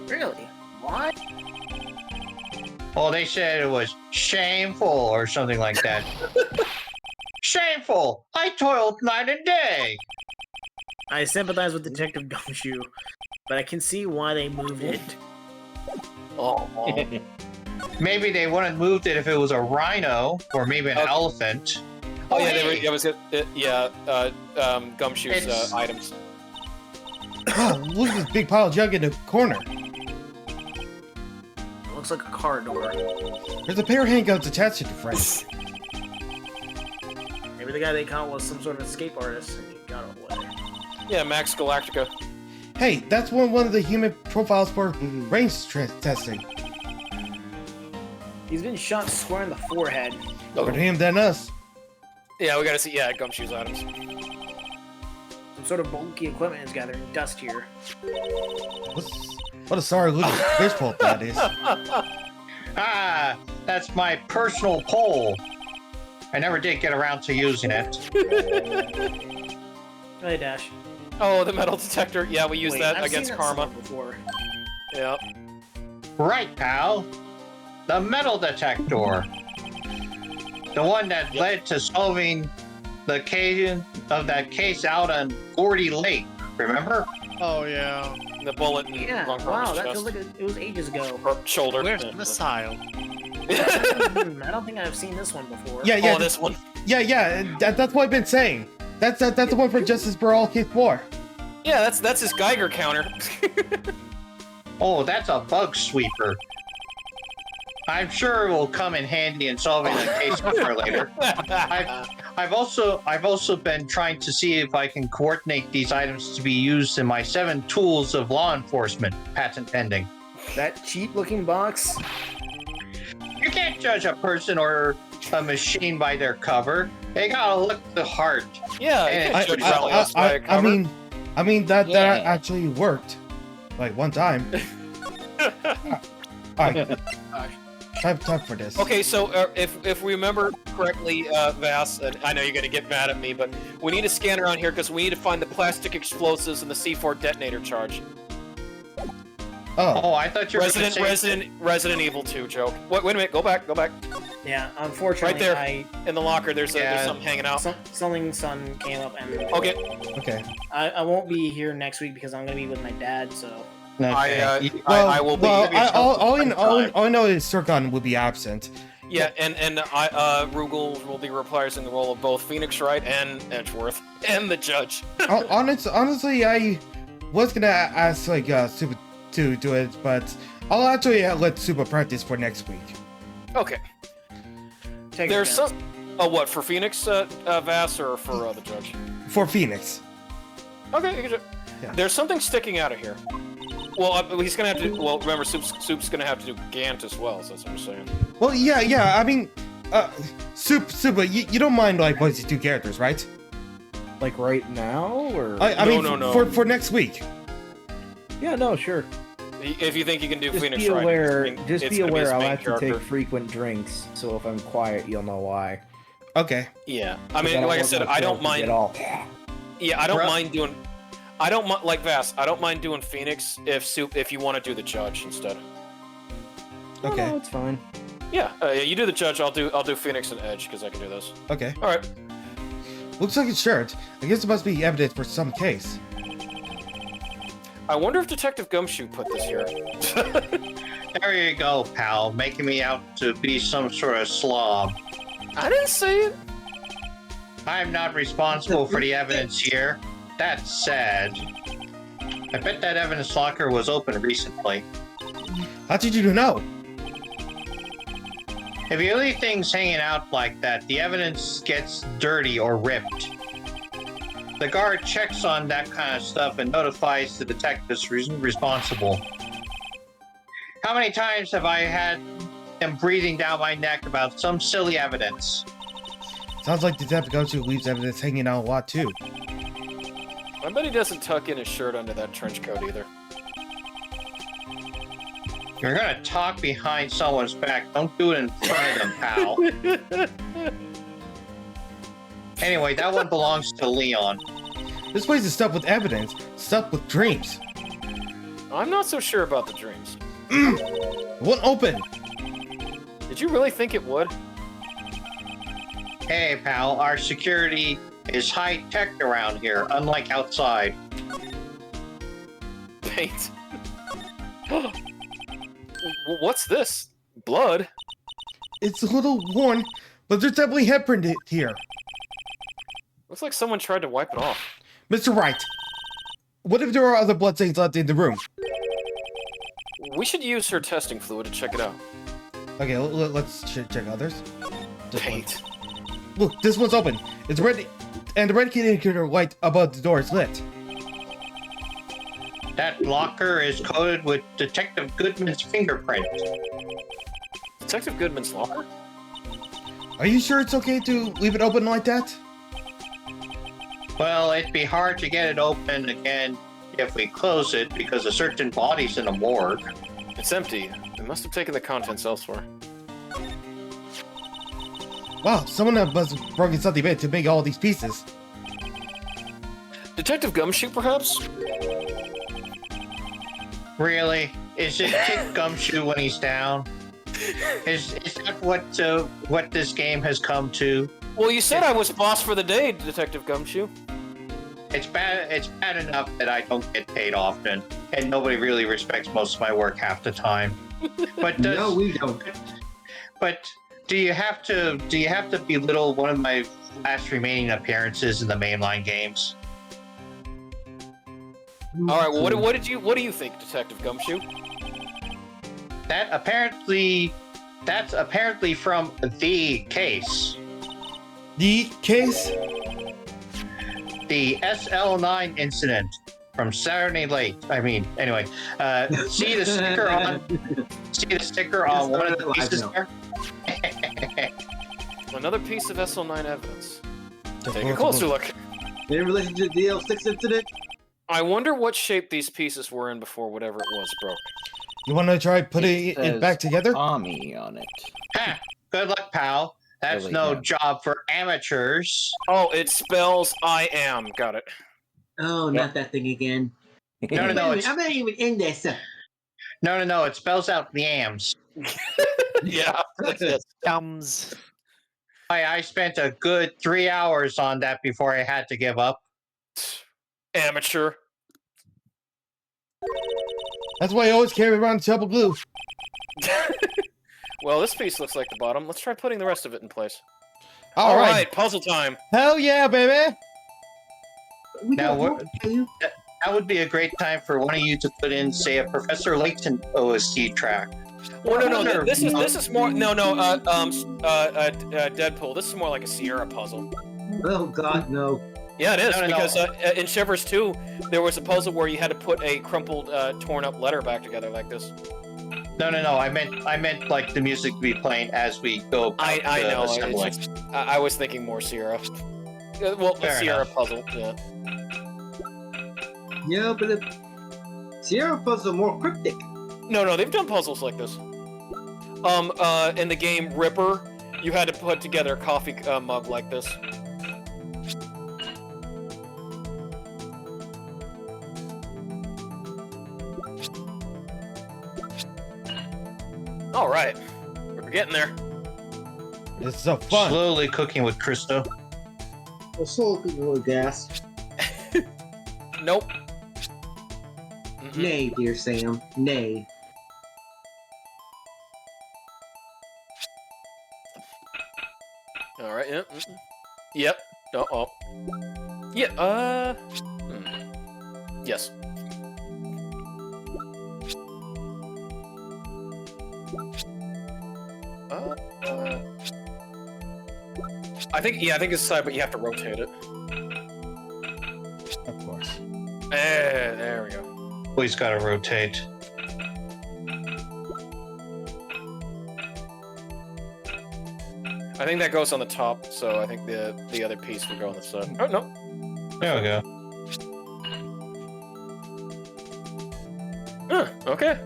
Really? What? Well, they said it was shameful or something like that. Shameful! I toiled night and day! I sympathize with Detective Gumshoe, but I can see why they moved it. Oh. Maybe they wouldn't have moved it if it was a rhino or maybe an elephant. Oh yeah, they were. It was Gumshoe's items. Oh, look at this big pile of junk in the corner. Looks like a car door. There's a pair of handguns attached to the frame. Maybe the guy they caught was some sort of escape artist and he got away. Yeah, Max Galactica. Hey, that's one of the human profiles for range testing. He's been shot square in the forehead. Better him than us. Yeah, we gotta see. Yeah, Gumshoe's items. Some sort of bulky equipment is gathering dust here. What a sorry little fish pulp that is. Ah, that's my personal pole. I never did get around to using it. Hey, Dash. Oh, the metal detector. Yeah, we used that I've against seen that Karma. somewhere before. Yeah. Right, pal. The metal detector. The one that led to solving the case of that case out on Gordy Lake. Remember? Oh yeah. The bullet in Yeah, Ron wow, Karma's that chest. feels like it was ages ago. Or shoulder. Where's Yeah. the missile? I don't think I've seen this one before. Yeah. Oh, this one. Yeah. That's what I've been saying. That's the one for Justice for All Case 4. Yeah, that's his Geiger counter. Oh, that's a bug sweeper. I'm sure it will come in handy in solving the case sooner or later. I've also been trying to see if I can coordinate these items to be used in my 7 tools of law enforcement, patent pending. That cheap-looking box. You can't judge a person or a machine by their cover. They gotta look the heart. Yeah, you can't judge Rallius by a cover. I mean that actually worked, like one time. Alright, time for this. Okay, so if we remember correctly, Vass, and I know you're gonna get mad at me, but we need a scanner on here because we need to find the plastic explosives and the C4 detonator charge. Oh, I thought you were Resident Evil 2 joke. Wait a minute, go back. Yeah, unfortunately, Right there, in the locker, there's something hanging out. Something Sun came up and... Okay. I won't be here next week because I'm gonna be with my dad, so... Okay. I will be. All I know is Sircon will be absent. Yeah, and Rugal will be reprising the role of both Pheonix, Wright, and Edgeworth, and the judge. Honestly, I was gonna ask like Super to do it, but I'll actually let Super practice for next week. Okay. There's some. Oh, what for Pheonix, Vass, or for the judge? For Pheonix. Okay. You can Yeah. There's something sticking out of here. Well, he's gonna have to. Well, remember, Soup's gonna have to do Gant as well. So that's what I'm saying. Well, yeah. I mean, Super, you don't mind like voicing 2 characters, right? Like right now, or I mean, no. for next week. Yeah, no, sure. If you think you can do Just Pheonix, be Wright, aware. it's Just be gonna his aware. I'll main have to character. take frequent drinks, so if I'm quiet, you'll know why. Okay. Yeah, I mean, like I said, I don't mind. At all. Yeah, I don't mind doing. I don't mind like Vass. I don't mind doing Pheonix if you want to do the judge instead. Okay. No, it's fine. Yeah, you do the judge. I'll do Pheonix and Edge because I can do this. Okay. All right. Looks like it's shared. I guess it must be evidence for some case. I wonder if Detective Gumshoe put this here. There you go, pal, making me out to be some sort of slob. I didn't say it. I'm not responsible for the evidence here. That's sad. I bet that evidence locker was open recently. How did you know? If you leave things hanging out like that, the evidence gets dirty or ripped. The guard checks on that kind of stuff and notifies the detectives responsible. How many times have I had them breathing down my neck about some silly evidence? Sounds like Detective Gumshoe leaves evidence hanging out a lot too. I bet he doesn't tuck in his shirt under that trench coat either. You're gonna talk behind someone's back. Don't do it in front of them, pal. Anyway, that one belongs to Leon. This place is stuffed with evidence, stuffed with dreams. I'm not so sure about the dreams. It won't open. Did you really think it would? Hey, pal, our security is high-tech around here, unlike outside. Paint. What's this? Blood? It's a little worn, but there's definitely headprint here. Looks like someone tried to wipe it off. Mr. Wright, what if there are other bloodstains left in the room? We should use her testing fluid to check it out. Okay, let's check others. Paint. Look, this one's open. It's red, and the red key indicator light above the door is lit. That locker is coated with Detective Goodman's fingerprint. Detective Goodman's locker? Are you sure it's okay to leave it open like that? Well, it'd be hard to get it open again if we close it because a certain body's in a morgue. It's empty. They must have taken the contents elsewhere. Wow, someone must have broken something big to make all these pieces. Detective Gumshoe, perhaps? Really? Is it Kick Gumshoe when he's down? Is that what this game has come to? Well, you said I was boss for the day, Detective Gumshoe. It's bad enough that I don't get paid often, and nobody really respects most of my work half the time. But No, we don't. But do you have to belittle one of my last remaining appearances in the mainline games? All right. Well, what do you think, Detective Gumshoe? That's apparently from the case. The case? The SL9 incident from Saturday Late. I mean, anyway, see the sticker on one of the pieces there? Another piece of SL9 evidence. Take a closer look. In relation to the DL6 incident? I wonder what shape these pieces were in before whatever it was broke. You want to try putting it back together? Tommy on it. Ha! Good luck, pal. That's Really, no yeah. job for amateurs. Oh, it spells I am. Got it. Oh, not that thing again. No, I'm not even in this. No. It spells out yams. Yeah. Gums. I spent a good 3 hours on that before I had to give up. Amateur. That's why I always carry around double glue. Well, this piece looks like the bottom. Let's try putting the rest of it in place. All right, puzzle time. Hell yeah, baby! Now, that would be a great time for one of you to put in, say, a Professor Layton OST track. Oh no, this is more Deadpool. This is more like a Sierra puzzle. Oh God, no. Yeah, it is No. because in Shivers 2, there was a puzzle where you had to put a crumpled, torn-up letter back together like this. No. I meant like the music to be playing as we go. I know. Assembling. It's just, I was thinking more Sierra. Well, Fair Sierra enough. puzzle. Yeah. Yeah, but the Sierra puzzles are more cryptic. No, they've done puzzles like this. In the game Ripper, you had to put together a coffee mug like this. All right, we're getting there. It's so fun. Slowly cooking with Krista. Well, soul cooking with gas. Nope. Nay, dear Sam. Nay. All right. Yep. Yep. Oh. Yeah. Yes. I think it's side, but you have to rotate it. Of course. There we go. Always gotta rotate. I think that goes on the top, so I think the other piece will go on the side. Oh no. There we go. Okay.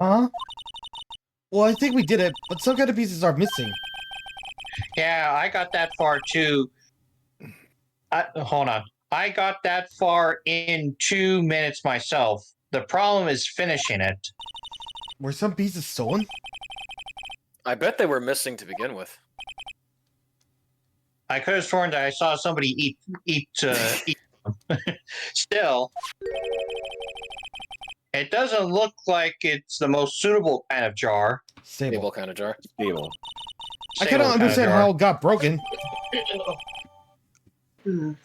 Huh? Well, I think we did it, but some kind of pieces are missing. Yeah, I got that far too. Hold on. I got that far in 2 minutes myself. The problem is finishing it. Were some pieces stolen? I bet they were missing to begin with. I could have sworn that I saw somebody eat Still, it doesn't look like it's the most suitable kind of jar. Stable kind of jar. Stable. I cannot understand how it got broken.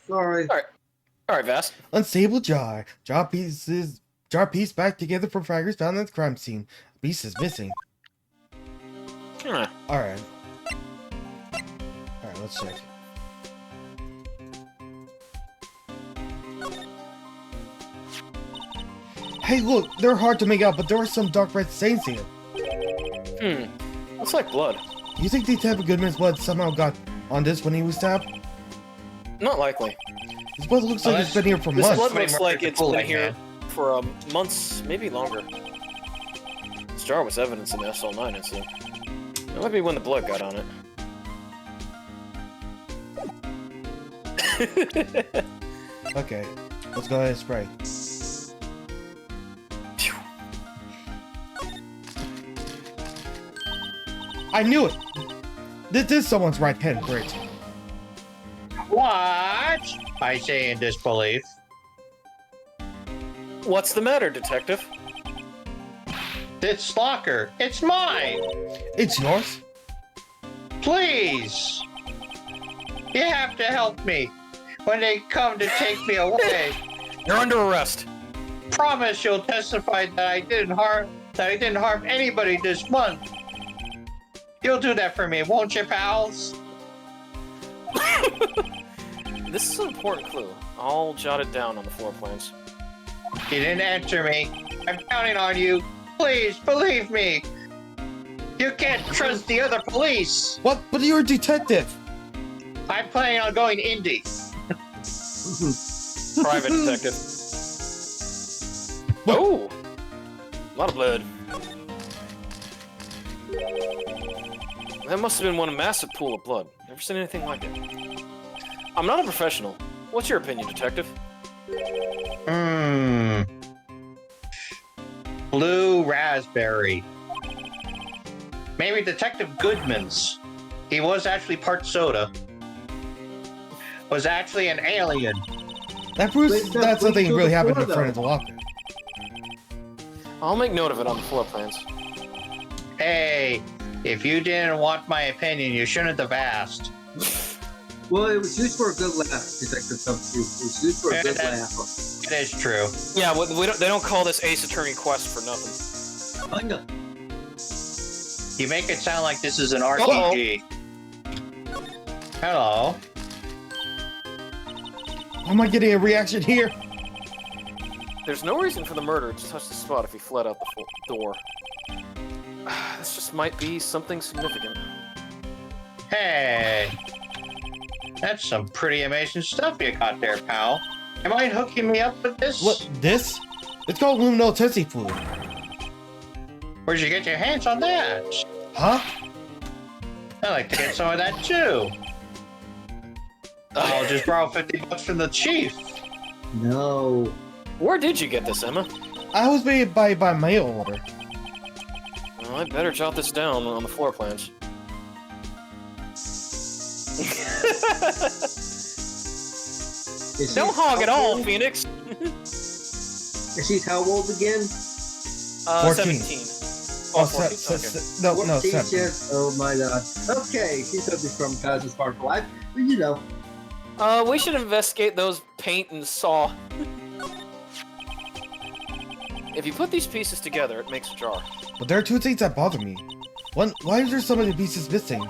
Sorry. All right, Vast. Unstable jar. Jar piece back together from fragments found at the crime scene. Piece is missing. Huh. Alright, let's check. Hey, look, they're hard to make out, but there are some dark red stains here. Looks like blood. You think Detective Goodman's blood somehow got on this when he was stabbed? Not likely. His blood looks like it's been here for This months. blood looks like it's been here for months, maybe longer. This jar was evidence in the SL9 incident. That might be when the blood got on it. Okay, let's go ahead and spray. I knew it! This is someone's right hand, great. What? I say in disbelief. What's the matter, Detective? This locker, it's mine! It's yours? Please! You have to help me when they come to take me away. You're under arrest. Promise you'll testify that I didn't harm anybody this month. You'll do that for me, won't you, pals? This is an important clue. I'll jot it down on the floor plans. You didn't answer me. I'm counting on you. Please, believe me. You can't trust the other police. What? But you're a detective. I'm planning on going indie. Private detective. Oh! A lot of blood. That must have been one massive pool of blood. Never seen anything like it. I'm not a professional. What's your opinion, Detective? Blue raspberry. Maybe Detective Goodman's. He was actually part soda. Was actually an alien. That proves that something really happened in front of the locker. I'll make note of it on the floor plans. Hey, if you didn't want my opinion, you shouldn't have asked. Well, it was used for a good laugh, Detective Thumbscrew. It was used for a good laugh. It is true. Yeah, they don't call this Ace Attorney Quest for nothing. I know. You make it sound like this is an RPG. Hello. Am I getting a reaction here? There's no reason for the murderer to touch the spot if he fled out the door. This just might be something significant. Hey. That's some pretty amazing stuff you got there, pal. You mind hooking me up with this? What, this? It's called luminol testing fluid. Where'd you get your hands on that? Huh? I'd like to get some of that too. I'll just borrow $50 from the chief. No. Where did you get this, Emma? I was made by mail order. Well, I'd better jot this down on the floor plans. Don't hog it all, Pheonix! Is he how old again? 14. 17. Oh, 14? no, 14, 17. yes. Oh my god. Okay, he's gonna be from Kaz's Spark Life, but you know. We should investigate those paint and saw. If you put these pieces together, it makes a jar. But there are two things that bother me. One, why is there so many pieces missing?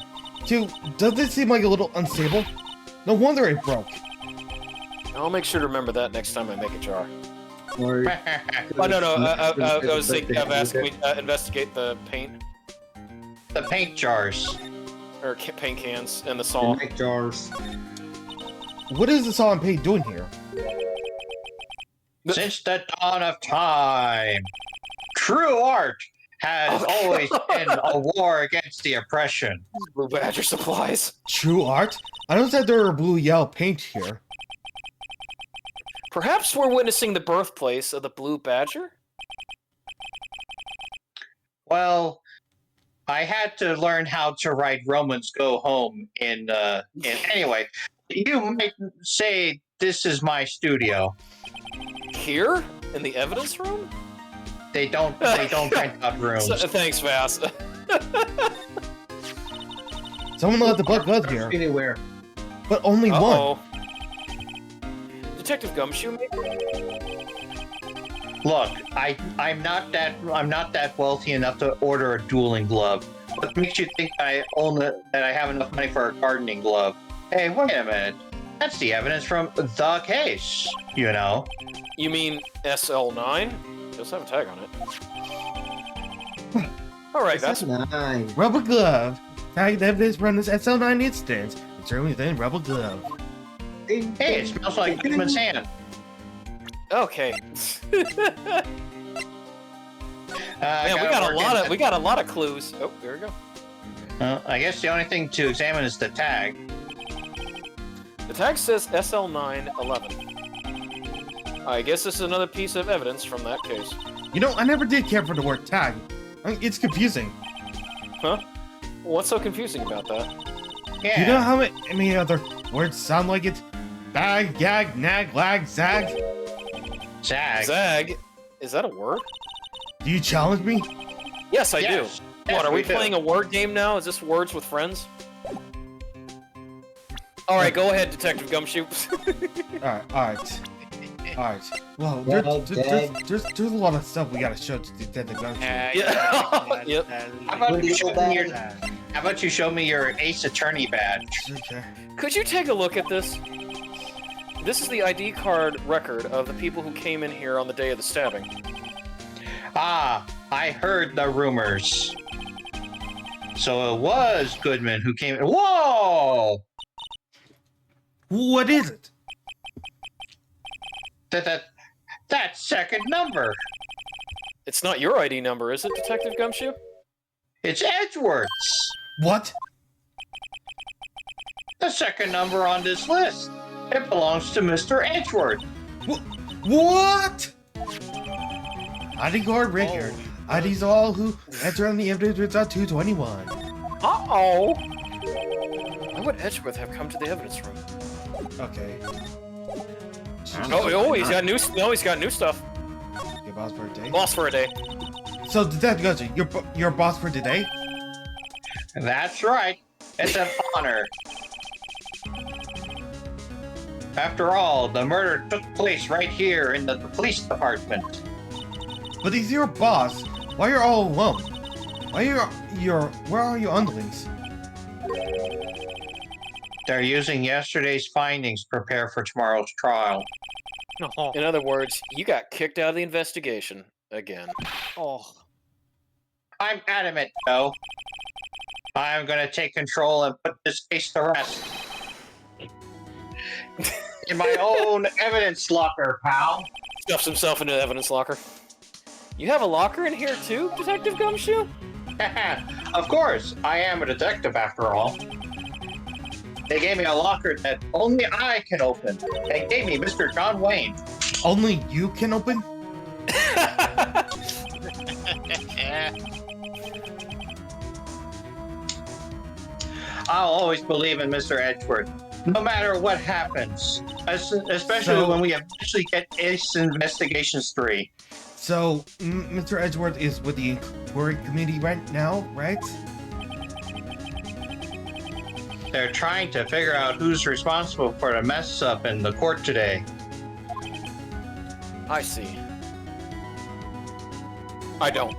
Two, does this seem like a little unstable? No wonder it broke. I'll make sure to remember that next time I make a jar. Or, Oh, no, I was thinking of asking me to investigate the paint. The paint jars. Or paint cans and the saw. Night jars. What is the saw and paint doing here? Since the dawn of time, true art has always been a war against the oppression. Blue Badger supplies. True art? I don't said there were blue-yellow paint here. Perhaps we're witnessing the birthplace of the Blue Badger? Well, I had to learn how to write Romans Go Home in anyway. You might say this is my studio. Here? In the evidence room? They don't rent out rooms. Thanks, Vass. Someone let the blood go here. Anywhere. But only one. Detective Gumshoe, maybe? Look, I'm not that wealthy enough to order a dueling glove. What makes you think that I have enough money for a gardening glove? Hey, wait a minute. That's the evidence from the case, you know. You mean SL9? It does have a tag on it. Alright, that's nice. Rubber glove. Tagged evidence from this SL9 instance. It's certainly then rubber glove. Hey, it smells like Goodman's hand. okay. Man, we got a lot of clues. Oh, there we go. I guess the only thing to examine is the tag. The tag says SL911. I guess this is another piece of evidence from that case. You know, I never did care for the word tag. It's confusing. Huh? What's so confusing about that? Yeah. You know how many other words sound like it? Bag, gag, nag, lag, zag? Zag. Zag? Is that a word? Do you challenge me? Yes, I do. Yes, What, are we do. playing a word game now? Is this Words with Friends? Alright, go ahead, Detective Gumshoe. Alright. Well, there's a lot of stuff we gotta show to Detective Gumshoe. Yep. How about you show me your Ace Attorney badge? Okay. Could you take a look at this? This is the ID card record of the people who came in here on the day of the stabbing. Ah, I heard the rumors. So it was Goodman who came. Whoa! What is it? That second number. It's not your ID number, is it, Detective Gumshoe? It's Edgeworth's. What? The second number on this list. It belongs to Mr. Edgeworth. What? ID card record. IDs all who enter on the evidence without 221. Uh-oh! Why would Edgeworth have come to the evidence room? Okay. Oh, he's got new. No, he's got new stuff. Your boss for a day. Boss for a day. So, Detective Gumshoe, your boss for today? That's right. It's an honor. After all, the murder took place right here in the police department. But he's your boss. Why you're all alone? Where are your underlings? They're using yesterday's findings to prepare for tomorrow's trial. In other words, you got kicked out of the investigation again. Oh. I'm adamant, though. I'm gonna take control and put this case to rest. In my own evidence locker, pal. Stuffs himself into the evidence locker. You have a locker in here too, Detective Gumshoe? Of course, I am a detective after all. They gave me a locker that only I can open. They gave me Mr. John Wayne. Only you can open? I'll always believe in Mr. Edgeworth, no matter what happens. Especially when we eventually get Ace Investigations 3. So, Mr. Edgeworth is with the inquiry committee right now, right? They're trying to figure out who's responsible for the mess up in the court today. I see. I don't.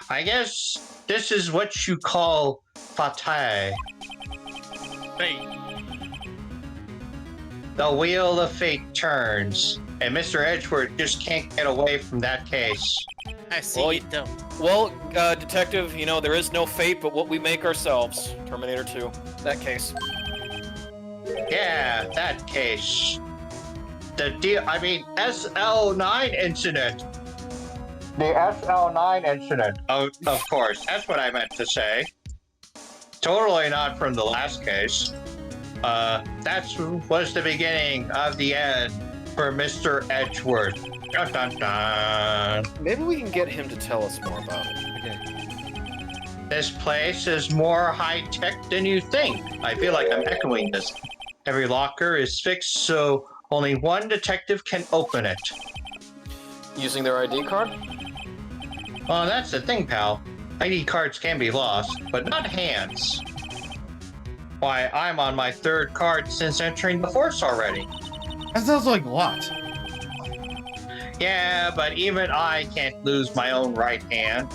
I guess this is what you call fatale. Fate. The wheel of fate turns, and Mr. Edgeworth just can't get away from that case. I see Well, you don't. Well, Detective, you know, there is no fate but what we make ourselves. Terminator 2. That case. Yeah, that case. The SL9 incident. The SL9 incident. Oh, of course, that's what I meant to say. Totally not from the last case. That was the beginning of the end for Mr. Edgeworth. Dun, dun, dun. Maybe we can get him to tell us more about it. This place is more high-tech than you think. I feel like I'm echoing this. Every locker is fixed so only one detective can open it. Using their ID card? Well, that's the thing, pal. ID cards can be lost, but not hands. Why, I'm on my 3rd card since entering the force already. That sounds like a lot. Yeah, but even I can't lose my own right hand.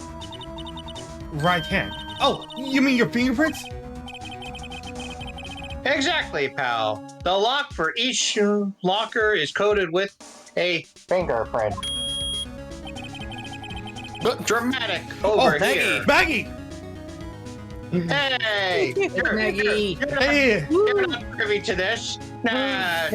Right hand. Oh, you mean your fingerprints? Exactly, pal. The lock for each locker is coded with a fingerprint. Dramatic over here. Maggie! Hey! Maggie! Hey! You're not privy to this. Nah.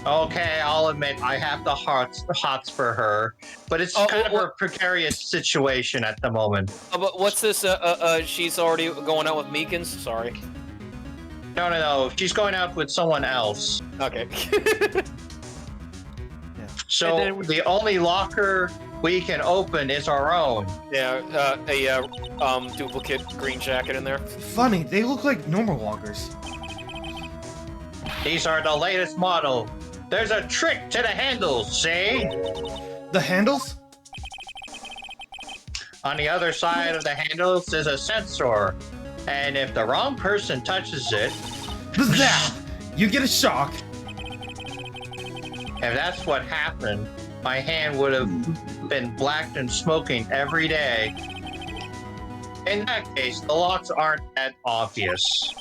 Okay, I'll admit I have the hots for her, but it's kind of a precarious situation at the moment. But what's this? She's already going out with Meekins? Sorry. No. She's going out with someone else. Okay. So the only locker we can open is our own. Yeah, duplicate green jacket in there. Funny, they look like normal lockers. These are the latest model. There's a trick to the handles, see? The handles? On the other side of the handles is a sensor. And if the wrong person touches it... Zap! You get a shock. If that's what happened, my hand would have been blacked and smoking every day. In that case, the locks aren't that obvious.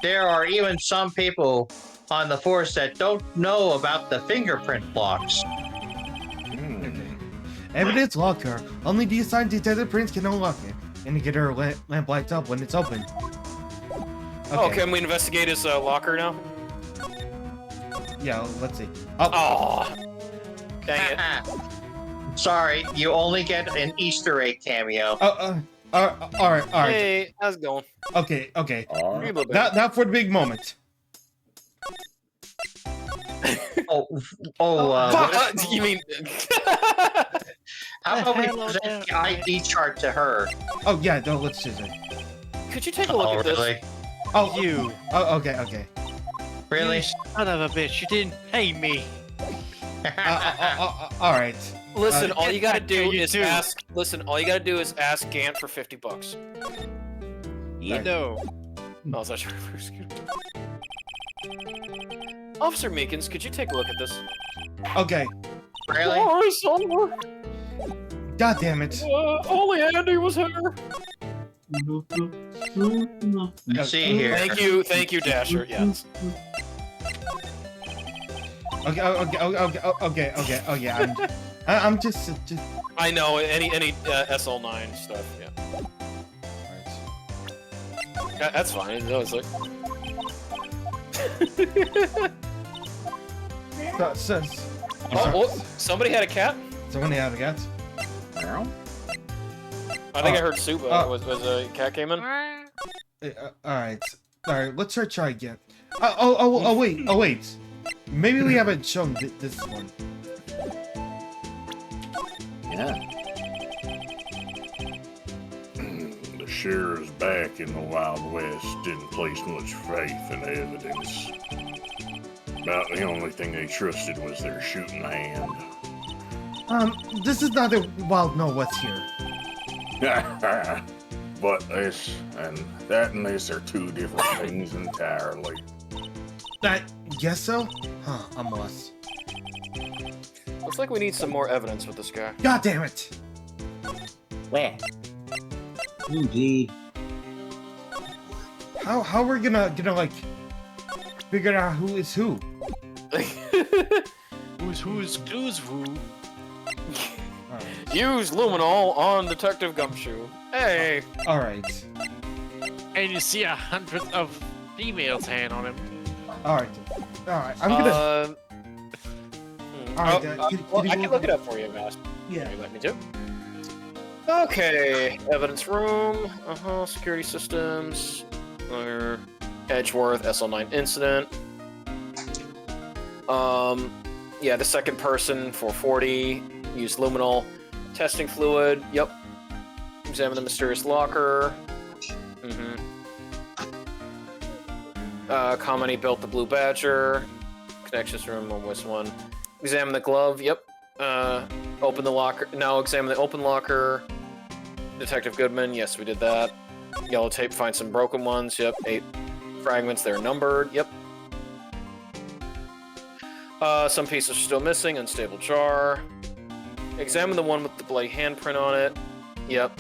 There are even some people on the force that don't know about the fingerprint blocks. Evidence locker. Only the assigned detective prints can unlock it. Indicator lamp lights up when it's open. Okay. Oh, can we investigate his locker now? Yeah, let's see. Oh. Dang it. Sorry, you only get an Easter egg cameo. Alright. Hey, how's it going? Okay. Now for the big moment. You mean... How about we present the ID chart to her? Oh, yeah, no, let's just... Could you take a look at this? Really? Oh, You. Oh, okay. Really? You son of a bitch, you didn't pay me. Alright. Listen, all you gotta back do here, you is two. ask... Listen, all you gotta do is ask Gant for $50. You know. Oh, is that your first? Officer Meekins, could you take a look at this? Okay. Really? Sorry, son. God damn it. Only Andy was here. Let's see here. Thank you, Dasher. Yes. Okay. Oh yeah. I'm just. I know any SL9 stuff. Yeah. That's fine. No, it's like. Somebody had a cat. Somebody had a cat. I think I heard soup. Was a cat came in? Alright. Let's try again. Wait. Maybe we haven't shown this one. Yeah. The sheriff's back in the Wild West didn't place much faith in evidence. About the only thing they trusted was their shooting hand. This is not the Wild No West here. But this and this are two different things entirely. I guess so? Huh, I'm lost. Looks like we need some more evidence with this guy. God damn it! Where? Indeed. How are we gonna like figure out who is who? Who's who? Use luminol on Detective Gumshoe. Hey. All right. And you see 100 of females hand on him. All right. I'm gonna. Alright, I can look it up for you, guys. Yeah. You let me do. Okay, evidence room. Security systems. Edgeworth SL9 incident. Yeah, the second person 440 used luminol testing fluid. Yep. Examine the mysterious locker. Comment he built the Blue Badger. Connections room on this one. Examine the glove. Yep. Open the locker. Now examine the open locker. Detective Goodman. Yes, we did that. Yellow tape. Find some broken ones. Yep. 8 fragments. They're numbered. Yep. Some pieces are still missing. Unstable jar. Examine the one with the bloody handprint on it. Yep.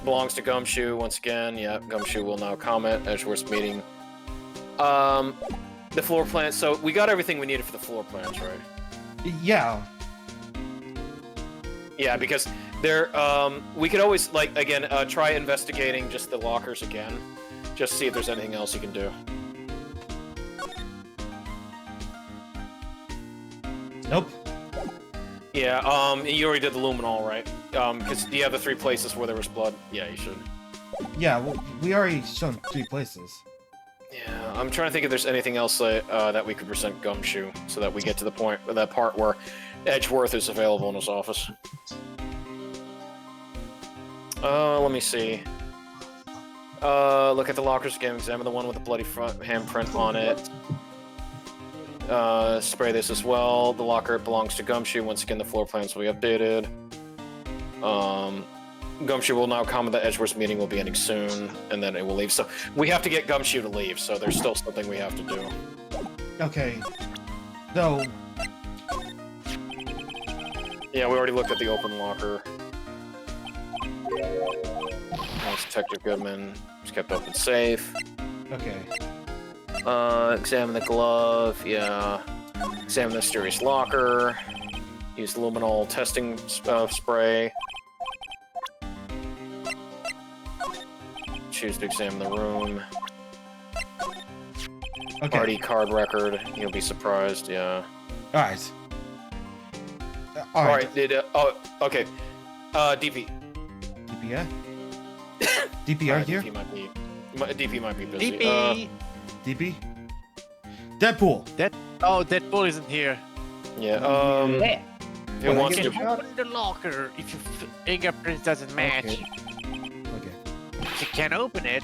Belongs to Gumshoe once again. Yep. Gumshoe will now comment. Edgeworth's meeting. The floor plans. So we got everything we needed for the floor plans, right? Yeah. Yeah, because there, we could always, like, again, try investigating just the lockers again. Just see if there's anything else you can do. Nope. Yeah, you already did the luminol, right? Because you have the 3 places where there was blood. Yeah, you should. Yeah, well, we already shown 3 places. Yeah, I'm trying to think if there's anything else that we could present Gumshoe, so that we get to the point, that part where Edgeworth is available in his office. Let me see. Look at the lockers again. Examine the one with the bloody front handprint on it. Spray this as well. The locker belongs to Gumshoe. Once again, the floor plans will be updated. Gumshoe will now comment that Edgeworth's meeting will be ending soon, and then it will leave. So we have to get Gumshoe to leave, so there's still something we have to do. Okay. So... Yeah, we already looked at the open locker. That's Detective Goodman. It's kept open safe. Okay. Examine the glove. Yeah. Examine the mysterious locker. Use luminol testing spray. Choose to examine the room. Okay. Party card record. You'll be surprised. Yeah. Alright. Alright. Oh, okay. DP. DP, yeah? DP here? DP might be busy. DP! DP? Deadpool! Deadpool isn't here. Yeah, Who You wants can to... open the locker if your fingerprint doesn't match. Okay. If you can't open it,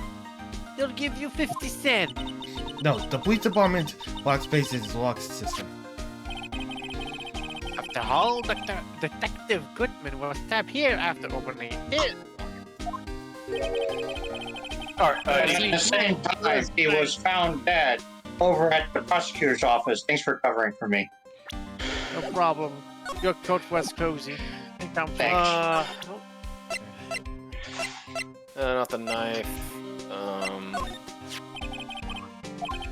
they'll give you 50 cents. No, the police department lock spaces lock system. After all, Detective Goodman was stabbed here after opening it. Alright, At the same time, he was found dead over at the prosecutor's office. Thanks for covering for me. No problem. Your coat was cozy. Thanks. Not the knife.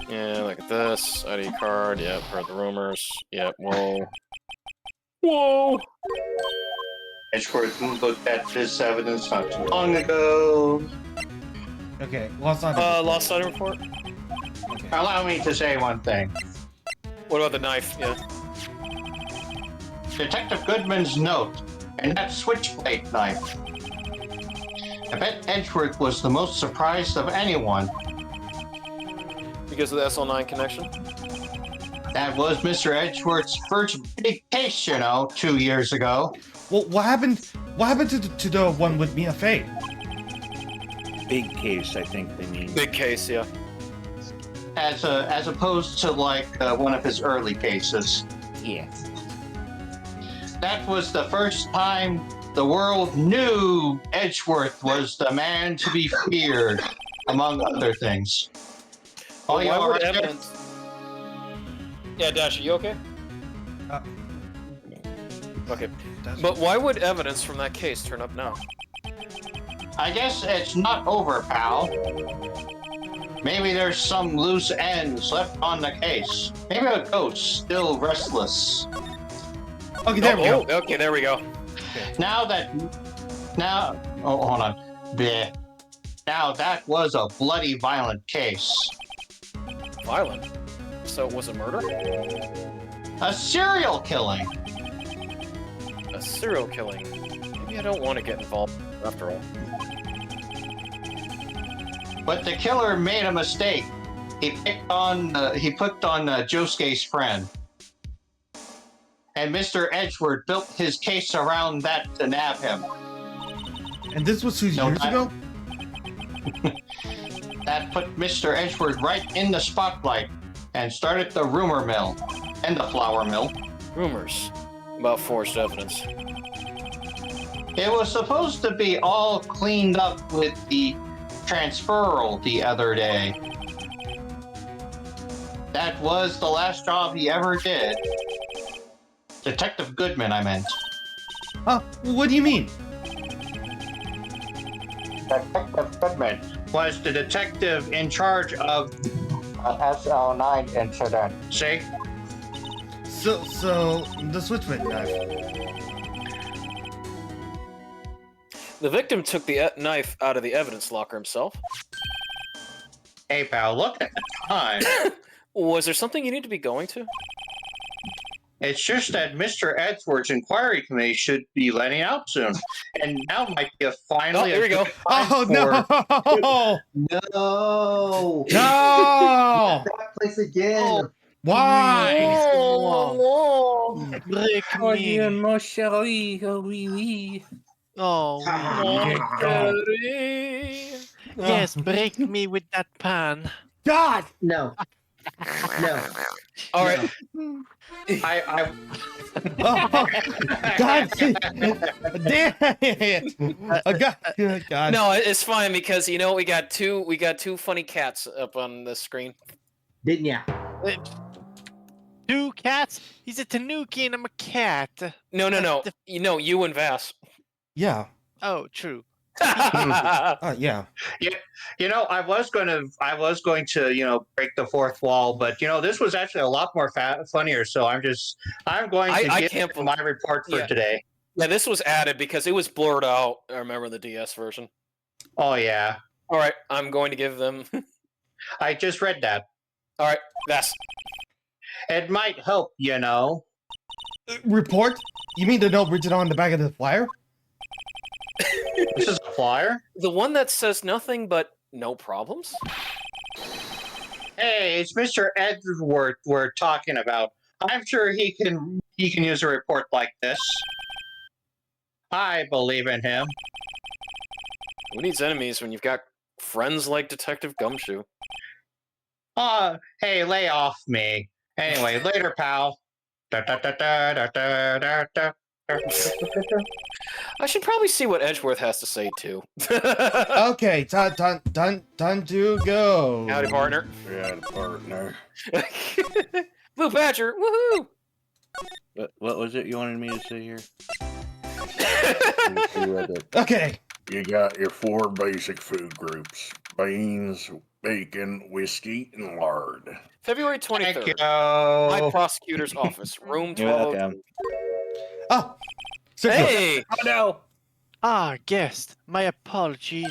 Yeah, look at this. ID card. Yep, heard the rumors. Yep, whoa. Whoa! Edgeworth looked at this evidence not too long ago. Okay, lost item. Lost item report? Okay. Allow me to say one thing. What about the knife? Yeah. Detective Goodman's note, and that switchblade knife. I bet Edgeworth was the most surprised of anyone. Because of the SL9 connection? That was Mr. Edgeworth's first big case, you know, 2 years ago. Well, what happened to the one with Mia Fey? Big case, I think they mean. Big case, yeah. As opposed to like one of his early cases. Yeah. That was the first time the world knew Edgeworth was the man to be feared, among other things. Well, you why all would right there? evidence... Yeah, Dash, are you okay? Okay. But why would evidence from that case turn up now? I guess it's not over, pal. Maybe there's some loose ends left on the case. Maybe a ghost still restless. Okay, there we go. Okay, there we go. Okay. Hold on. Bleh. Now that was a bloody violent case. Violent? So it was a murder? A serial killing. A serial killing. Maybe I don't want to get involved after all. But the killer made a mistake. He picked on Josuke's friend. And Mr. Edgeworth built his case around that to nab him. And this was 2 years ago? That put Mr. Edgeworth right in the spotlight and started the rumor mill and the flour mill. Rumors about forged evidence. It was supposed to be all cleaned up with the transferal the other day. That was the last job he ever did. Detective Goodman, I meant. Huh? What do you mean? Detective Goodman was the detective in charge of SL9 incident. See? So the switchblade knife. The victim took the knife out of the evidence locker himself. Hey, pal, look at the time. Was there something you need to be going to? It's just that Mr. Edgeworth's inquiry committee should be letting out soon. And now might be finally here we go. Oh, no! No! No! That place again. Why? Break Oh, me. dear, mon chéri. Oh, oui, oui. Oh, yes, break me with that pan. God! No. No. All right. I Oh, God! Damn it! God. No, it's fine because you know we got two funny cats up on the screen. Didn't ya? 2 cats? He's a tanuki and I'm a cat. No. You and Vass. Yeah. Oh, true. Yeah. you know, I was going to, break the fourth wall, but this was actually a lot more funnier. So I'm going to give my report for today. Yeah, this was added because it was blurred out. I remember the DS version. Oh yeah. All right, I'm going to give them. I just read that. All right, Vass. It might help, Report? You mean the note written on the back of the flyer? This is a flyer? The one that says nothing but no problems? Hey, it's Mr. Edgeworth we're talking about. I'm sure he can use a report like this. I believe in him. Who needs enemies when you've got friends like Detective Gumshoe? Hey, lay off me. Anyway, later, pal. I should probably see what Edgeworth has to say too. Okay, time to go. Howdy, partner. Yeah, partner. Blue Badger, woohoo! What was it you wanted me to say here? Okay. You got your 4 basic food groups: beans, bacon, whiskey, and lard. February 23rd. Thank you. High Prosecutor's Office, room 12. Oh, hey! Oh no! Guest. My apologies.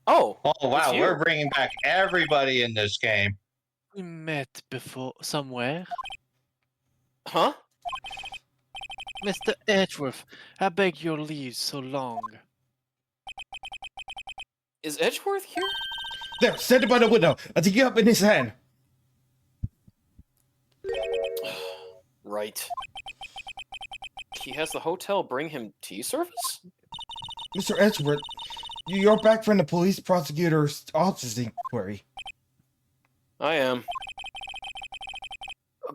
Oh. Oh wow, you. we're bringing back everybody in this game. We met before somewhere. Huh? Mr. Edgeworth, I beg your leave so long. Is Edgeworth here? there, stand by the window. I take you up in his hand. Right. He has the hotel bring him tea service? Mr. Edgeworth, you're back from the police prosecutor's office inquiry. I am.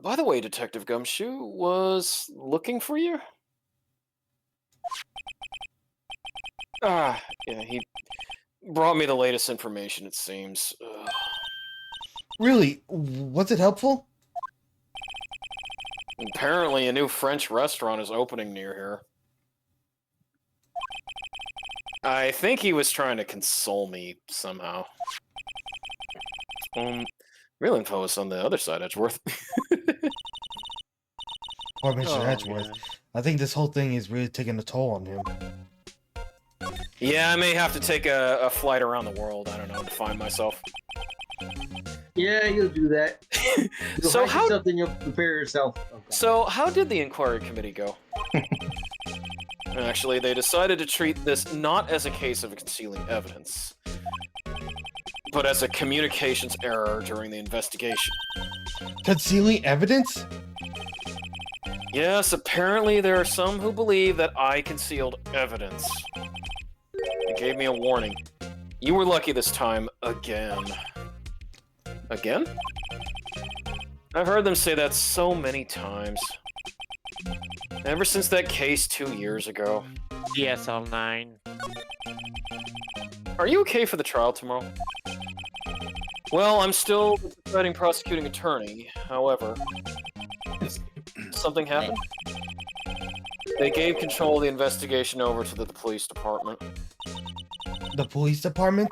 By the way, Detective Gumshoe was looking for you? Yeah, he brought me the latest information, it seems. Really? Was it helpful? Apparently, a new French restaurant is opening near here. I think he was trying to console me somehow. Real info is on the other side, Edgeworth. Poor Mr. Edgeworth. I think this whole thing is really taking a toll on him. Yeah, I may have to take a flight around the world, I don't know, to find myself. Yeah, you'll do that. You'll So hide how- yourself, then you'll prepare yourself. Oh, God. So, how did the inquiry committee go? Actually, they decided to treat this not as a case of concealing evidence, but as a communications error during the investigation. Concealing evidence? Yes, apparently there are some who believe that I concealed evidence. They gave me a warning. You were lucky this time, again. Again? I've heard them say that so many times. Ever since that case 2 years ago. DSL9. Are you okay for the trial tomorrow? Well, I'm still the deciding prosecuting attorney. However, something happened. They gave control of the investigation over to the police department. The police department?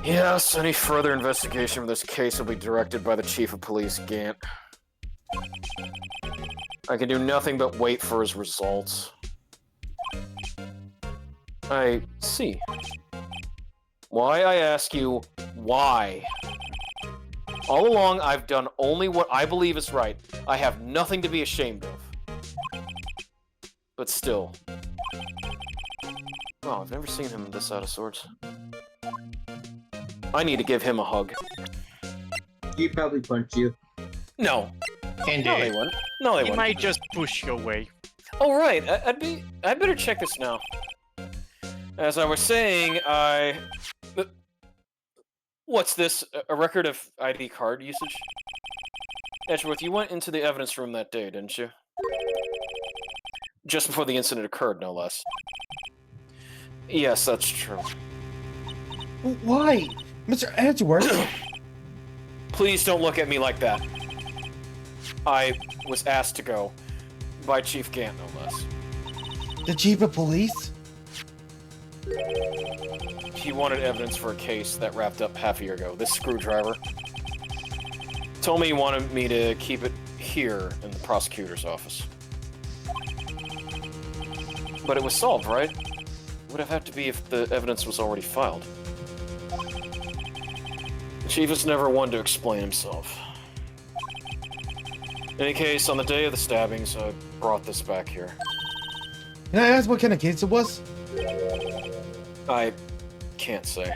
Yes, any further investigation of this case will be directed by the Chief of Police, Gant. I can do nothing but wait for his results. I see. Why, I ask you, why? All along, I've done only what I believe is right. I have nothing to be ashamed of. But still. Oh, I've never seen him this out of sorts. I need to give him a hug. He'd probably punch you. No. And No, they wouldn't. No, they He wouldn't. might just push you away. Oh, right. I'd better check this now. As I was saying, What's this? A record of ID card usage? Edgeworth, you went into the evidence room that day, didn't you? Just before the incident occurred, no less. Yes, that's true. Why? Mr. Edgeworth? Please don't look at me like that. I was asked to go. By Chief Gant, no less. The chief of police? He wanted evidence for a case that wrapped up half a year ago. This screwdriver. Told me he wanted me to keep it here in the prosecutor's office. But it was solved, right? Would have had to be if the evidence was already filed. The chief is never one to explain himself. In any case, on the day of the stabbings, I brought this back here. Can I ask what kind of case it was? I can't say.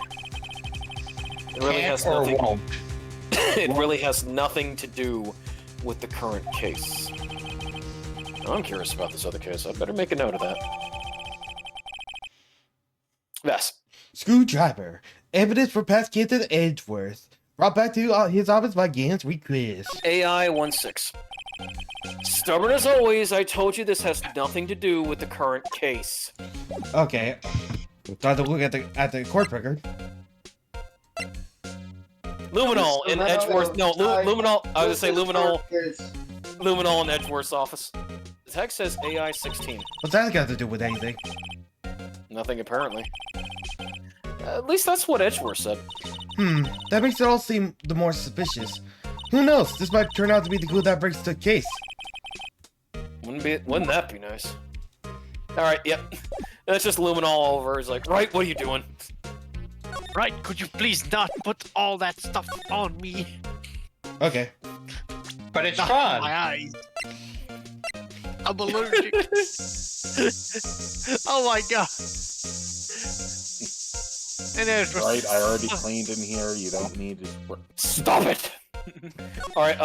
It really has or nothing. won't. It really has nothing to do with the current case. Now, I'm curious about this other case. I'd better make a note of that. Yes. Screwdriver. Evidence for past case of Edgeworth. Brought back to his office by Gant's request. AI-16. Stubborn as always, I told you this has nothing to do with the current case. Okay. We'll try to look at the court record. Luminol in Edgeworth. No, Luminol. I was gonna say Luminol. Luminol in Edgeworth's office. The text says AI-16. What's that got to do with anything? Nothing apparently. At least that's what Edgeworth said. That makes it all seem the more suspicious. Who knows? This might turn out to be the clue that breaks the case. Wouldn't that be nice? Alright, yep. That's just Luminol all over. He's like, Wright, what are you doing? Right, could you please not put all that stuff on me? Okay. But it's Not fun. my eyes. I'm allergic. Oh my god. And there's Right, I already cleaned in here. You don't need to. Stop it! Alright,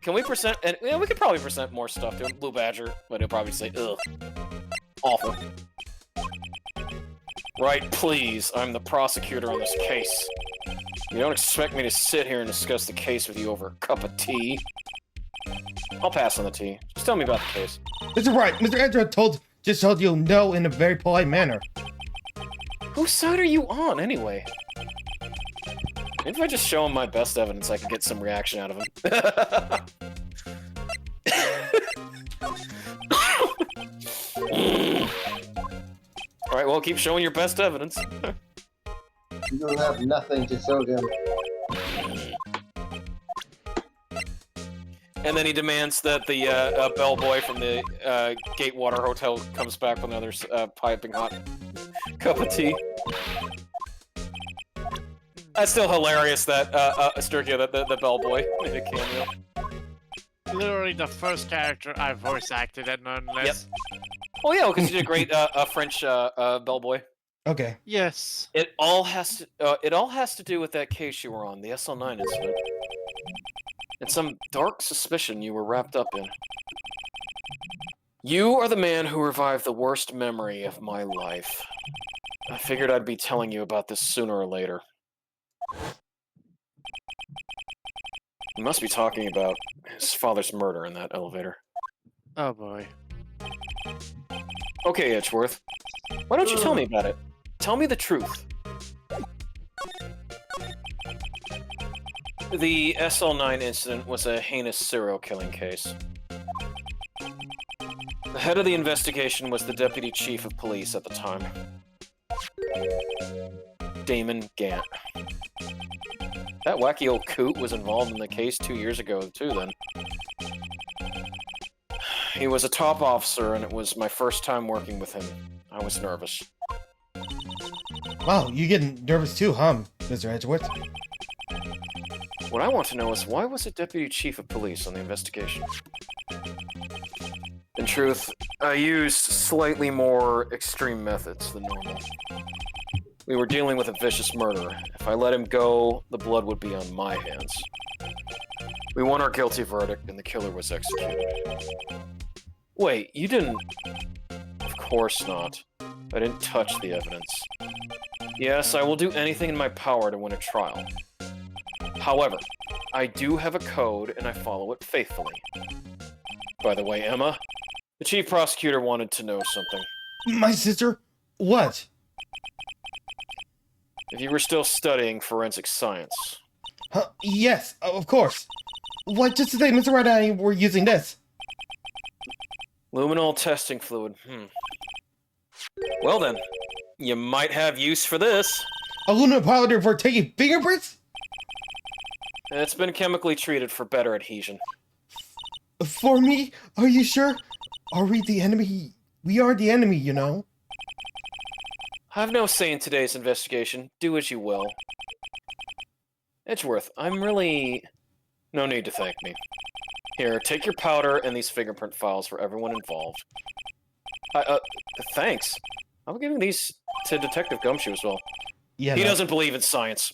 can we present, and yeah, we could probably present more stuff to him. Blue Badger, but he'll probably say, ugh. Awful. Right, please, I'm the prosecutor on this case. You don't expect me to sit here and discuss the case with you over a cup of tea. I'll pass on the tea. Just tell me about the case. Mr. Wright, Mr. Edgeworth just told you no in a very polite manner. Whose side are you on, anyway? Maybe if I just show him my best evidence, I can get some reaction out of him. Alright, well, keep showing your best evidence. You don't have nothing to show them. And then he demands that the bellboy from the Gatewater Hotel comes back with another piping hot cup of tea. That's still hilarious that Sturgia, the bellboy, made a cameo. Literally the first character I voice acted and none less. Yep. Oh yeah, because you did a great French bellboy. Okay. Yes. It all has to do with that case you were on, the SL9 incident. And some dark suspicion you were wrapped up in. You are the man who revived the worst memory of my life. I figured I'd be telling you about this sooner or later. You must be talking about his father's murder in that elevator. Oh boy. Okay, Edgeworth. Why don't you tell me about it? Tell me the truth. The SL9 incident was a heinous serial killing case. The head of the investigation was the deputy chief of police at the time. Damon Gant. That wacky old coot was involved in the case 2 years ago, too, then. He was a top officer, and it was my first time working with him. I was nervous. Wow, you getting nervous too, huh, Mr. Edgeworth? What I want to know is, why was a deputy chief of police on the investigation? In truth, I used slightly more extreme methods than normal. We were dealing with a vicious murderer. If I let him go, the blood would be on my hands. We won our guilty verdict, and the killer was executed. Wait, you didn't... Of course not. I didn't touch the evidence. Yes, I will do anything in my power to win a trial. However, I do have a code, and I follow it faithfully. By the way, Emma, the chief prosecutor wanted to know something. My sister? What? If you were still studying forensic science. Huh? Yes, of course. What, just today, Mr. Wright and I were using this. Luminol testing fluid. Well then, you might have use for this. A lunar powder for taking fingerprints? It's been chemically treated for better adhesion. For me? Are you sure? Are we the enemy? We are the enemy, you know. I've no say in today's investigation. Do as you will. Edgeworth, I'm really... No need to thank me. Here, take your powder and these fingerprint files for everyone involved. Thanks. I'm giving these to Detective Gumshoe as well. Yeah, he doesn't believe in science.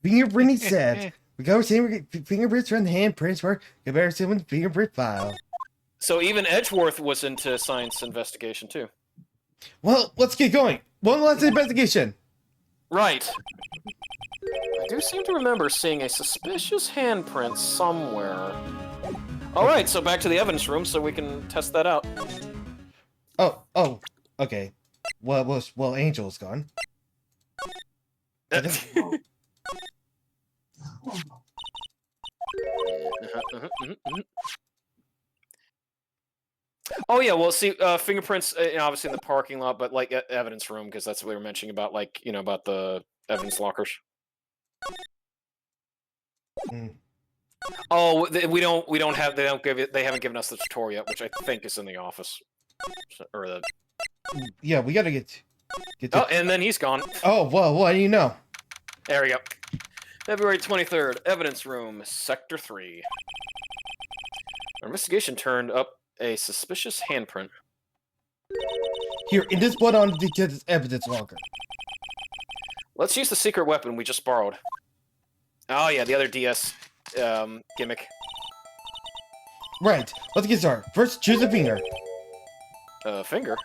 Fingerprinting said, we got same fingerprints from the handprints for comparison with fingerprint file. So even Edgeworth was into science investigation too. Well, let's get going. One last investigation. Right. I do seem to remember seeing a suspicious handprint somewhere. Alright, so back to the evidence room so we can test that out. Oh, okay. Well, Angel's gone. Oh yeah, well, see, fingerprints, obviously in the parking lot, but like evidence room, because that's what we were mentioning about, like, you know, about the evidence lockers. Oh, we don't have, they haven't given us the tutorial yet, which I think is in the office, or the. Yeah, we gotta get. Oh, and then he's gone. Oh, well, what do you know? There we go. February 23rd, evidence room, Sector 3. Our investigation turned up a suspicious handprint. Here, in this blood on the evidence locker. Let's use the secret weapon we just borrowed. Oh yeah, the other DS gimmick. Right, let's get started. First, choose a finger. Finger?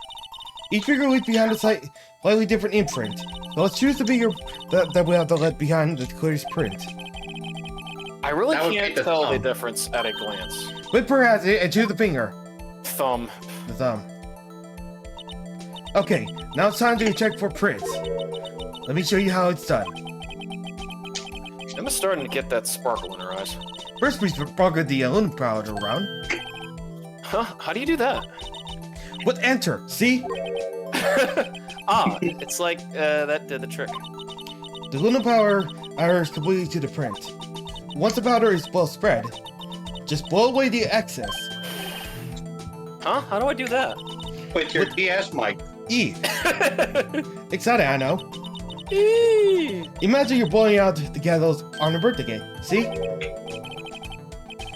Each finger leaves behind a slightly different imprint. So let's choose the finger that we have to let behind the clearest print. I really can't tell the difference at a glance. Click perhaps and choose the finger. Thumb. The thumb. Okay, now it's time to check for prints. Let me show you how it's done. Emma's starting to get that sparkle in her eyes. First, we sparkle the lunar powder around. Huh? How do you do that? With enter, see? It's like that did the trick. The lunar powder adheres completely to the print. Once the powder is well spread, just blow away the excess. Huh? How do I do that? With your DS mic. E. Excited, I know. Imagine you're blowing out the candles on your birthday cake. See?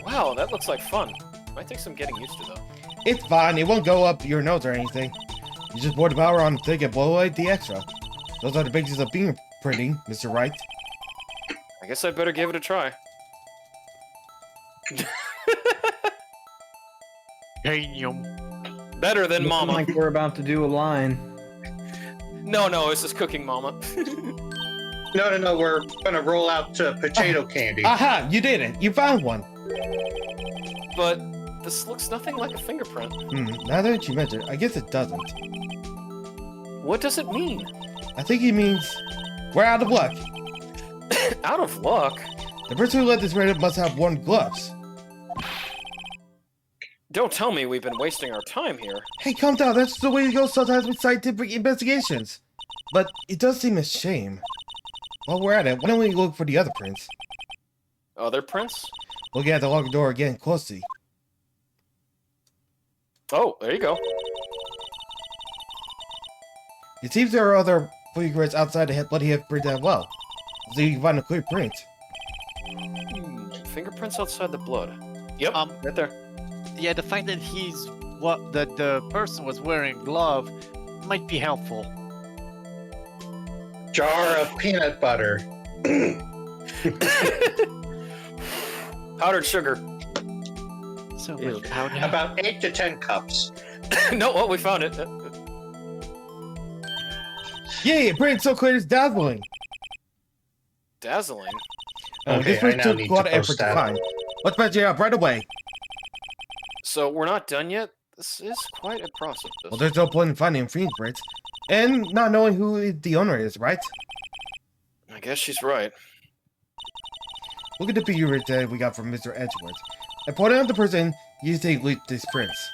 Wow, that looks like fun. Might take some getting used to, though. It's fine. It won't go up your nose or anything. You just pour the power on the thing and blow away the extra. Those are the basics of fingerprinting, Mr. Wright. I guess I'd better give it a try. Better than Mama. Like we're about to do a line. No, it's just cooking Mama. No, we're gonna roll out potato candy. Aha! You did it! You found one! But this looks nothing like a fingerprint. Now that you mention it, I guess it doesn't. What does it mean? I think he means we're out of luck. Out of luck? The person who let this raid up must have worn gloves. Don't tell me we've been wasting our time here. Hey, calm down. That's the way it goes sometimes with scientific investigations. But it does seem a shame. While we're at it, why don't we look for the other prints? Other prints? Look at the locked door again closely. Oh, there you go. It seems there are other fingerprints outside the bloody print as well. So you can find a clear print. Fingerprints outside the blood. Yep, right there. Yeah, the fact that the person was wearing glove might be helpful. Jar of peanut butter. Powdered sugar. So much powder. About 8 to 10 cups. No, we found it. Yay, a print so clear it's dazzling. Dazzling? This print took a lot of effort to find. Let's match it up right away. So we're not done yet? This is quite a process. Well, there's no point in finding fingerprints. And not knowing who the owner is, right? I guess she's right. Look at the fingerprint that we got from Mr. Edgeworth. And pointing out the person used to leak these prints.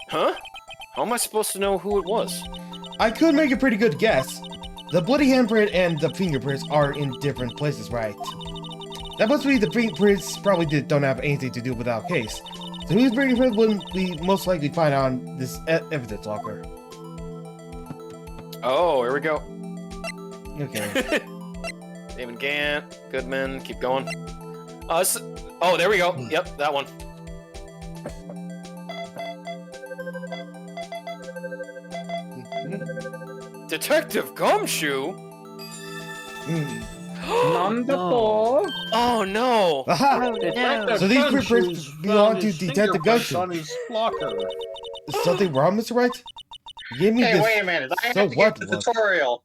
Huh? How am I supposed to know who it was? I could make a pretty good guess. The bloody handprint and the fingerprints are in different places, right? That must be the fingerprints probably don't have anything to do with our case. So whose fingerprint would we most likely find on this evidence locker? Oh, here we go. Okay. David Gant, Goodman, keep going. Oh, there we go. Yep, that one. Detective Gumshoe? Number 4. Oh no! Aha! Detective So these Gumshoe's fingerprints belong found to his Detective fingerprints Gumshoe. on his locker. Is something wrong, Mr. Wright? You gave me Hey, this. wait a minute. I So have to what get the look. tutorial.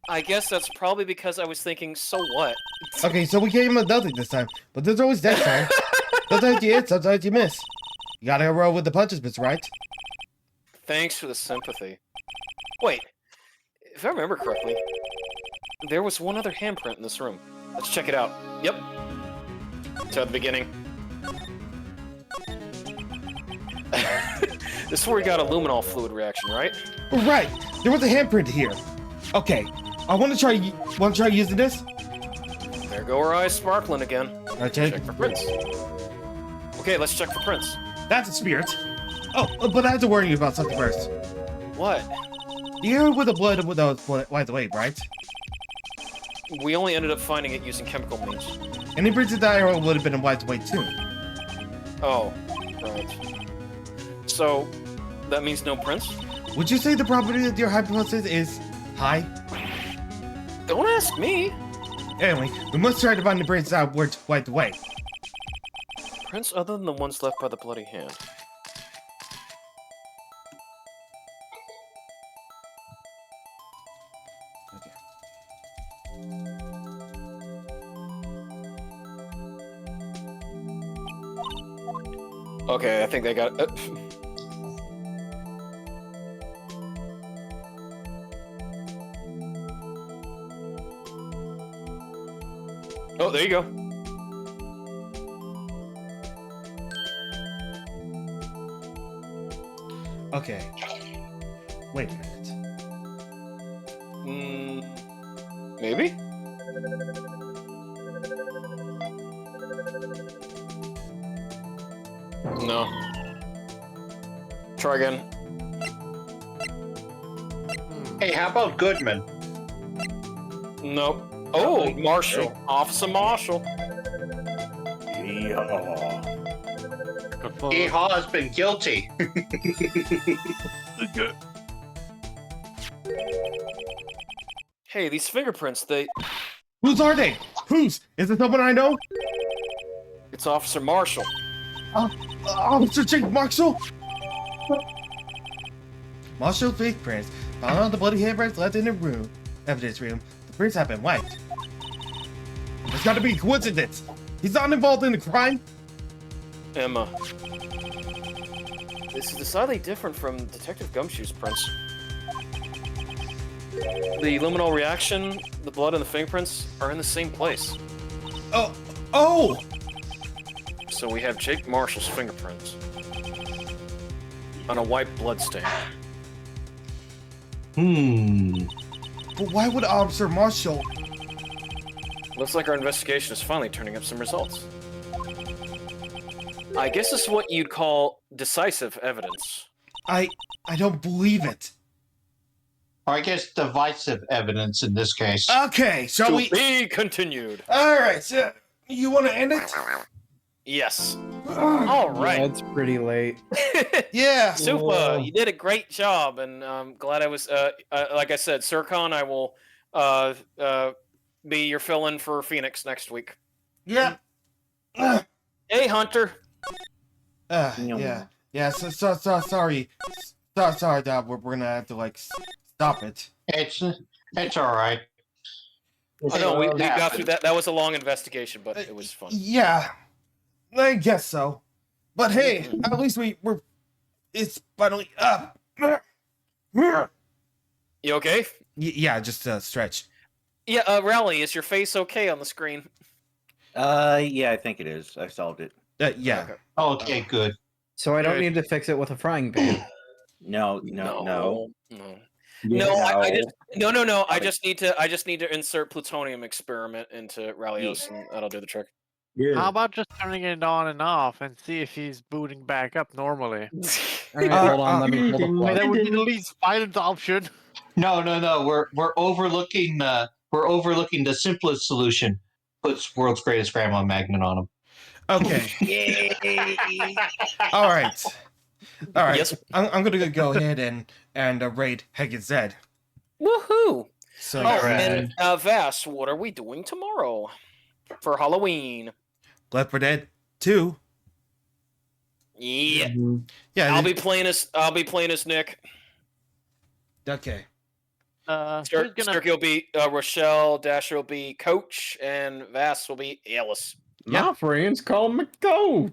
I guess that's probably because I was thinking, so what? Okay, so we came with nothing this time, but there's always next time. Sometimes you hit, sometimes you miss. You gotta roll with the punches, Mr. Wright. Thanks for the sympathy. Wait, if I remember correctly, there was one other handprint in this room. Let's check it out. Yep. To the beginning. This is where we got a luminol fluid reaction, right? Right. There was a handprint here. Okay. I want to try using this. There go our eyes sparkling again. Alright, Check for prints. Okay, let's check for prints. That's a spirit. Oh, but I have to warn you about something first. What? You with the blood without wiped away, right? We only ended up finding it using chemical means. Any prints that I would have been wiped away too. Oh, right. So, that means no prints? Would you say the probability of your hypothesis is high? Don't ask me. Anyway, we must try to find the prints that were wiped away. Prints other than the ones left by the bloody hand. Okay, I think they got it. Oh, there you go. Okay. Wait a minute. Maybe? No. Try again. Hey, how about Goodman? Nope. Oh, Marshall. Officer Marshall. Yeehaw. Yeehaw has been guilty. Hey, these fingerprints, they... Whose are they? Whose? Is it someone I know? It's Officer Marshall. Officer Jake Marshall? Marshall's fingerprints found on the bloody handprints left in the room. Evidence room. The prints have been wiped. There's gotta be a coincidence. He's not involved in the crime. Emma. This is decidedly different from Detective Gumshoe's prints. The luminol reaction, the blood, and the fingerprints are in the same place. Oh! So we have Jake Marshall's fingerprints on a white bloodstain. But why would Officer Marshall? Looks like our investigation is finally turning up some results. I guess this is what you'd call decisive evidence. I don't believe it. Or I guess divisive evidence in this case. Okay, shall we? Be continued. All right, so you want to end it? Yes. All right. Yeah, it's pretty late. Yeah. Super. You did a great job, and I'm glad I was. Like I said, Sircon, I will be your fill-in for Pheonix next week. Yeah. Hey, Hunter. Yeah. So sorry. Sorry that we're gonna have to like stop it. It's all right. Oh, no, we got through that. That was a long investigation, but it was fun. Yeah, I guess so. But hey, at least we're. It's finally up. You okay? Yeah, just stretch. Yeah, Rally, is your face okay on the screen? Yeah, I think it is. I solved it. Yeah. Okay, good. So I don't need to fix it with a frying pan. No. No. I just need to insert plutonium experiment into Rallios, and that'll do the trick. How about just turning it on and off and see if he's booting back up normally? All right, hold on. Let me pull the plug. That would be the least violent option. No. We're overlooking the simplest solution. Puts world's greatest grandma magnet on him. Okay. All right. Yes. I'm gonna go ahead and raid Hagen Zed. Woohoo! So and Vass, what are we doing tomorrow for Halloween? Left 4 Dead 2. Yeah. Yeah. I'll be playing as Nick. Okay. Sturkey will be Rochelle, Dasher will be Coach, and Vass will be Alice. My friends call me Coach.